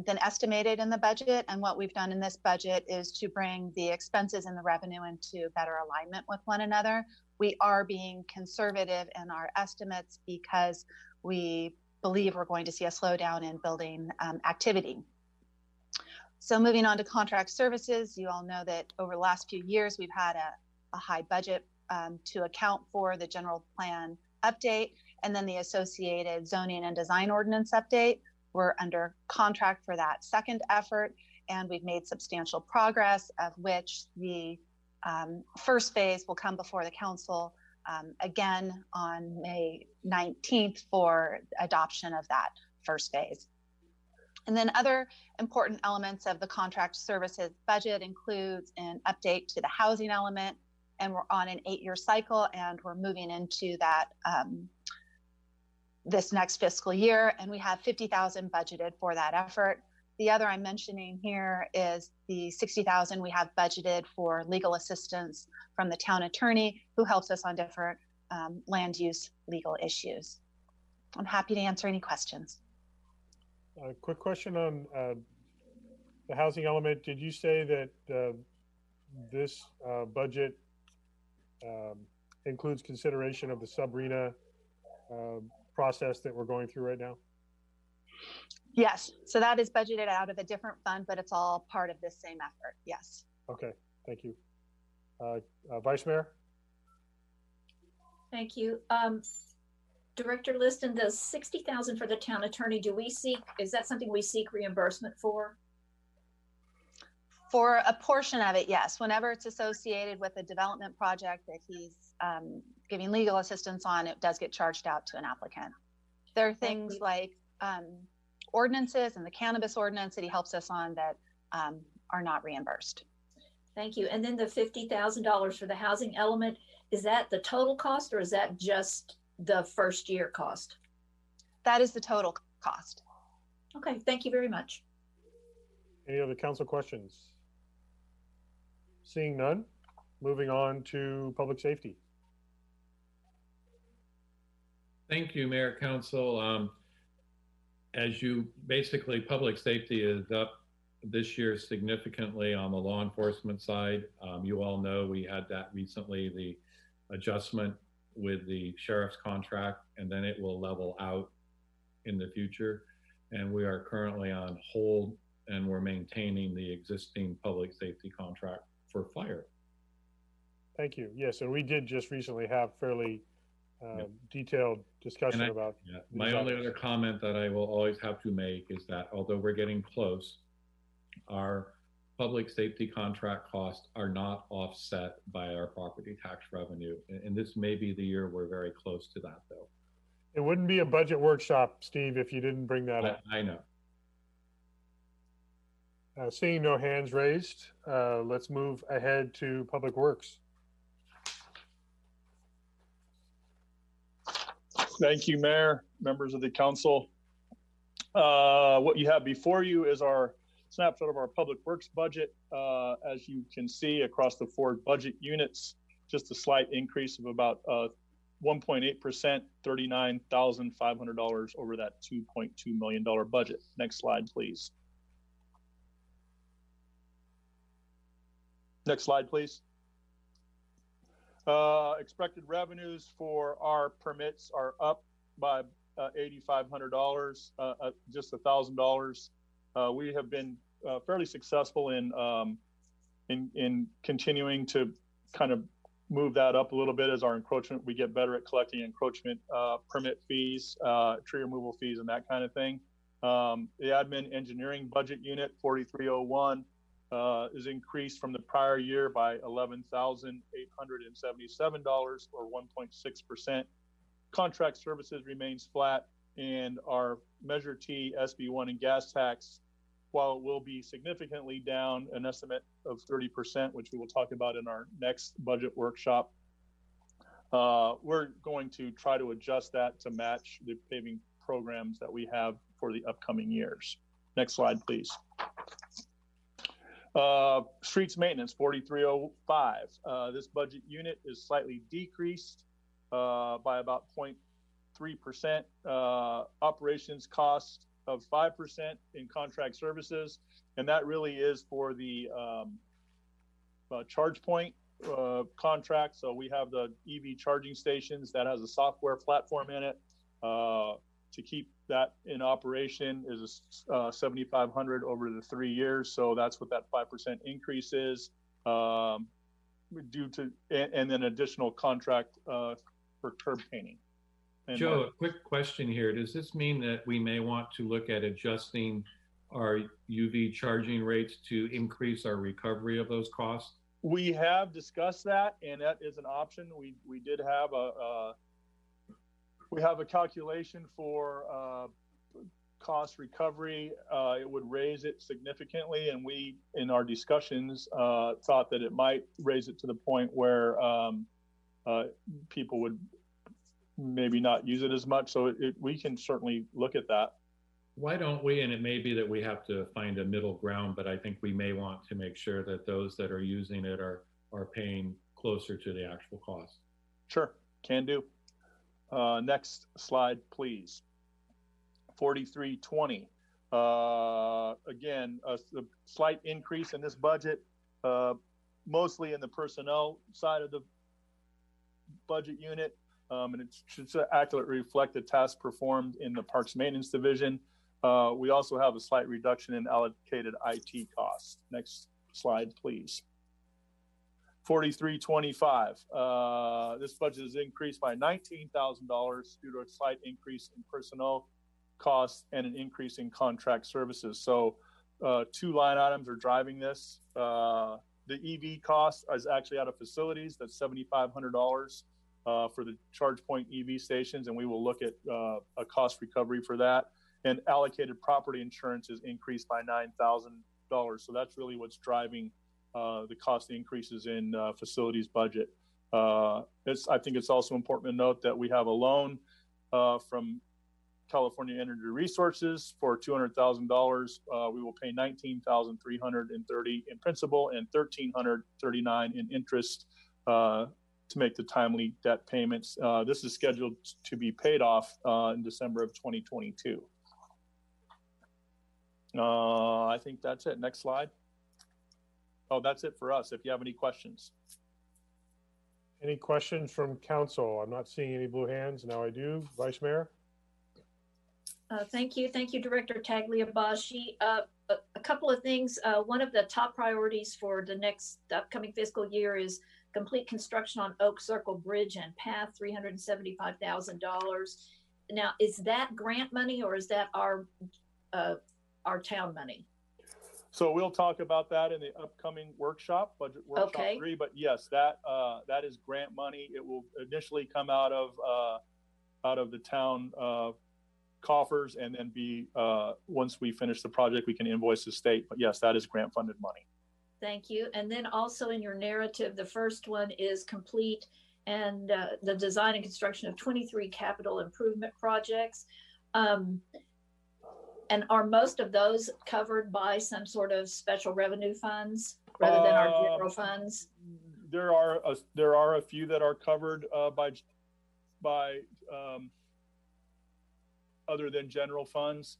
than estimated in the budget. And what we've done in this budget is to bring the expenses and the revenue into better alignment with one another. We are being conservative in our estimates because we believe we're going to see a slowdown in building activity. So moving on to contract services, you all know that over the last few years, we've had a high budget to account for the general plan update and then the associated zoning and design ordinance update. We're under contract for that second effort, and we've made substantial progress, of which the first phase will come before the council again on May 19th for adoption of that first phase. And then other important elements of the contract services budget includes an update to the housing element, and we're on an 8-year cycle, and we're moving into that this next fiscal year, and we have $50,000 budgeted for that effort. The other I'm mentioning here is the $60,000 we have budgeted for legal assistance from the town attorney, who helps us on different land use legal issues. I'm happy to answer any questions. A quick question on the housing element. Did you say that this budget includes consideration of the Sabrina process that we're going through right now? Yes, so that is budgeted out of a different fund, but it's all part of this same effort. Yes. Okay, thank you. Vice Mayor? Thank you. Director Liston, the $60,000 for the town attorney, is that something we seek reimbursement for? For a portion of it, yes. Whenever it's associated with a development project that he's giving legal assistance on, it does get charged out to an applicant. There are things like ordinances and the cannabis ordinance that he helps us on that are not reimbursed. Thank you. And then the $50,000 for the housing element, is that the total cost or is that just the first year cost? That is the total cost. Okay, thank you very much. Any other council questions? Seeing none, moving on to public safety. Thank you, Mayor, Council. As you basically, public safety is up this year significantly on the law enforcement side. You all know we had that recently, the adjustment with the sheriff's contract, and then it will level out in the future. And we are currently on hold, and we're maintaining the existing public safety contract for fire. Thank you. Yes, and we did just recently have fairly detailed discussion about. Yeah. My only other comment that I will always have to make is that although we're getting close, our public safety contract costs are not offset by our property tax revenue. And this may be the year we're very close to that, though. It wouldn't be a budget workshop, Steve, if you didn't bring that up. I know. Seeing no hands raised, let's move ahead to Public Works. Thank you, Mayor, members of the council. What you have before you is our snapshot of our public works budget. As you can see across the 4 budget units, just a slight increase of about 1.8%, $39,500 over that $2.2 million budget. Next slide, please. Next slide, please. Expected revenues for our permits are up by $8,500, just $1,000. We have been fairly successful in continuing to kind of move that up a little bit as our encroachment. We get better at collecting encroachment permit fees, tree removal fees, and that kind of thing. The admin engineering budget unit 4301 is increased from the prior year by $11,877 or 1.6%. Contract services remains flat, and our Measure T, SB1, and gas tax, while it will be significantly down, an estimate of 30%, which we will talk about in our next budget workshop, we're going to try to adjust that to match the paving programs that we have for the upcoming years. Next slide, please. Streets maintenance 4305. This budget unit is slightly decreased by about 0.3%. Operations cost of 5% in contract services, and that really is for the charge point contract. So we have the EV charging stations that has a software platform in it. To keep that in operation is $7,500 over the 3 years. So that's what that 5% increase is due to, and then additional contract for curb painting. And Joe, a quick question here. Does this mean that we may want to look at adjusting our UV charging rates to increase our recovery of those costs? We have discussed that, and that is an option. We did have we have a calculation for cost recovery. It would raise it significantly, and we, in our discussions, thought that it might raise it to the point where people would maybe not use it as much. So we can certainly look at that. Why don't we, and it may be that we have to find a middle ground, but I think we may want to make sure that those that are using it are paying closer to the actual cost. Sure, can do. Next slide, please. 4320. Again, a slight increase in this budget, mostly in the personnel side of the budget unit. And it should accurately reflect the tasks performed in the Parks Maintenance Division. We also have a slight reduction in allocated IT costs. Next slide, please. 4325. This budget is increased by $19,000 due to a slight increase in personnel costs and an increase in contract services. So 2 line items are driving this. The EV cost is actually out of facilities. That's $7,500 for the charge point EV stations, and we will look at a cost recovery for that. And allocated property insurance is increased by $9,000. So that's really what's driving the cost increases in facilities budget. I think it's also important to note that we have a loan from California Energy Resources for $200,000. We will pay $19,330 in principal and $1,339 in interest to make the timely debt payments. This is scheduled to be paid off in December of 2022. I think that's it. Next slide. Oh, that's it for us. If you have any questions. Any questions from council? I'm not seeing any blue hands. Now I do. Vice Mayor? Thank you. Thank you, Director Tagliabashi. A couple of things. One of the top priorities for the next upcoming fiscal year is complete construction on Oak Circle Bridge and Path, $375,000. Now, is that grant money or is that our town money? So we'll talk about that in the upcoming workshop, budget workshop 3. But yes, that is grant money. It will initially come out of the town coffers, and then be once we finish the project, we can invoice the state. But yes, that is grant funded money. Thank you. And then also in your narrative, the first one is complete and the design and construction of 23 capital improvement projects. And are most of those covered by some sort of special revenue funds rather than our general funds? There are a few that are covered by other than general funds.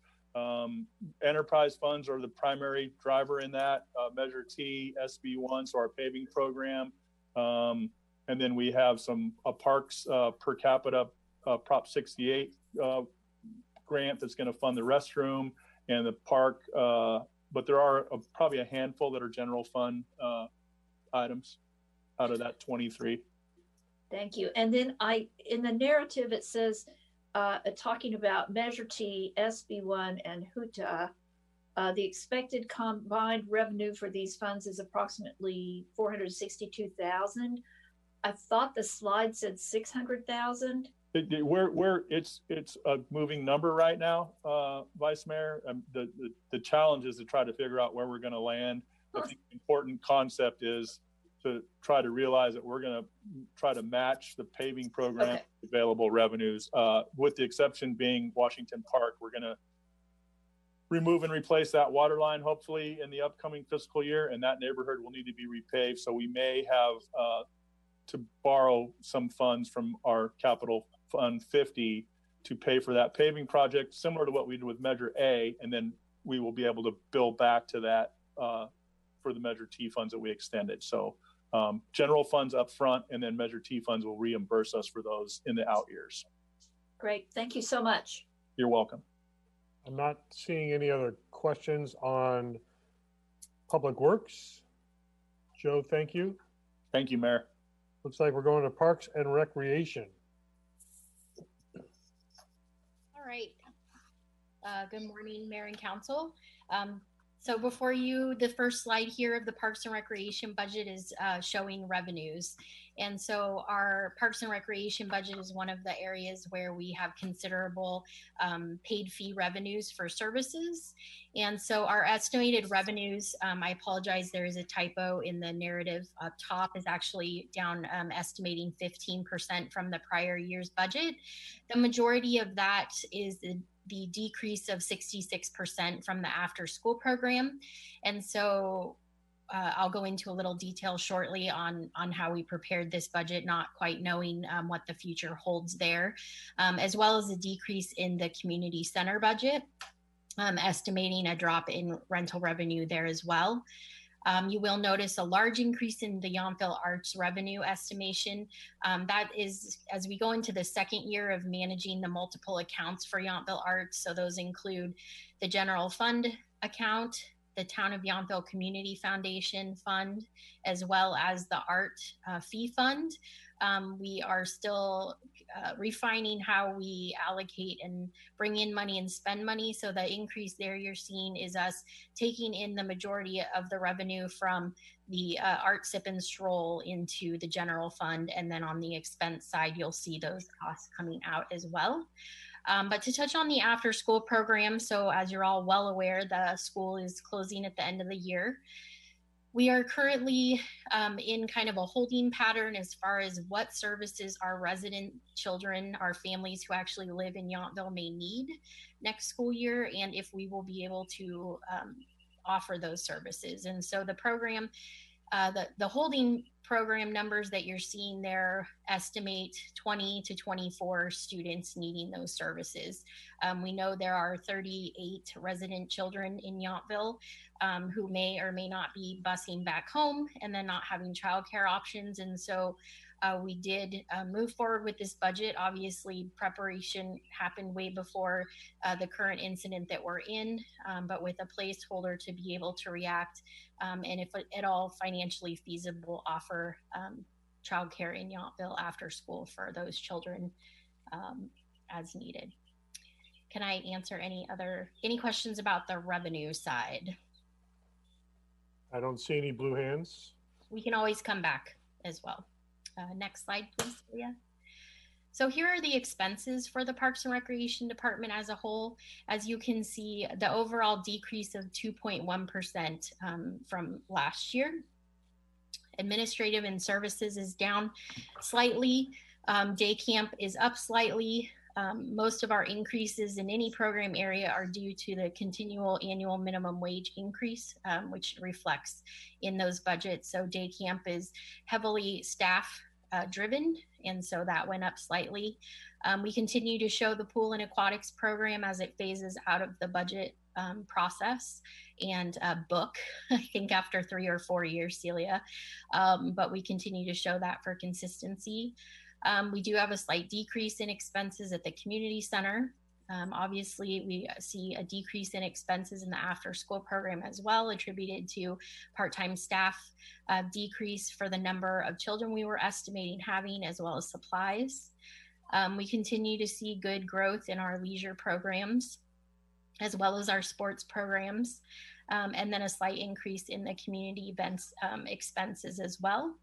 Enterprise funds are the primary driver in that. Measure T, SB1, so our paving program. And then we have some parks per capita Prop 68 grant that's going to fund the restroom and the park. But there are probably a handful that are general fund items out of that 23. Thank you. And then in the narrative, it says, talking about Measure T, SB1, and HUTA, the expected combined revenue for these funds is approximately $462,000. I thought the slide said 600,000. It's a moving number right now, Vice Mayor. The challenge is to try to figure out where we're going to land. I think the important concept is to try to realize that we're going to try to match the paving program available revenues, with the exception being Washington Park. We're going to remove and replace that water line, hopefully in the upcoming fiscal year, and that neighborhood will need to be repaved. So we may have to borrow some funds from our capital fund 50 to pay for that paving project, similar to what we did with Measure A, and then we will be able to bill back to that for the Measure T funds that we extended. So general funds up front, and then Measure T funds will reimburse us for those in the out years. Great. Thank you so much. You're welcome. I'm not seeing any other questions on Public Works. Joe, thank you. Thank you, Mayor. Looks like we're going to Parks and Recreation. All right. Good morning, Mayor and Council. So before you, the first slide here of the Parks and Recreation budget is showing revenues. And so our Parks and Recreation budget is one of the areas where we have considerable paid fee revenues for services. And so our estimated revenues, I apologize, there is a typo in the narrative up top, is actually down estimating 15% from the prior year's budget. The majority of that is the decrease of 66% from the after school program. And so I'll go into a little detail shortly on how we prepared this budget, not quite knowing what the future holds there, as well as a decrease in the community center budget, estimating a drop in rental revenue there as well. You will notice a large increase in the Yountville Arts revenue estimation. That is, as we go into the second year of managing the multiple accounts for Yountville Arts, so those include the general fund account, the Town of Yountville Community Foundation Fund, as well as the art fee fund. We are still refining how we allocate and bring in money and spend money. So the increase there you're seeing is us taking in the majority of the revenue from the art sip and stroll into the general fund. And then on the expense side, you'll see those costs coming out as well. But to touch on the after school program, so as you're all well aware, the school is closing at the end of the year. We are currently in kind of a holding pattern as far as what services our resident children, our families who actually live in Yountville may need next school year, and if we will be able to offer those services. And so the program, the holding program numbers that you're seeing there estimate 20 to 24 students needing those services. We know there are 38 resident children in Yountville who may or may not be busing back home and then not having childcare options. And so we did move forward with this budget. Obviously, preparation happened way before the current incident that we're in, but with a placeholder to be able to react and if at all financially feasible, offer childcare in Yountville after school for those children as needed. Can I answer any questions about the revenue side? I don't see any blue hands. We can always come back as well. Next slide, please, Leah. So here are the expenses for the Parks and Recreation Department as a whole. As you can see, the overall decrease of 2.1% from last year. Administrative and services is down slightly. Day camp is up slightly. Most of our increases in any program area are due to the continual annual minimum wage increase, which reflects in those budgets. So day camp is heavily staff driven, and so that went up slightly. We continue to show the pool and aquatics program as it phases out of the budget process and book, I think after 3 or 4 years, Celia. But we continue to show that for consistency. We do have a slight decrease in expenses at the community center. Obviously, we see a decrease in expenses in the after-school program as well, attributed to part-time staff decrease for the number of children we were estimating having, as well as supplies. We continue to see good growth in our leisure programs, as well as our sports programs, and then a slight increase in the community events expenses as well.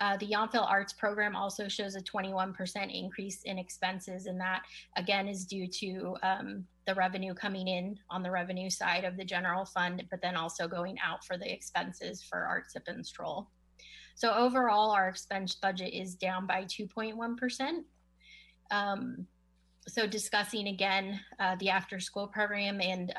The Yountville Arts Program also shows a 21% increase in expenses, and that again is due to the revenue coming in on the revenue side of the general fund, but then also going out for the expenses for Art Sip and Stroll. So overall, our expense budget is down by 2.1%. So discussing again the after school program and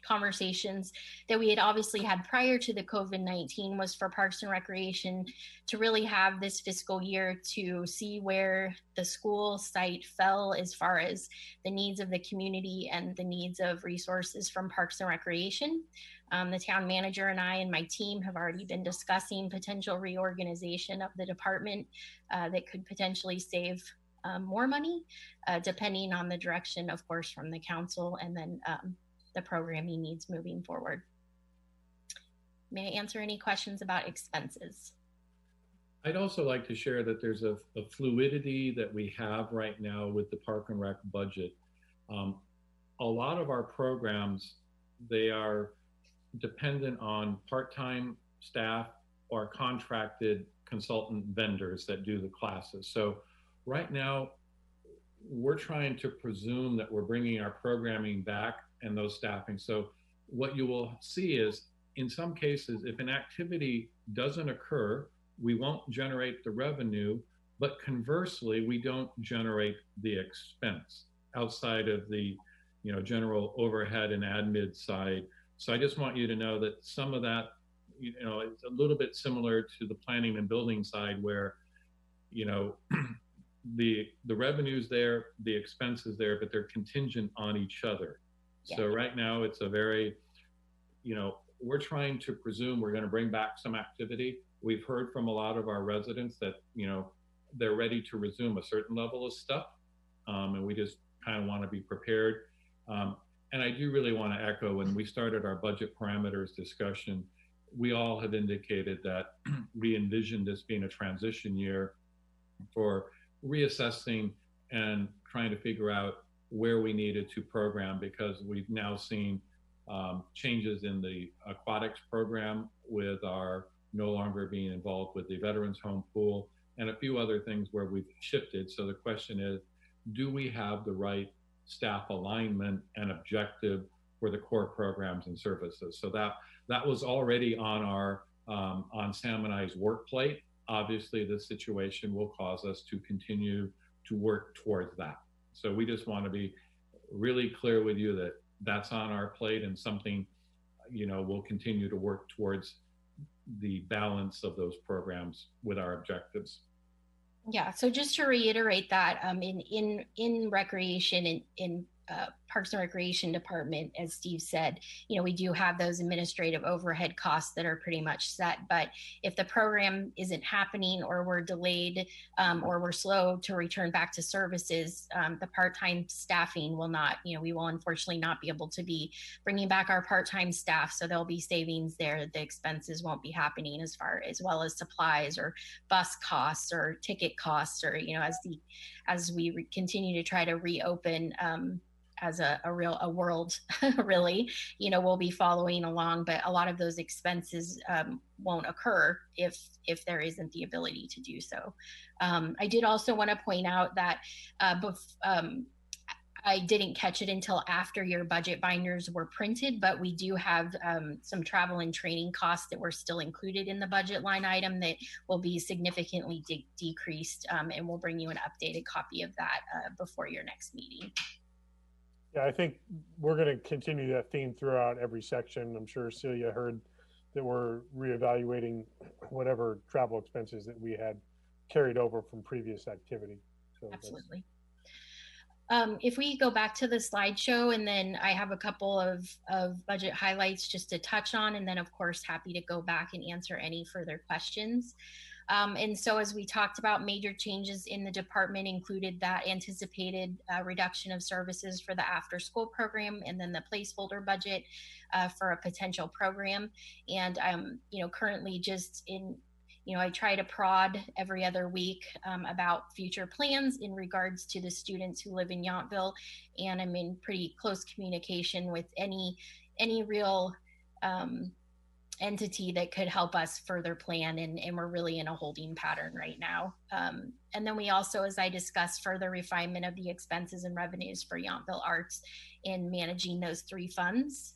conversations that we had obviously had prior to the COVID-19 was for Parks and Recreation to really have this fiscal year to see where the school site fell as far as the needs of the community and the needs of resources from Parks and Recreation. The town manager and I and my team have already been discussing potential reorganization of the department that could potentially save more money, depending on the direction, of course, from the council and then the programming needs moving forward. May I answer any questions about expenses? I'd also like to share that there's a fluidity that we have right now with the Park and Rec budget. A lot of our programs, they are dependent on part-time staff or contracted consultant vendors that do the classes. So right now, we're trying to presume that we're bringing our programming back and those staffing. So what you will see is, in some cases, if an activity doesn't occur, we won't generate the revenue, but conversely, we don't generate the expense outside of the, general overhead and admin side. So I just want you to know that some of that, it's a little bit similar to the planning and building side where, the revenue's there, the expenses there, but they're contingent on each other. Yeah. So right now it's a very, we're trying to presume we're going to bring back some activity. We've heard from a lot of our residents that, they're ready to resume a certain level of stuff. And we just kind of want to be prepared. And I do really want to echo, when we started our budget parameters discussion, we all have indicated that we envisioned this being a transition year for reassessing and trying to figure out where we needed to program, because we've now seen changes in the aquatics program with our no longer being involved with the Veterans Home Pool and a few other things where we've shifted. So the question is, do we have the right staff alignment and objective for the core programs and services? So that was already on our on Sam and I's work plate. Obviously, this situation will cause us to continue to work towards that. So we just want to be really clear with you that that's on our plate and something, we'll continue to work towards the balance of those programs with our objectives. Yeah, so just to reiterate that, in recreation, in Parks and Recreation Department, as Steve said, we do have those administrative overhead costs that are pretty much set. But if the program isn't happening, or we're delayed, or we're slow to return back to services, the part-time staffing will not, we will unfortunately not be able to be bringing back our part-time staff. So there'll be savings there. The expenses won't be happening as well as supplies or bus costs or ticket costs, or, as we continue to try to reopen, as a world, really, we'll be following along, but a lot of those expenses won't occur if there isn't the ability to do so. I did also want to point out that I didn't catch it until after your budget binders were printed, but we do have some travel and training costs that were still included in the budget line item that will be significantly decreased, and we'll bring you an updated copy of that before your next meeting. Yeah, I think we're going to continue that theme throughout every section. I'm sure Celia heard that we're reevaluating whatever travel expenses that we had carried over from previous activity. So absolutely. If we go back to the slideshow, and then I have a couple of budget highlights just to touch on, and then of course happy to go back and answer any further questions. And so as we talked about, major changes in the department included that anticipated reduction of services for the after school program, and then the placeholder budget for a potential program. And currently just in, I try to prod every other week about future plans in regards to the students who live in Yountville, and I'm in pretty close communication with any real entity that could help us further plan, and we're really in a holding pattern right now. And then we also, as I discussed, further refinement of the expenses and revenues for Yountville Arts in managing those three funds.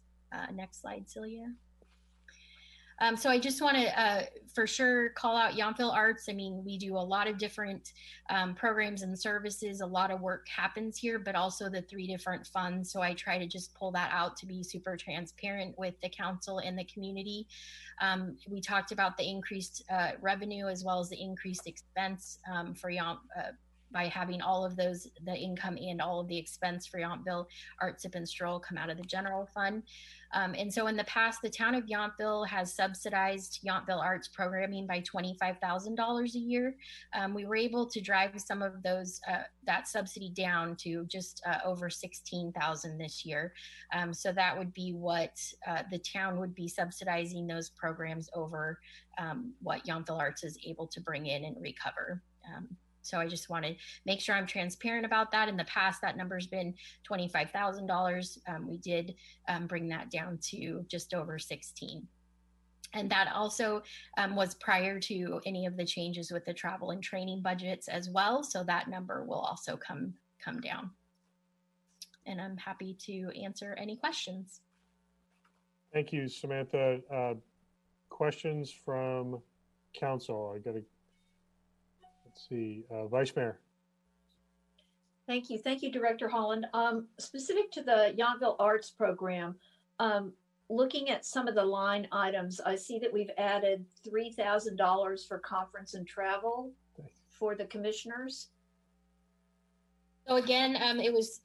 Next slide, Celia. So I just want to for sure call out Yountville Arts. I mean, we do a lot of different programs and services. A lot of work happens here, but also the three different funds. So I try to just pull that out to be super transparent with the council and the community. We talked about the increased revenue as well as the increased expense for by having all of those, the income and all of the expense for Yountville Art Sip and Stroll come out of the general fund. And so in the past, the town of Yountville has subsidized Yountville Arts programming by $25,000 a year. We were able to drive some of those, that subsidy down to just over $16,000 this year. So that would be what the town would be subsidizing those programs over what Yountville Arts is able to bring in and recover. So I just want to make sure I'm transparent about that. In the past, that number's been $25,000. We did bring that down to just over 16. And that also was prior to any of the changes with the travel and training budgets as well. So that number will also come down. And I'm happy to answer any questions. thank you, Samantha. Questions from council? Let's see, Vice Mayor. Thank you, Director Holland. Specific to the Yountville Arts Program, looking at some of the line items, I see that we've added $3,000 for conference and travel for the commissioners. So again, it was,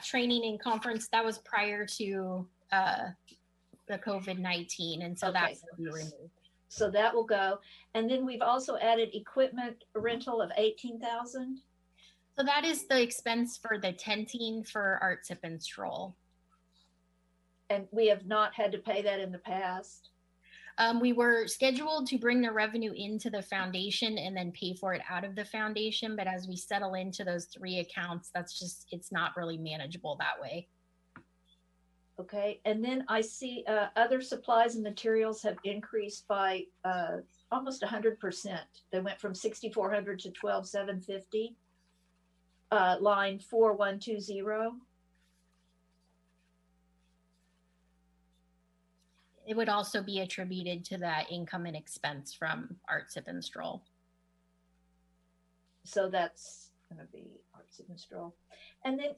training and conference. That was prior to the COVID-19, and so that will be removed. So that will go. And then we've also added equipment rental of $18,000. So that is the expense for the tenting for Art Sip and Stroll. And we have not had to pay that in the past. We were scheduled to bring the revenue into the foundation and then pay for it out of the foundation. But as we settle into those three accounts, it's not really manageable that way. Okay, and then I see other supplies and materials have increased by almost 100%. They went from 6,400 to 12,750. Line 4120. It would also be attributed to that income and expense from Art Sip and Stroll. So that's going to be Art Sip and Stroll, and then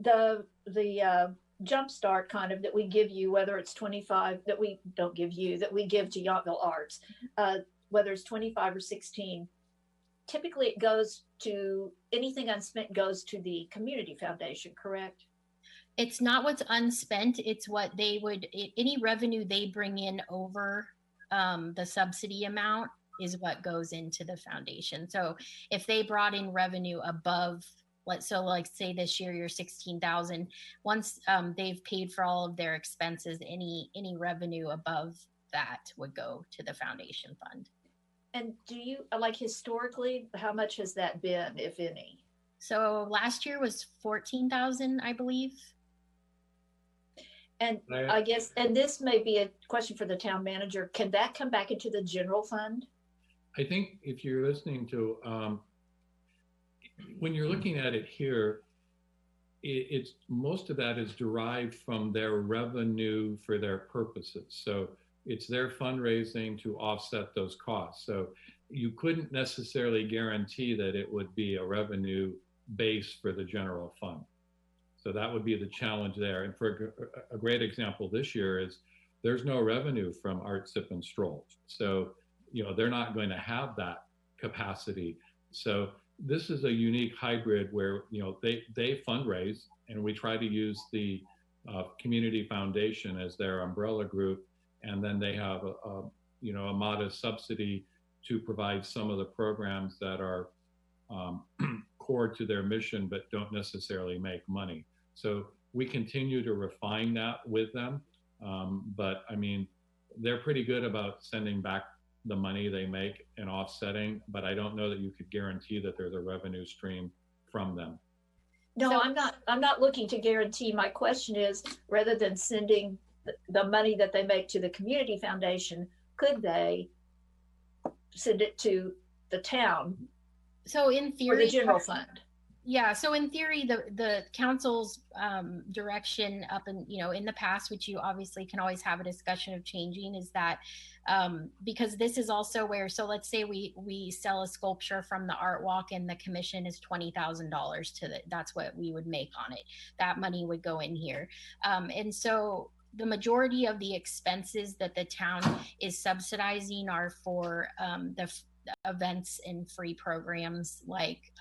the jumpstart kind of that we give you, whether it's 25 that we don't give you, that we give to Yountville Arts, whether it's 25 or 16, typically it goes to, anything unspent goes to the community foundation, correct? It's not what's unspent, it's what they would, any revenue they bring in over the subsidy amount is what goes into the foundation. So if they brought in revenue above, like say this year you're 16,000. Once they've paid for all of their expenses, any revenue above that would go to the foundation fund. And do you, like historically, how much has that been, if any? So last year was 14,000, I believe. And I guess, and this may be a question for the town manager, can that come back into the general fund? I think if you're listening to, when you're looking at it here, it's most of that is derived from their revenue for their purposes. So it's their fundraising to offset those costs. So you couldn't necessarily guarantee that it would be a revenue base for the general fund. So that would be the challenge there. And for a great example this year is there's no revenue from Art, Sip, and Stroll. So, they're not going to have that capacity. So this is a unique hybrid where, they fundraise, and we try to use the community foundation as their umbrella group. And then they have a modest subsidy to provide some of the programs that are core to their mission, but don't necessarily make money. So we continue to refine that with them. But I mean, they're pretty good about sending back the money they make and offsetting, but I don't know that you could guarantee that there's a revenue stream from them. No, I'm not looking to guarantee. My question is, rather than sending the money that they make to the community foundation, could they send it to the town? So in theory, or the general fund. Yeah. So in theory, the council's direction up in, in the past, which you obviously can always have a discussion of changing, is that because this is also where, so let's say we sell a sculpture from the Art Walk and the commission is $20,000 to that's what we would make on it. That money would go in here. And so the majority of the expenses that the town is subsidizing are for the events and free programs like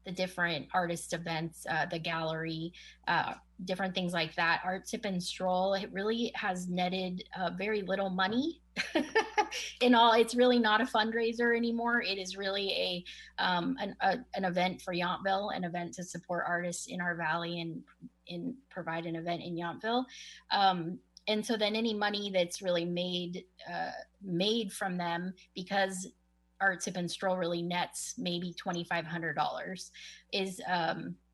the different artist events, the gallery, different things like that. Art, Sip, and Stroll, it really has netted very little money. In all, it's really not a fundraiser anymore. It is really an event for Yountville, an event to support artists in our valley and provide an event in Yountville. And so then any money that's really made from them, because Art, Sip, and Stroll really nets maybe $2,500, is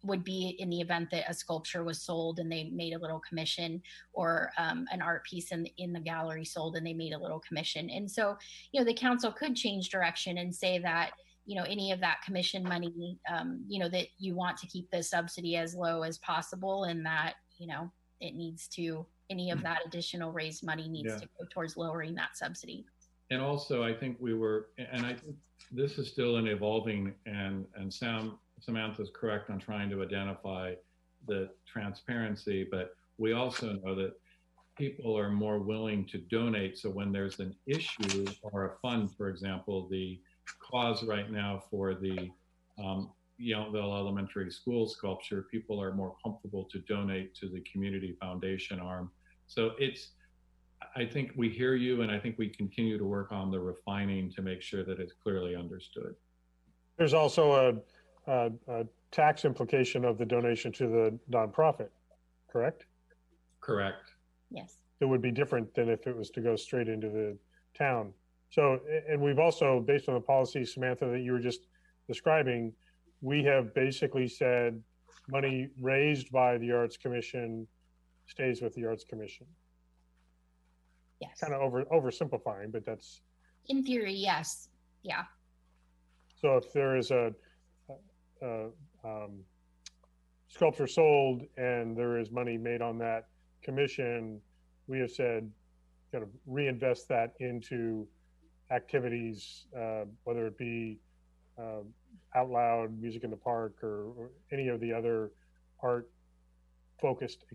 would be in the event that a sculpture was sold and they made a little commission, or an art piece in the gallery sold and they made a little commission. And so, the council could change direction and say that, any of that commission money, that you want to keep the subsidy as low as possible, and that, it needs to, any of that additional raised money needs to go towards lowering that subsidy. And also, I think and I think this is still an evolving, and Samantha's correct on trying to identify the transparency, but we also know that people are more willing to donate. So when there's an issue or a fund, for example, the cause right now for the Yountville Elementary School sculpture, people are more comfortable to donate to the community foundation arm. So I think we hear you, and I think we continue to work on the refining to make sure that it's clearly understood. There's also a tax implication of the donation to the nonprofit, correct? Correct. Yes. It would be different than if it was to go straight into the town. So, and we've also, based on the policy, Samantha, that you were just describing, we have basically said money raised by the Arts Commission stays with the Arts Commission. Yes. Kind of oversimplifying, but that's. In theory, yes. Yeah. So if there is a sculpture sold and there is money made on that commission, we have said kind of reinvest that into activities, whether it be Out Loud, Music in the Park, or any of the other art-focused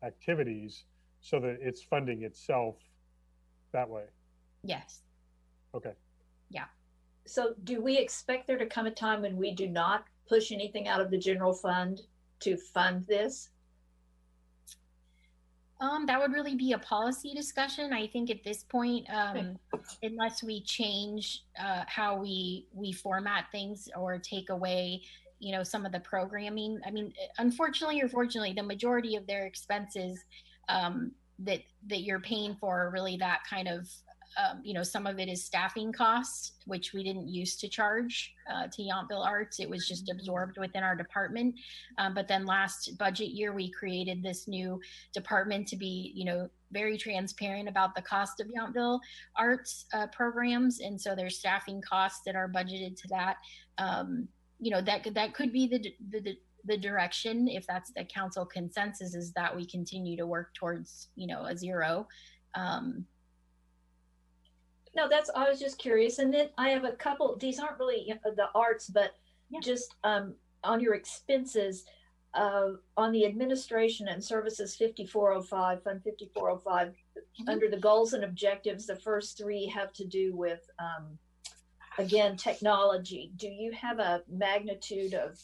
activities, so that it's funding itself that way. Yes. Okay. Yeah. So do we expect there to come a time when we do not push anything out of the general fund to fund this? That would really be a policy discussion. I think at this point, unless we change how we format things or take away, some of the programming. I mean, unfortunately or fortunately, the majority of their expenses that you're paying for are really that kind of, some of it is staffing costs, which we didn't used to charge to Yountville Arts. It was just absorbed within our department. But then last budget year, we created this new department to be, very transparent about the cost of Yountville Arts programs. And so there's staffing costs that are budgeted to that. That could be the direction, if that's the council consensus, is that we continue to work towards, a zero. No, I was just curious. And then I have a couple, these aren't really the arts, but just on your expenses, on the administration and services 5405, Fund 5405, under the goals and objectives, the first three have to do with, again, technology. Do you have a magnitude of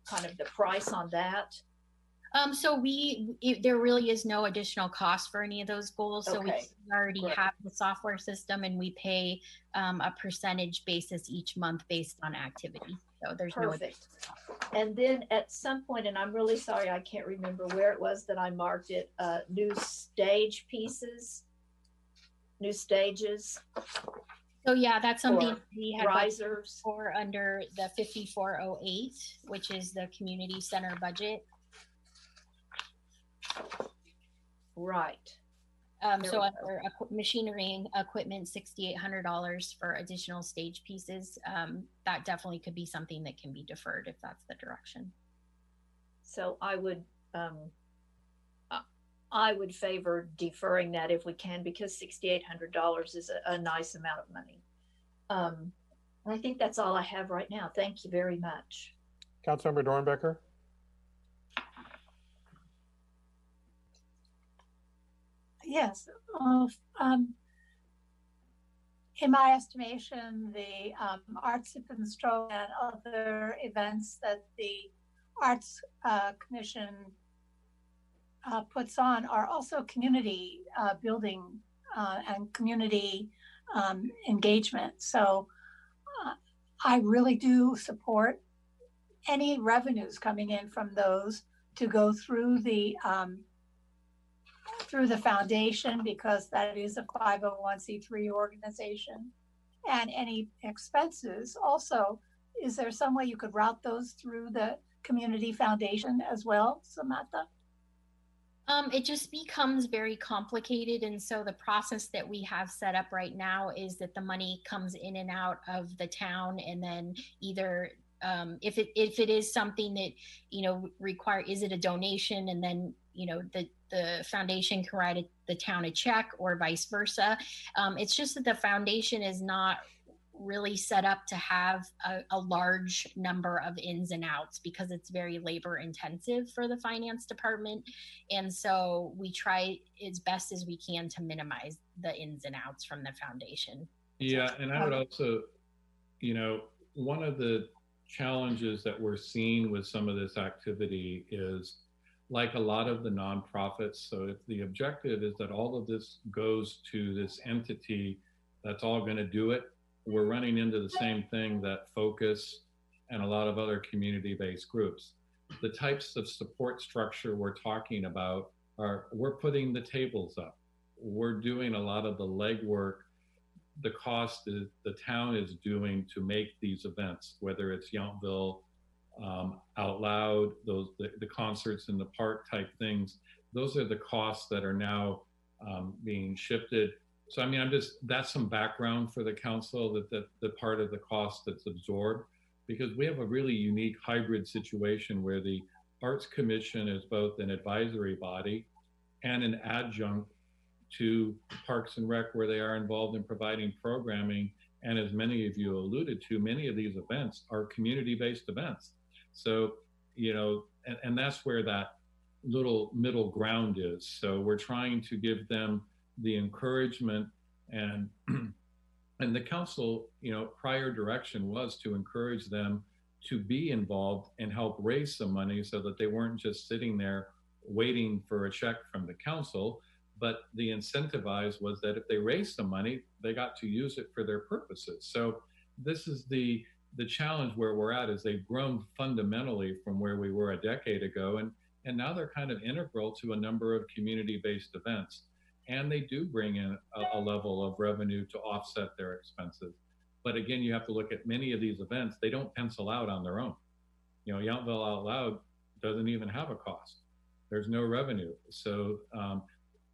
kind of the price on that? So there really is no additional cost for any of those goals. So we already have the software system, and we pay a percentage basis each month based on activity. So there's Perfect. And then at some point, and I'm really sorry, I can't remember where it was that I marked it, new stage pieces, new stages. So yeah, that's something we had risers for under the 5408, which is the community center budget. Right. So under machinery and equipment, $6,800 for additional stage pieces. That definitely could be something that can be deferred if that's the direction. So I would favor deferring that if we can, because $6,800 is a nice amount of money. I think that's all I have right now. Thank you very much. Councilmember Dornbecker. Yes. In my estimation, the Arts Sip and Stroll and other events that the Arts Commission puts on are also community building and community engagement. So I really do support any revenues coming in from those to go through the foundation, because that is a 501c3 organization, and any expenses also. Is there some way you could route those through the community foundation as well, Samantha? It just becomes very complicated. And so the process that we have set up right now is that the money comes in and out of the town, and then either if it is something that, is it a donation, and then, the foundation can write the town a check, or vice versa. It's just that the foundation is not really set up to have a large number of ins and outs, because it's very labor intensive for the finance department. And so we try as best as we can to minimize the ins and outs from the foundation. Yeah, and I would also, one of the challenges that we're seeing with some of this activity is, like a lot of the nonprofits, so if the objective is that all of this goes to this entity that's all going to do it, we're running into the same thing that Focus and a lot of other community-based groups. The types of support structure we're talking about are, we're putting the tables up. We're doing a lot of the legwork. The cost is the town is doing to make these events, whether it's Yountville, Out Loud, the concerts in the park type things. Those are the costs that are now being shifted. So I mean, that's some background for the council, that the part of the cost that's absorbed, because we have a really unique hybrid situation where the Arts Commission is both an advisory body and an adjunct to Parks and Rec, where they are involved in providing programming. And as many of you alluded to, many of these events are community-based events. So, and that's where that little middle ground is. So we're trying to give them the encouragement, and the council, prior direction was to encourage them to be involved and help raise some money, so that they weren't just sitting there waiting for a check from the council. But the incentivize was that if they raised some money, they got to use it for their purposes. So this is the challenge where we're at, is they've grown fundamentally from where we were a decade ago, and now they're kind of integral to a number of community-based events. And they do bring in a level of revenue to offset their expenses. But again, you have to look at many of these events, they don't pencil out on their own. Yountville Out Loud doesn't even have a cost. There's no revenue. So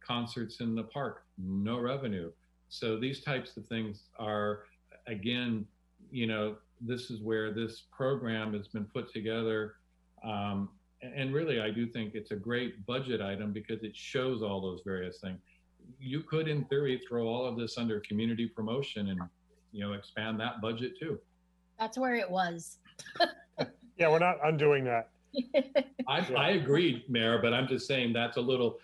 concerts in the park, no revenue. So these types of things are, again, this is where this program has been put together And really, I do think it's a great budget item because it shows all those various things. You could, in theory, throw all of this under community promotion and, expand that budget too. That's where it was. Yeah, we're not undoing that. I agree, Mayor, but I'm just saying that's a little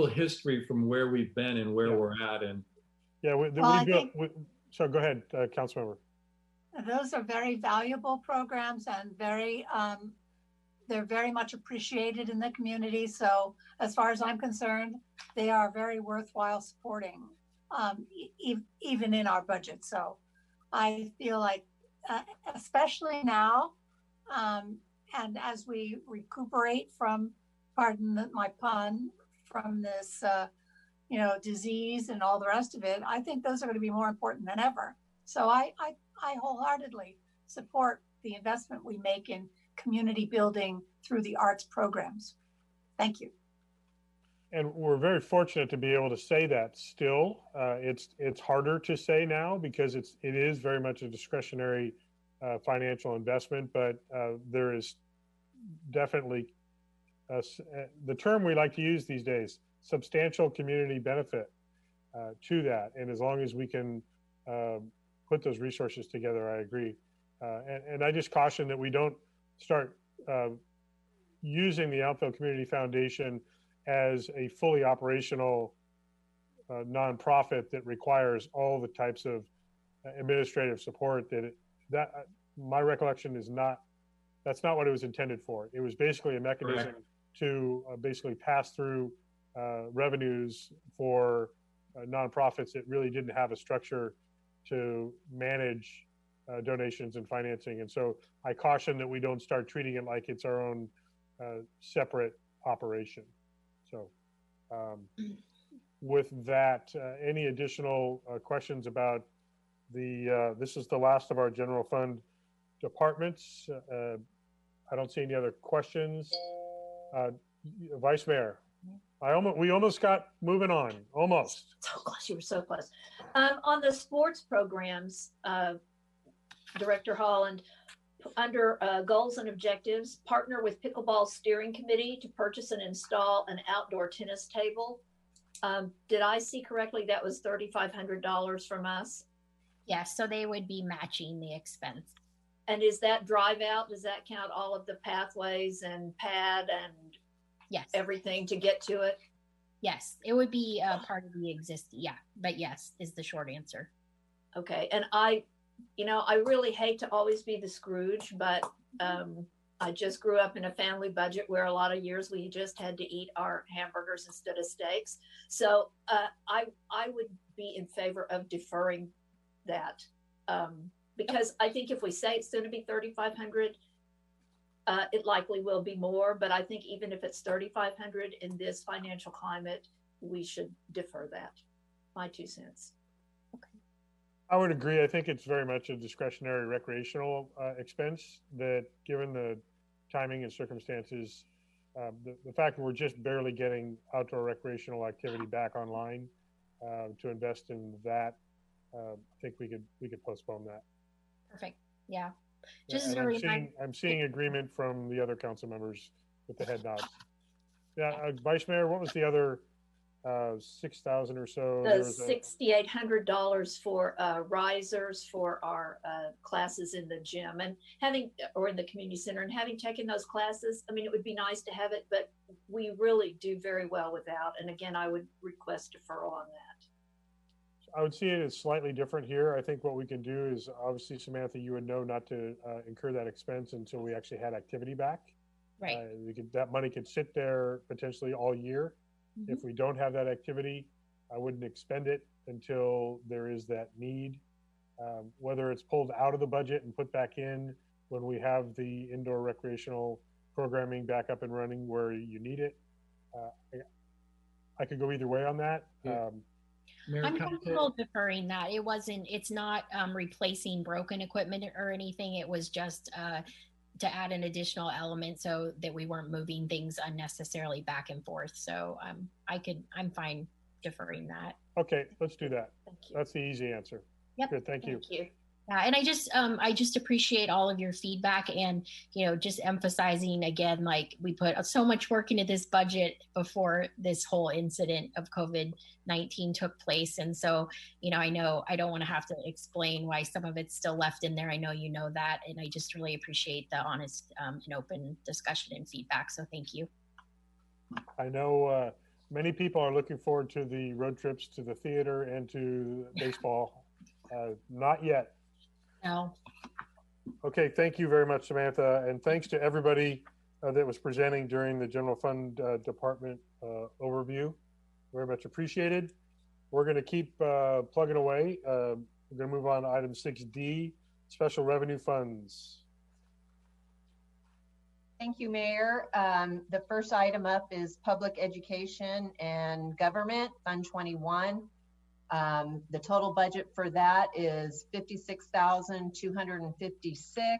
history from where we've been and where we're at. And yeah, so go ahead, Councilmember. Those are very valuable programs and they're very much appreciated in the community. So as far as I'm concerned, they are very worthwhile supporting, even in our budget. So I feel like, especially now, and as we recuperate from, pardon my pun, from this, disease and all the rest of it, I think those are going to be more important than ever. So I wholeheartedly support the investment we make in community building through the arts programs. Thank you. And we're very fortunate to be able to say that still. It's harder to say now because it is very much a discretionary financial investment, but there is definitely the term we like to use these days, substantial community benefit to that. And as long as we can put those resources together, I agree. And I just caution that we don't start using the Elmfield Community Foundation as a fully operational nonprofit that requires all the types of administrative support that my recollection is that's not what it was intended for. It was basically a mechanism to basically pass through revenues for nonprofits that really didn't have a structure to manage donations and financing. And so I caution that we don't start treating it like it's our own separate operation. So with that, any additional questions about this is the last of our general fund departments. I don't see any other questions. Vice Mayor, we almost got moving on, almost. So close, you were so close. On the sports programs, Director Holland, under goals and objectives, partner with Pickleball Steering Committee to purchase and install an outdoor tennis table. Did I see correctly that was $3,500 from us? Yes, so they would be matching the expense. And is that drive out? Does that count all of the pathways and pad and yes, everything to get to it? Yes, it would be part of the existing. Yeah, but yes is the short answer. Okay, and I really hate to always be the Scrooge, but I just grew up in a family budget where a lot of years we just had to eat our hamburgers instead of steaks. So I would be in favor of deferring that because I think if we say it's going to be $3,500, it likely will be more. But I think even if it's $3,500 in this financial climate, we should defer that. My 2 cents. I would agree. I think it's very much a discretionary recreational expense that, given the timing and circumstances, the fact that we're just barely getting outdoor recreational activity back online to invest in that, I think we could postpone that. Perfect. Yeah. Just as a reminder, I'm seeing agreement from the other council members with the head nods. Yeah, Vice Mayor, what was the other 6,000 or so? The $6,800 for risers for our classes in the gym and or in the community center, and having taken those classes, I mean, it would be nice to have it, but we really do very well without. And again, I would request deferral on that. I would see it as slightly different here. I think what we can do is, obviously, Samantha, you would know not to incur that expense until we actually had activity back. Right. That money could sit there potentially all year. Mm-hmm. If we don't have that activity, I wouldn't expend it until there is that need. Whether it's pulled out of the budget and put back in when we have the indoor recreational programming back up and running where you need it. I could go either way on that. Yeah. I'm comfortable deferring that. It's not replacing broken equipment or anything. It was just to add an additional element so that we weren't moving things unnecessarily back and forth. So I'm fine deferring that. Okay, let's do that. Thank you. That's the easy answer. Yep. Good, thank you. Thank you. Yeah, and I just appreciate all of your feedback and, just emphasizing again, like we put so much work into this budget before this whole incident of COVID-19 took place. And so, I know I don't want to have to explain why some of it's still left in there. I know you know that, and I just really appreciate the honest and open discussion and feedback. So thank you. I know many people are looking forward to the road trips to the theater and to baseball. Not yet. No. Okay, thank you very much, Samantha, and thanks to everybody that was presenting during the general fund department overview. Very much appreciated. We're going to keep plugging away. We're going to move on to item 6D, special revenue funds. Thank you, Mayor. The first item up is Public Education and Government, Fund 21. The total budget for that is $56,256.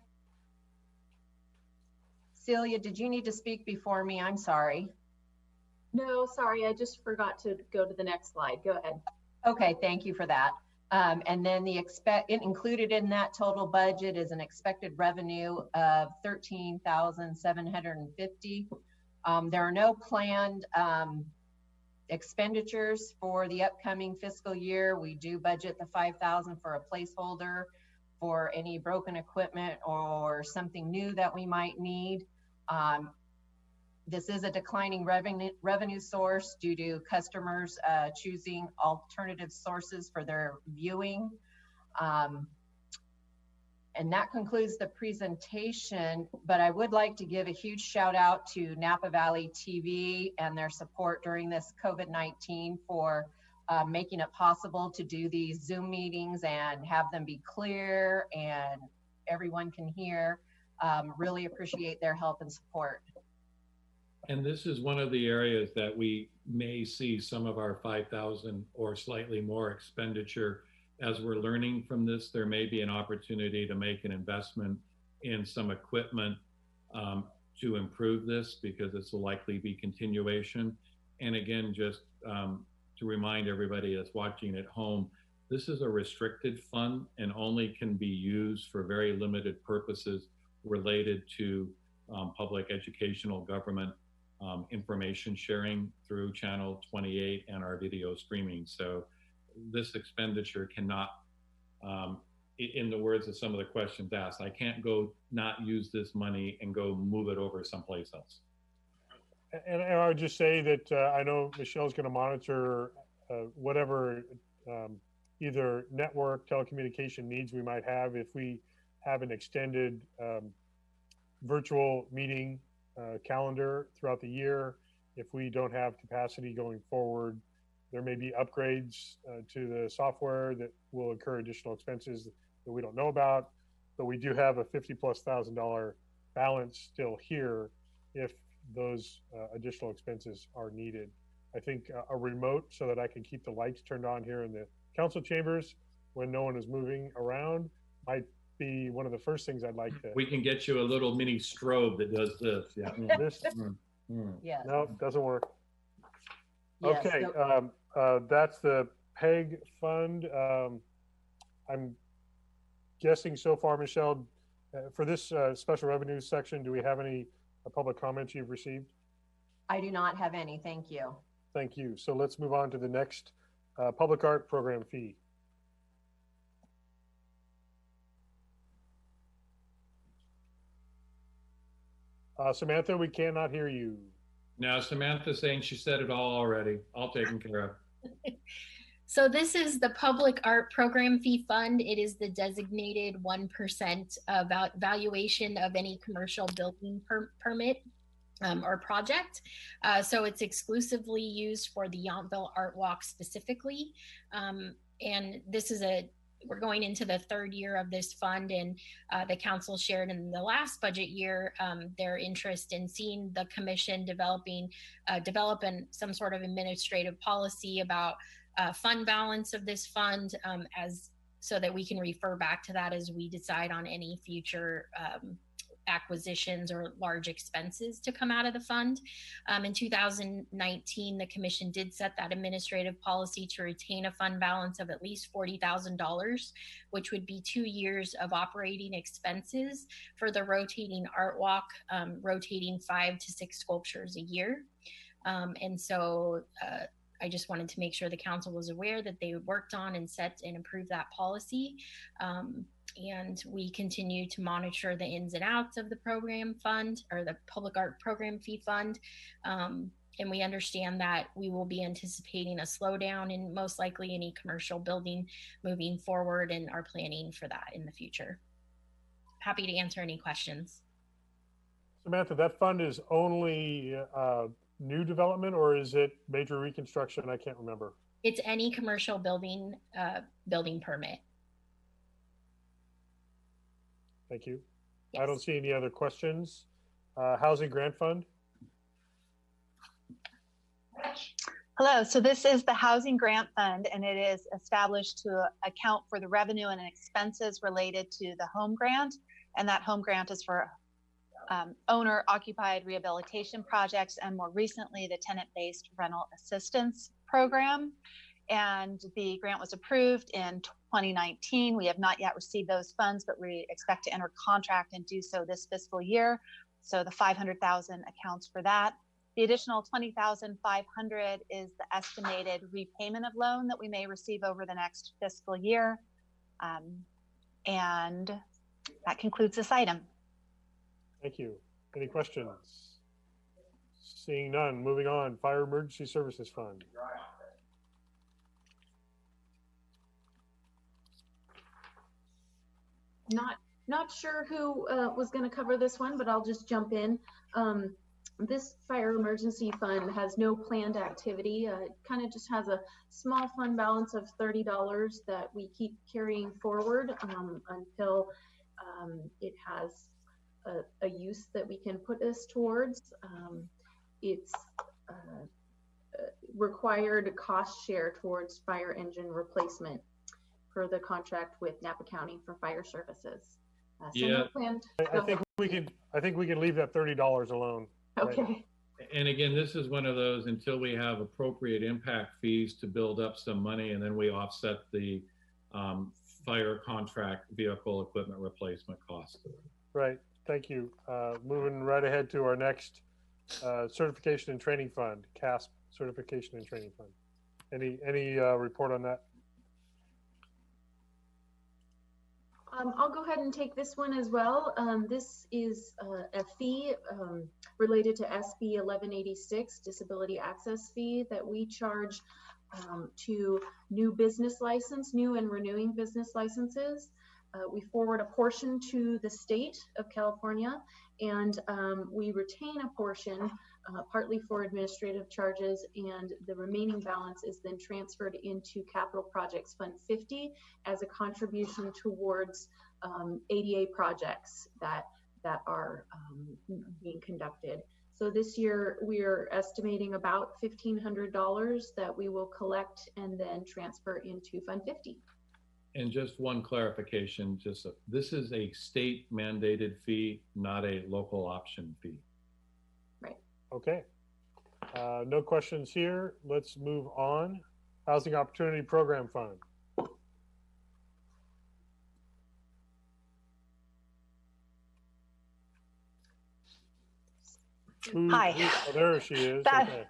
Celia, did you need to speak before me? I'm sorry. No, sorry, I just forgot to go to the next slide. Go ahead. Okay, thank you for that. And then included in that total budget is an expected revenue of $13,750. There are no planned expenditures for the upcoming fiscal year. We do budget the $5,000 for a placeholder for any broken equipment or something new that we might need. This is a declining revenue source due to customers choosing alternative sources for their viewing. And that concludes the presentation, but I would like to give a huge shout out to Napa Valley TV and their support during this COVID-19 for making it possible to do these Zoom meetings and have them be clear and everyone can hear. Really appreciate their help and support. And this is one of the areas that we may see some of our 5,000 or slightly more expenditure. As we're learning from this, there may be an opportunity to make an investment in some equipment to improve this, because it's will likely be continuation. And again, just to remind everybody that's watching at home, this is a restricted fund and only can be used for very limited purposes related to public educational government information sharing through Channel 28 and our video streaming. So this expenditure cannot, in the words of some of the questions asked, I can't go not use this money and go move it over someplace else. And I would just say that I know Michelle's going to monitor whatever either network telecommunication needs we might have. If we have an extended virtual meeting calendar throughout the year, if we don't have capacity going forward, there may be upgrades to the software that will incur additional expenses that we don't know about, but we do have a $50,000+ balance still here if those additional expenses are needed. I think a remote so that I can keep the lights turned on here in the council chambers when no one is moving around might be one of the first things I'd like to. We can get you a little mini strobe that does this. Yeah. This, Yes. no, doesn't work. Yes, Okay, so- that's the PEG fund. I'm guessing so far, Michelle, for this special revenue section, do we have any public comments you've received? I do not have any, thank you. Thank you. So let's move on to the next public art program fee. Samantha, we cannot hear you. Now, Samantha's saying she said it all already. All taken care of. So this is the Public Art Program Fee Fund. It is the designated 1% valuation of any commercial building permit or project. So it's exclusively used for the Yountville Art Walk specifically. And this is we're going into the third year of this fund, and the council shared in the last budget year their interest in seeing the commission develop some sort of administrative policy about fund balance of this fund, so that we can refer back to that as we decide on any future acquisitions or large expenses to come out of the fund. In 2019, the commission did set that administrative policy to retain a fund balance of at least $40,000, which would be 2 years of operating expenses for the rotating art walk, rotating 5 to 6 sculptures a year. And so I just wanted to make sure the council was aware that they worked on and set and improved that policy. And we continue to monitor the ins and outs of the program fund, or the public art program fee fund. And we understand that we will be anticipating a slowdown in most likely any commercial building moving forward, and are planning for that in the future. Happy to answer any questions. Samantha, that fund is only new development, or is it major reconstruction? I can't remember. It's any commercial building, building permit. Thank you. Yes. I don't see any other questions. Housing Grant Fund. Hello, so this is the Housing Grant Fund, and it is established to account for the revenue and expenses related to the home grant. And that home grant is for owner-occupied rehabilitation projects, and more recently, the tenant-based rental assistance program. And the grant was approved in 2019. We have not yet received those funds, but we expect to enter contract and do so this fiscal year. So the $500,000 accounts for that. The additional $20,500 is the estimated repayment of loan that we may receive over the next fiscal year. And that concludes this item. Thank you. Any questions? Seeing none, moving on. Fire Emergency Services Fund. Not sure who was going to cover this one, but I'll just jump in. This fire emergency fund has no planned activity. It kind of just has a small fund balance of $30 that we keep carrying forward until it has a use that we can put this towards. It's required cost share towards fire engine replacement per the contract with Napa County for fire services. So no planned. I think we can leave that $30 alone. Okay. Right? And again, this is one of those until we have appropriate impact fees to build up some money, and then we offset the fire contract vehicle equipment replacement cost. Right. Thank you. Moving right ahead to our next Certification and Training Fund, CASP Certification and Training Fund. Any report on that? I'll go ahead and take this one as well. This is a fee related to SB 1186, disability access fee, that we charge to new and renewing business licenses. We forward a portion to the state of California, and we retain a portion partly for administrative charges, and the remaining balance is then transferred into Capital Projects Fund 50 as a contribution towards ADA projects that are being conducted. So this year we are estimating about $1,500 that we will collect and then transfer into Fund 50. And just one clarification, this is a state mandated fee, not a local option fee. Right. Okay. No questions here. Let's move on. Housing Opportunity Program Fund. Hi. Oh, there she is. Okay.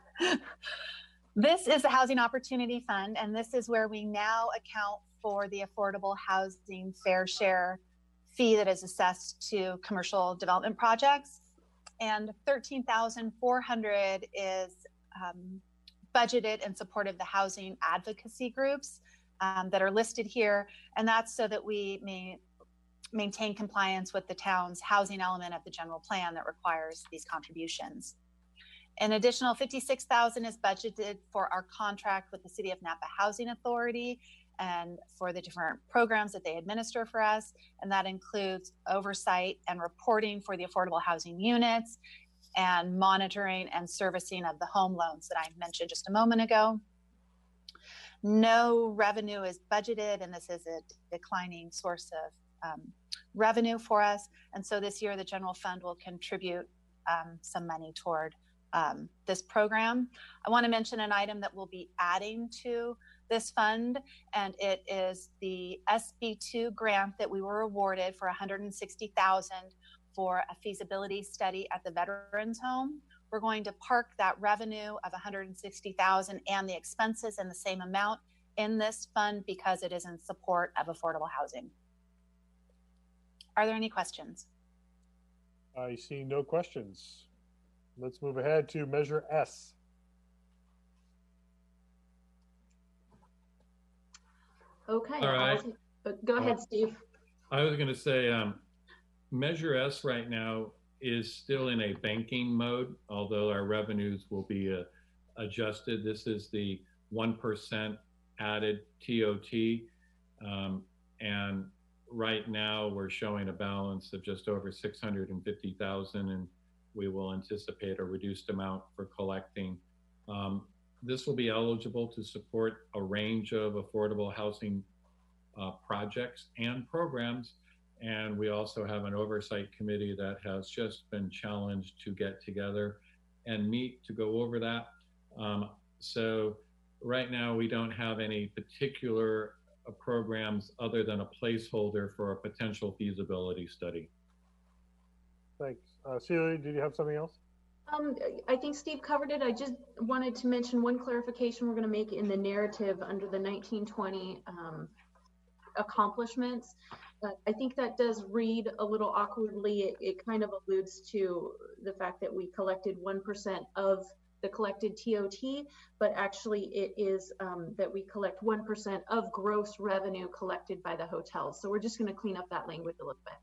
This is the Housing Opportunity Fund, and this is where we now account for the affordable housing fair share fee that is assessed to commercial development projects. And $13,400 is budgeted in support of the housing advocacy groups that are listed here. And that's so that we may maintain compliance with the town's housing element of the general plan that requires these contributions. An additional $56,000 is budgeted for our contract with the City of Napa Housing Authority and for the different programs that they administer for us. And that includes oversight and reporting for the affordable housing units and monitoring and servicing of the home loans that I mentioned just a moment ago. No revenue is budgeted, and this is a declining source of revenue for us. And so this year, the general fund will contribute some money toward this program. I want to mention an item that we'll be adding to this fund, and it is the SB2 grant that we were awarded for $160,000 for a feasibility study at the Veterans Home. We're going to park that revenue of $160,000 and the expenses in the same amount in this fund because it is in support of affordable housing. Are there any questions? I see no questions. Let's move ahead to Measure S. Okay. All right. Go ahead, Steve. I was going to say Measure S right now is still in a banking mode, although our revenues will be adjusted. This is the 1% added TOT. And right now we're showing a balance of just over 650,000, and we will anticipate a reduced amount for collecting. This will be eligible to support a range of affordable housing projects and programs. And we also have an oversight committee that has just been challenged to get together and meet to go over that. So right now we don't have any particular programs other than a placeholder for a potential feasibility study. Thanks. Celia, did you have something else? I think Steve covered it. I just wanted to mention one clarification we're going to make in the narrative under the 1920 accomplishments. I think that does read a little awkwardly. It kind of alludes to the fact that we collected 1% of the collected TOT, but actually it is that we collect 1% of gross revenue collected by the hotels. So we're just going to clean up that language a little bit.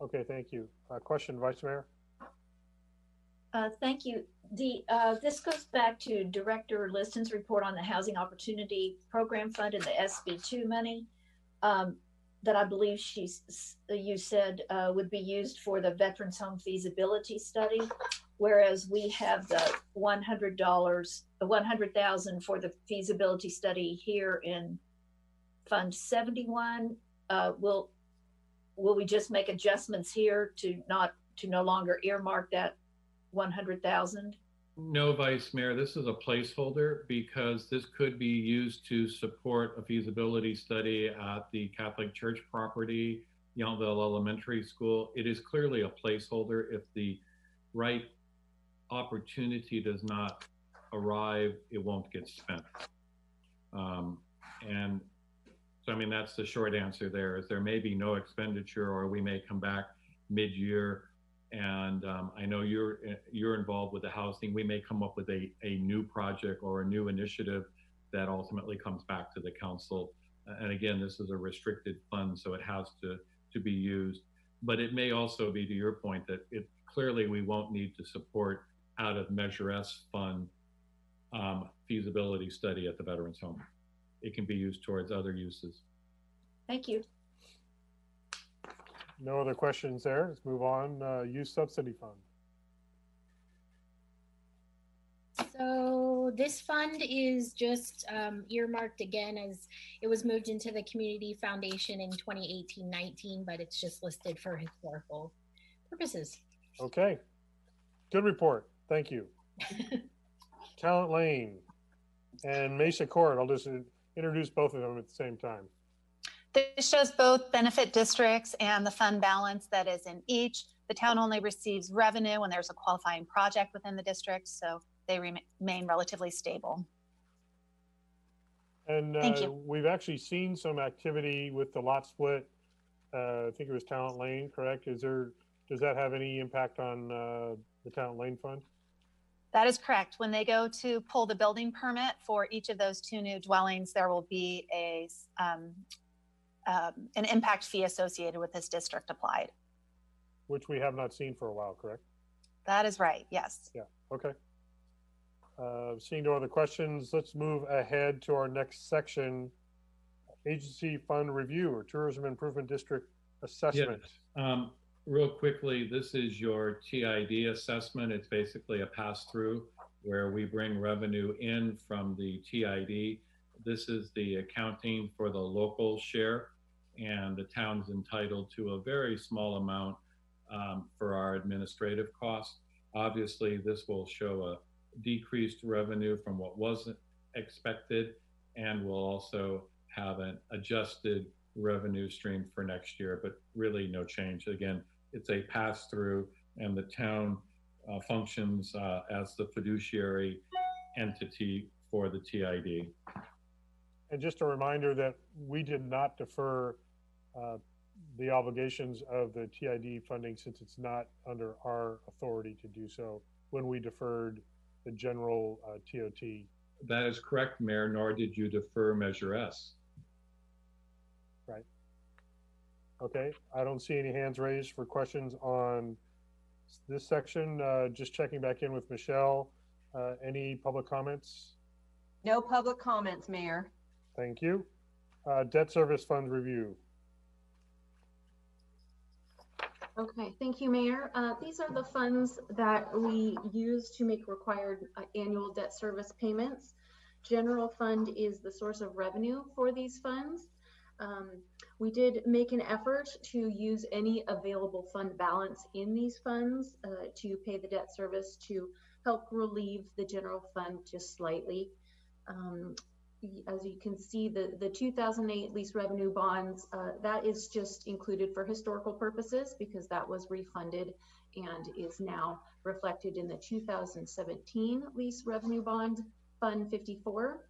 Okay, thank you. Question, Vice Mayor? Thank you. This goes back to Director Liston's report on the Housing Opportunity Program Fund and the SB2 money that I believe you said would be used for the Veterans Home feasibility study, whereas we have the $100,000 for the feasibility study here in Fund 71. Will we just make adjustments here to no longer earmark that 100,000? No, Vice Mayor, this is a placeholder because this could be used to support a feasibility study at the Catholic Church property, Yountville Elementary School. It is clearly a placeholder. If the right opportunity does not arrive, it won't get spent. And so, I mean, that's the short answer there, is there may be no expenditure, or we may come back mid-year. And I know you're involved with the housing. We may come up with a new project or a new initiative that ultimately comes back to the council. And again, this is a restricted fund, so it has to be used. But it may also be, to your point, that clearly we won't need to support out of Measure S fund feasibility study at the Veterans Home. It can be used towards other uses. Thank you. No other questions there. Let's move on. Youth Subsidy Fund. So this fund is just earmarked again as it was moved into the Community Foundation in 2018-19, but it's just listed for historical purposes. Okay. Good report. Thank you. Talent Lane and Mesa Court. I'll just introduce both of them at the same time. This shows both benefit districts and the fund balance that is in each. The town only receives revenue when there's a qualifying project within the district, so they remain relatively stable. And Thank you. We've actually seen some activity with the lot split. I think it was Talent Lane, correct? Does that have any impact on the Talent Lane Fund? That is correct. When they go to pull the building permit for each of those two new dwellings, there will be an impact fee associated with this district applied. Which we have not seen for a while, correct? That is right, yes. Yeah, okay. Seeing no other questions, let's move ahead to our next section, Agency Fund Review or Tourism Improvement District Assessment. Yes. Real quickly, this is your TID assessment. It's basically a pass-through where we bring revenue in from the TID. This is the accounting for the local share. and the town's entitled to a very small amount for our administrative costs. Obviously, this will show a decreased revenue from what wasn't expected, and will also have an adjusted revenue stream for next year, but really no change. Again, it's a pass-through, and the town functions as the fiduciary entity for the TID. And just a reminder that we did not defer the obligations of the TID funding, since it's not under our authority to do so, when we deferred the general TOT. That is correct, Mayor, nor did you defer Measure S. Right. Okay, I don't see any hands raised for questions on this section. Just checking back in with Michelle. Any public comments? No public comments, Mayor. Thank you. Debt service fund review. Okay, thank you, Mayor. These are the funds that we use to make required annual debt service payments. General fund is the source of revenue for these funds. We did make an effort to use any available fund balance in these funds to pay the debt service to help relieve the general fund just slightly. As you can see, the 2008 lease revenue bonds, that is just included for historical purposes because that was refunded and is now reflected in the 2017 lease revenue bond, Fund 54.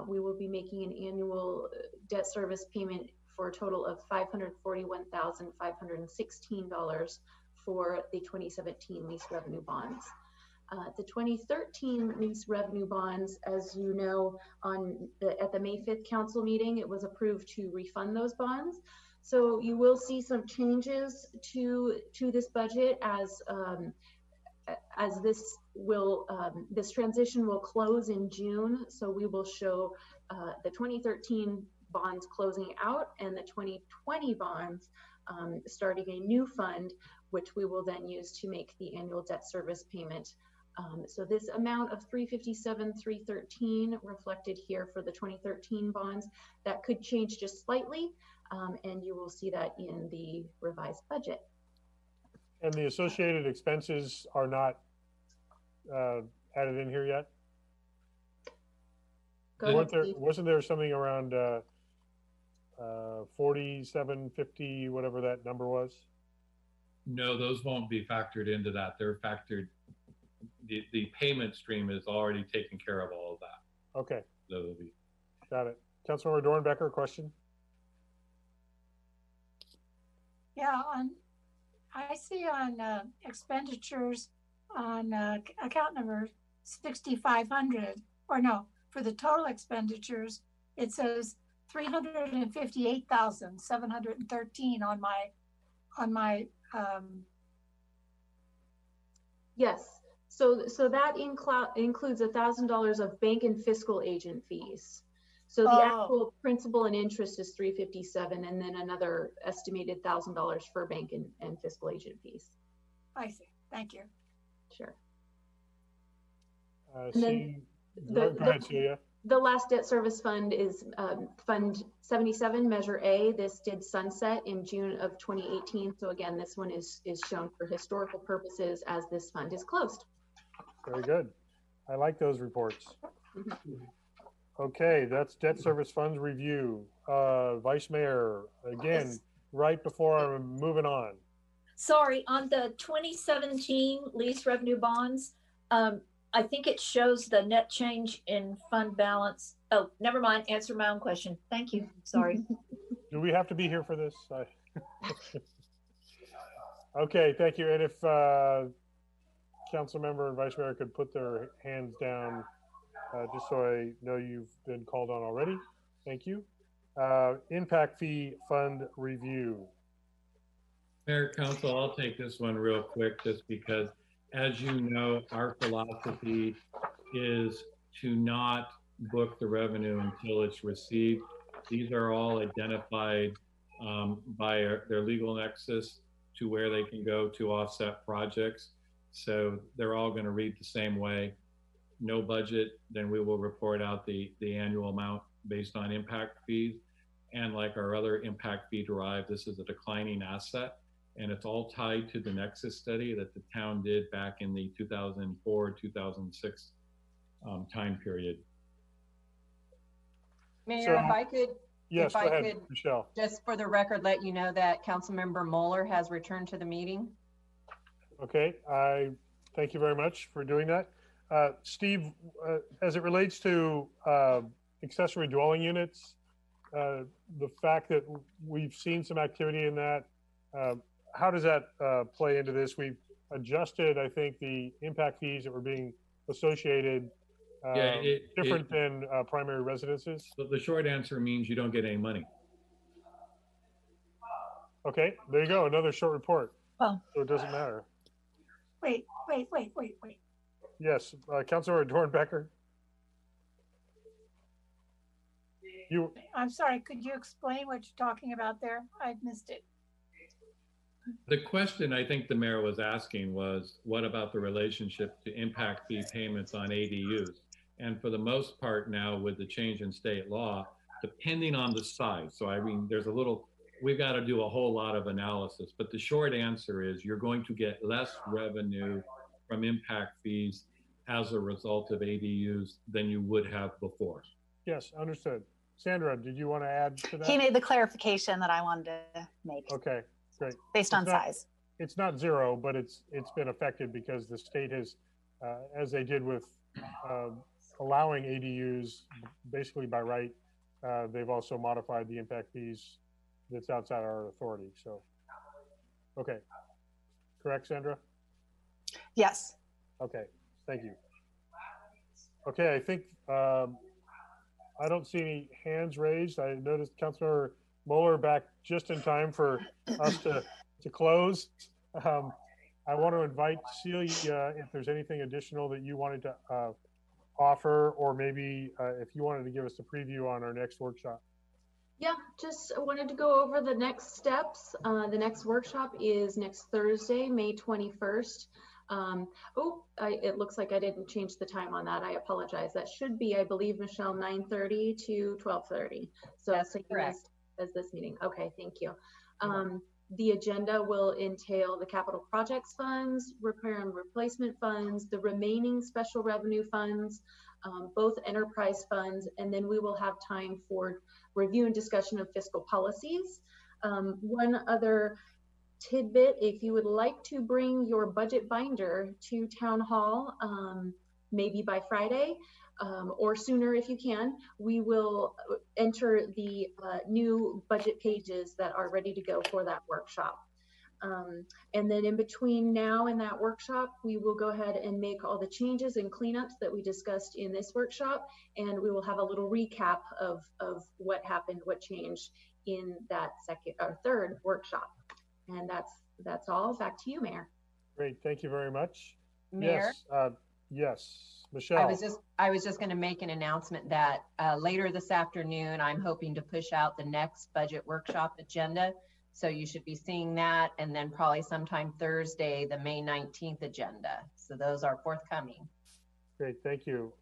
We will be making an annual debt service payment for a total of $541,516 for the 2017 lease revenue bonds. The 2013 lease revenue bonds, as you know, at the May 5th council meeting, it was approved to refund those bonds. So you will see some changes to this budget as this transition will close in June. So we will show the 2013 bonds closing out and the 2020 bonds starting a new fund, which we will then use to make the annual debt service payment. So this amount of $357,313 reflected here for the 2013 bonds, that could change just slightly, and you will see that in the revised budget. And the associated expenses are not added in here yet? Wasn't there something around 4750, whatever that number was? No, those won't be factored into that. They're factored. The payment stream is already taking care of all of that. Okay. That'll be. Got it. Councilmember Dornbecker, question? Yeah, I see on expenditures on account number 6500, or no, for the total expenditures, it says 358,713 on my Yes. So that includes $1,000 of bank and fiscal agent fees. So the actual principal and interest is $357, and then another estimated $1,000 for bank and fiscal agent fees. I see. Thank you. Sure. Go ahead, Celia. The last debt service fund is Fund 77, Measure A. This did sunset in June of 2018. So again, this one is shown for historical purposes as this fund is closed. Very good. I like those reports. Okay, that's debt service funds review. Vice Mayor, again, yes. Right before I'm moving on. Sorry, on the 2017 lease revenue bonds, I think it shows the net change in fund balance. Oh, never mind. Answer my own question. Thank you. Sorry. Do we have to be here for this? Okay, thank you. And if Council Member and Vice Mayor could put their hands down, just so I know you've been called on already. Thank you. Impact fee fund review. Mayor, Council, I'll take this one real quick just because, as you know, our philosophy is to not book the revenue until it's received. These are all identified by their legal nexus to where they can go to offset projects. So they're all going to read the same way. No budget, then we will report out the annual amount based on impact fees. And like our other impact fee derived, this is a declining asset. And it's all tied to the Nexus study that the town did back in the 2004-2006 time period. Mayor, if I could, Yes, if go I ahead, could, Michelle. just for the record, let you know that Councilmember Moeller has returned to the meeting. Okay, I thank you very much for doing that. Steve, as it relates to accessory dwelling units, the fact that we've seen some activity in that, how does that play into this? We've adjusted, I think, the impact fees that were being associated different than primary residences. So the short answer means you don't get any money. Okay, there you go, another short report. Well, so it doesn't matter. Wait. Yes, Councilor Dornbecker. I'm sorry, could you explain what you're talking about there? I missed it. The question I think the mayor was asking was, what about the relationship to impact fee payments on ADUs? And for the most part now, with the change in state law, depending on the size, so I mean, we've got to do a whole lot of analysis, but the short answer is you're going to get less revenue from impact fees as a result of ADUs than you would have before. Yes, understood. Sandra, did you want to add to that? He made the clarification that I wanted to make. Okay, great. Based on size. It's not zero, but it's been affected because the state has, as they did with allowing ADUs basically by right, they've also modified the impact fees that's outside our authority. So, okay. Correct, Sandra? Yes. Okay, thank you. Okay, I think I don't see any hands raised. I noticed Councilor Moeller back just in time for us to close. I want to invite Celia if there's anything additional that you wanted to offer, or maybe if you wanted to give us a preview on our next workshop. Yeah, just wanted to go over the next steps. The next workshop is next Thursday, May 21st. It looks like I didn't change the time on that. I apologize. That should be, I believe, Michelle, 9:30 to 12:30. So that's correct as this meeting. Okay, thank you. The agenda will entail the capital projects funds, repair and replacement funds, the remaining special revenue funds, both enterprise funds, and then we will have time for review and discussion of fiscal policies. One other tidbit, if you would like to bring your budget binder to town hall, maybe by Friday, or sooner if you can, we will enter the new budget pages that are ready to go for that workshop. And then in between now and that workshop, we will go ahead and make all the changes and cleanups that we discussed in this workshop, and we will have a little recap of what happened, what changed in that second or third workshop. And that's all. Back to you, Mayor. Great, thank you very much. Mayor? Yes, yes, Michelle. I was just going to make an announcement that later this afternoon, I'm hoping to push out the next budget workshop agenda. So you should be seeing that, and then probably sometime Thursday, the May 19th agenda. So those are forthcoming. Great, thank you.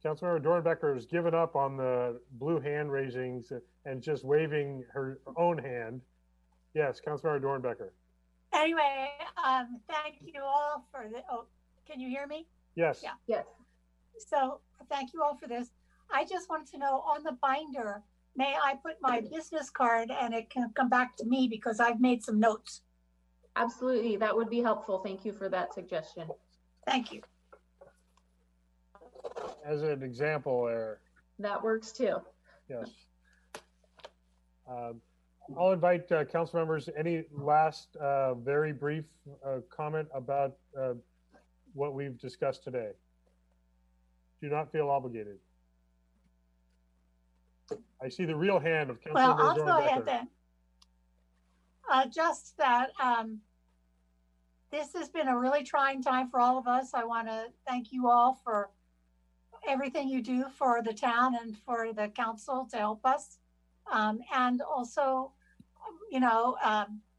Councilmember Dornbecker has given up on the blue hand raisings and just waving her own hand. Yes, Councilmember Dornbecker. Anyway, thank you all for the, can you hear me? Yes. Yeah. Yes. So thank you all for this. I just wanted to know, on the binder, may I put my business card and it can come back to me because I've made some notes? Absolutely, that would be helpful. Thank you for that suggestion. Thank you. As an example there. That works too. Yes. I'll invite council members, any last very brief comment about what we've discussed today. Do not feel obligated. I see the real hand of Councilmember Well, I'll Dornbecker. go ahead then. Just that this has been a really trying time for all of us. I want to thank you all for everything you do for the town and for the council to help us. And also, you know,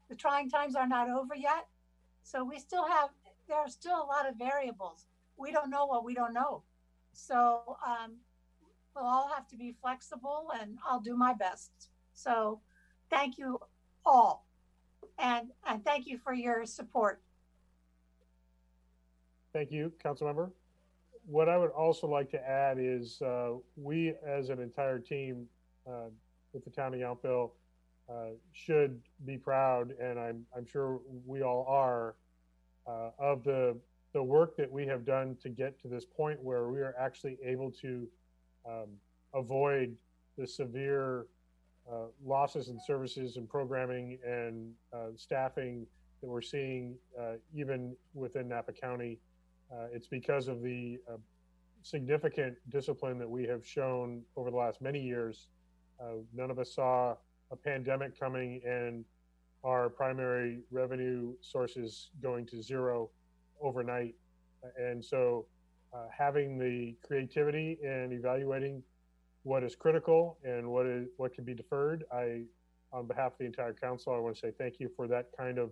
the trying times are not over yet. So we still have, there are still a lot of variables. We don't know what we don't know. So we'll all have to be flexible, and I'll do my best. So thank you all. And thank you for your support. Thank you, Councilmember. What I would also like to add is we, as an entire team with the town of Yountville, should be proud, and I'm sure we all are, of the work that we have done to get to this point where we are actually able to avoid the severe losses in services and programming and staffing that we're seeing even within Napa County. It's because of the significant discipline that we have shown over the last many years. None of us saw a pandemic coming and our primary revenue sources going to zero overnight. And so having the creativity and evaluating what is critical and what can be deferred, on behalf of the entire council, I want to say thank you for that kind of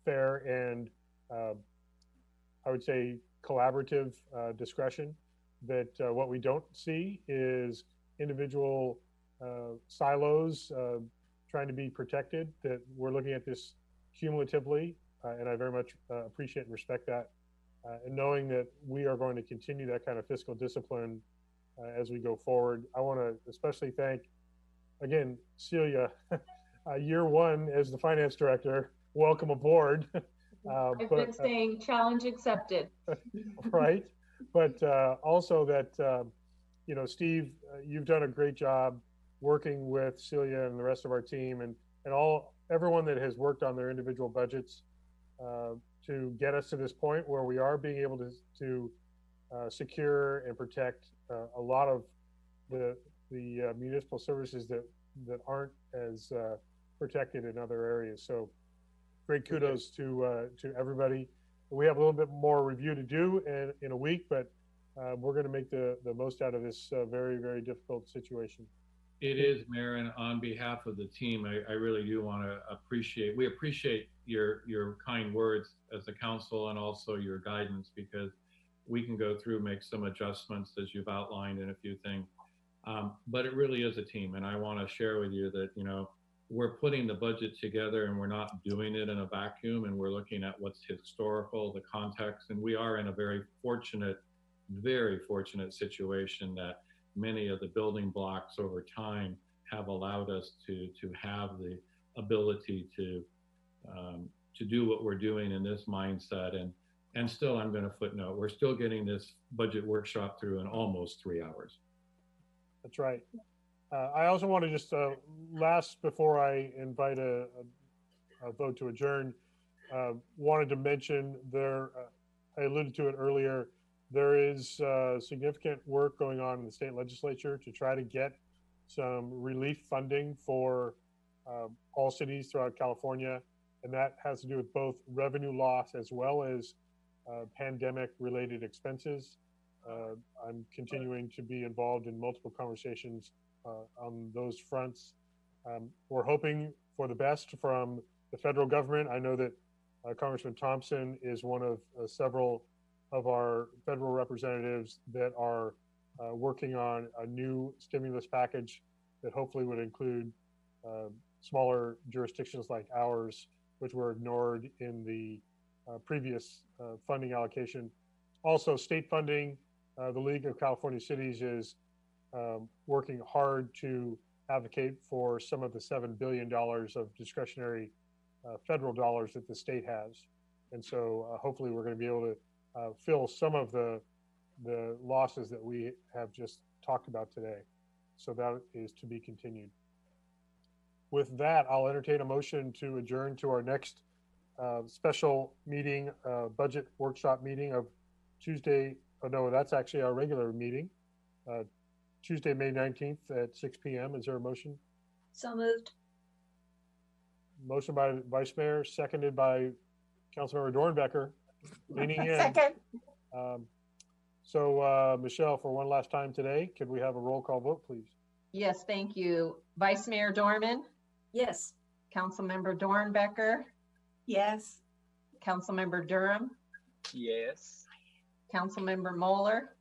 fair and I would say collaborative discretion. That what we don't see is individual silos trying to be protected, that we're looking at this cumulatively, and I very much appreciate and respect that. And knowing that we are going to continue that kind of fiscal discipline as we go forward. I want to especially thank, again, Celia, year one as the finance director. Welcome aboard. I've been saying challenge accepted. Right. But also that, Steve, you've done a great job working with Celia and the rest of our team and everyone that has worked on their individual budgets to get us to this point where we are being able to secure and protect a lot of the municipal services that aren't as protected in other areas. So great kudos to everybody. We have a little bit more review to do in a week, but we're going to make the most out of this very, very difficult situation. It is, Mayor, and on behalf of the team, I really do want to we appreciate your kind words as a council and also your guidance, because we can go through, make some adjustments as you've outlined in a few things. But it really is a team. And I want to share with you that, we're putting the budget together and we're not doing it in a vacuum, and we're looking at what's historical, the context, and we are in a very fortunate situation that many of the building blocks over time have allowed us to have the ability to do what we're doing in this mindset. And still, I'm going to footnote, we're still getting this budget workshop through in almost 3 hours. That's right. I also want to just last before I invite a vote to adjourn, wanted to mention I alluded to it earlier, there is significant work going on in the state legislature to try to get some relief funding for all cities throughout California. And that has to do with both revenue loss as well as pandemic related expenses. I'm continuing to be involved in multiple conversations on those fronts. We're hoping for the best from the federal government. I know that Congressman Thompson is one of several of our federal representatives that are working on a new stimulus package that hopefully would include smaller jurisdictions like ours, which were ignored in the previous funding allocation. Also, state funding. The League of California Cities is working hard to advocate for some of the $7 billion of discretionary federal dollars that the state has. And so hopefully we're going to be able to fill some of the losses that we have just talked about today. So that is to be continued. With that, I'll entertain a motion to adjourn to our next special meeting, budget workshop meeting of Tuesday. Oh no, that's actually our regular meeting, Tuesday, May 19th at 6 p.m. Is there a motion? So moved. Motion by Vice Mayor, seconded by Councilmember Dornbecker. Leaning in. Second. So Michelle, for one last time today, could we have a roll call vote, please? Yes, thank you. Vice Mayor Dorman, Yes. Councilmember Dornbecker, Yes. Councilmember Durham, Yes. Councilmember Moeller,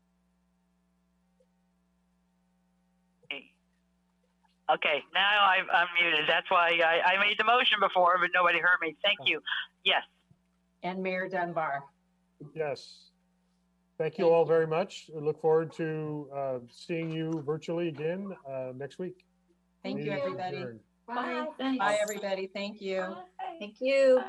Okay, now I'm unmuted. That's why I made the motion before, but nobody heard me. Thank you. Yes. And Mayor Dunbar. Yes. Thank you all very much. I look forward to seeing you virtually again next week. Thank you, Meeting is everybody. adjourned. Bye. Thanks. Bye, everybody. Thank you. Thank you.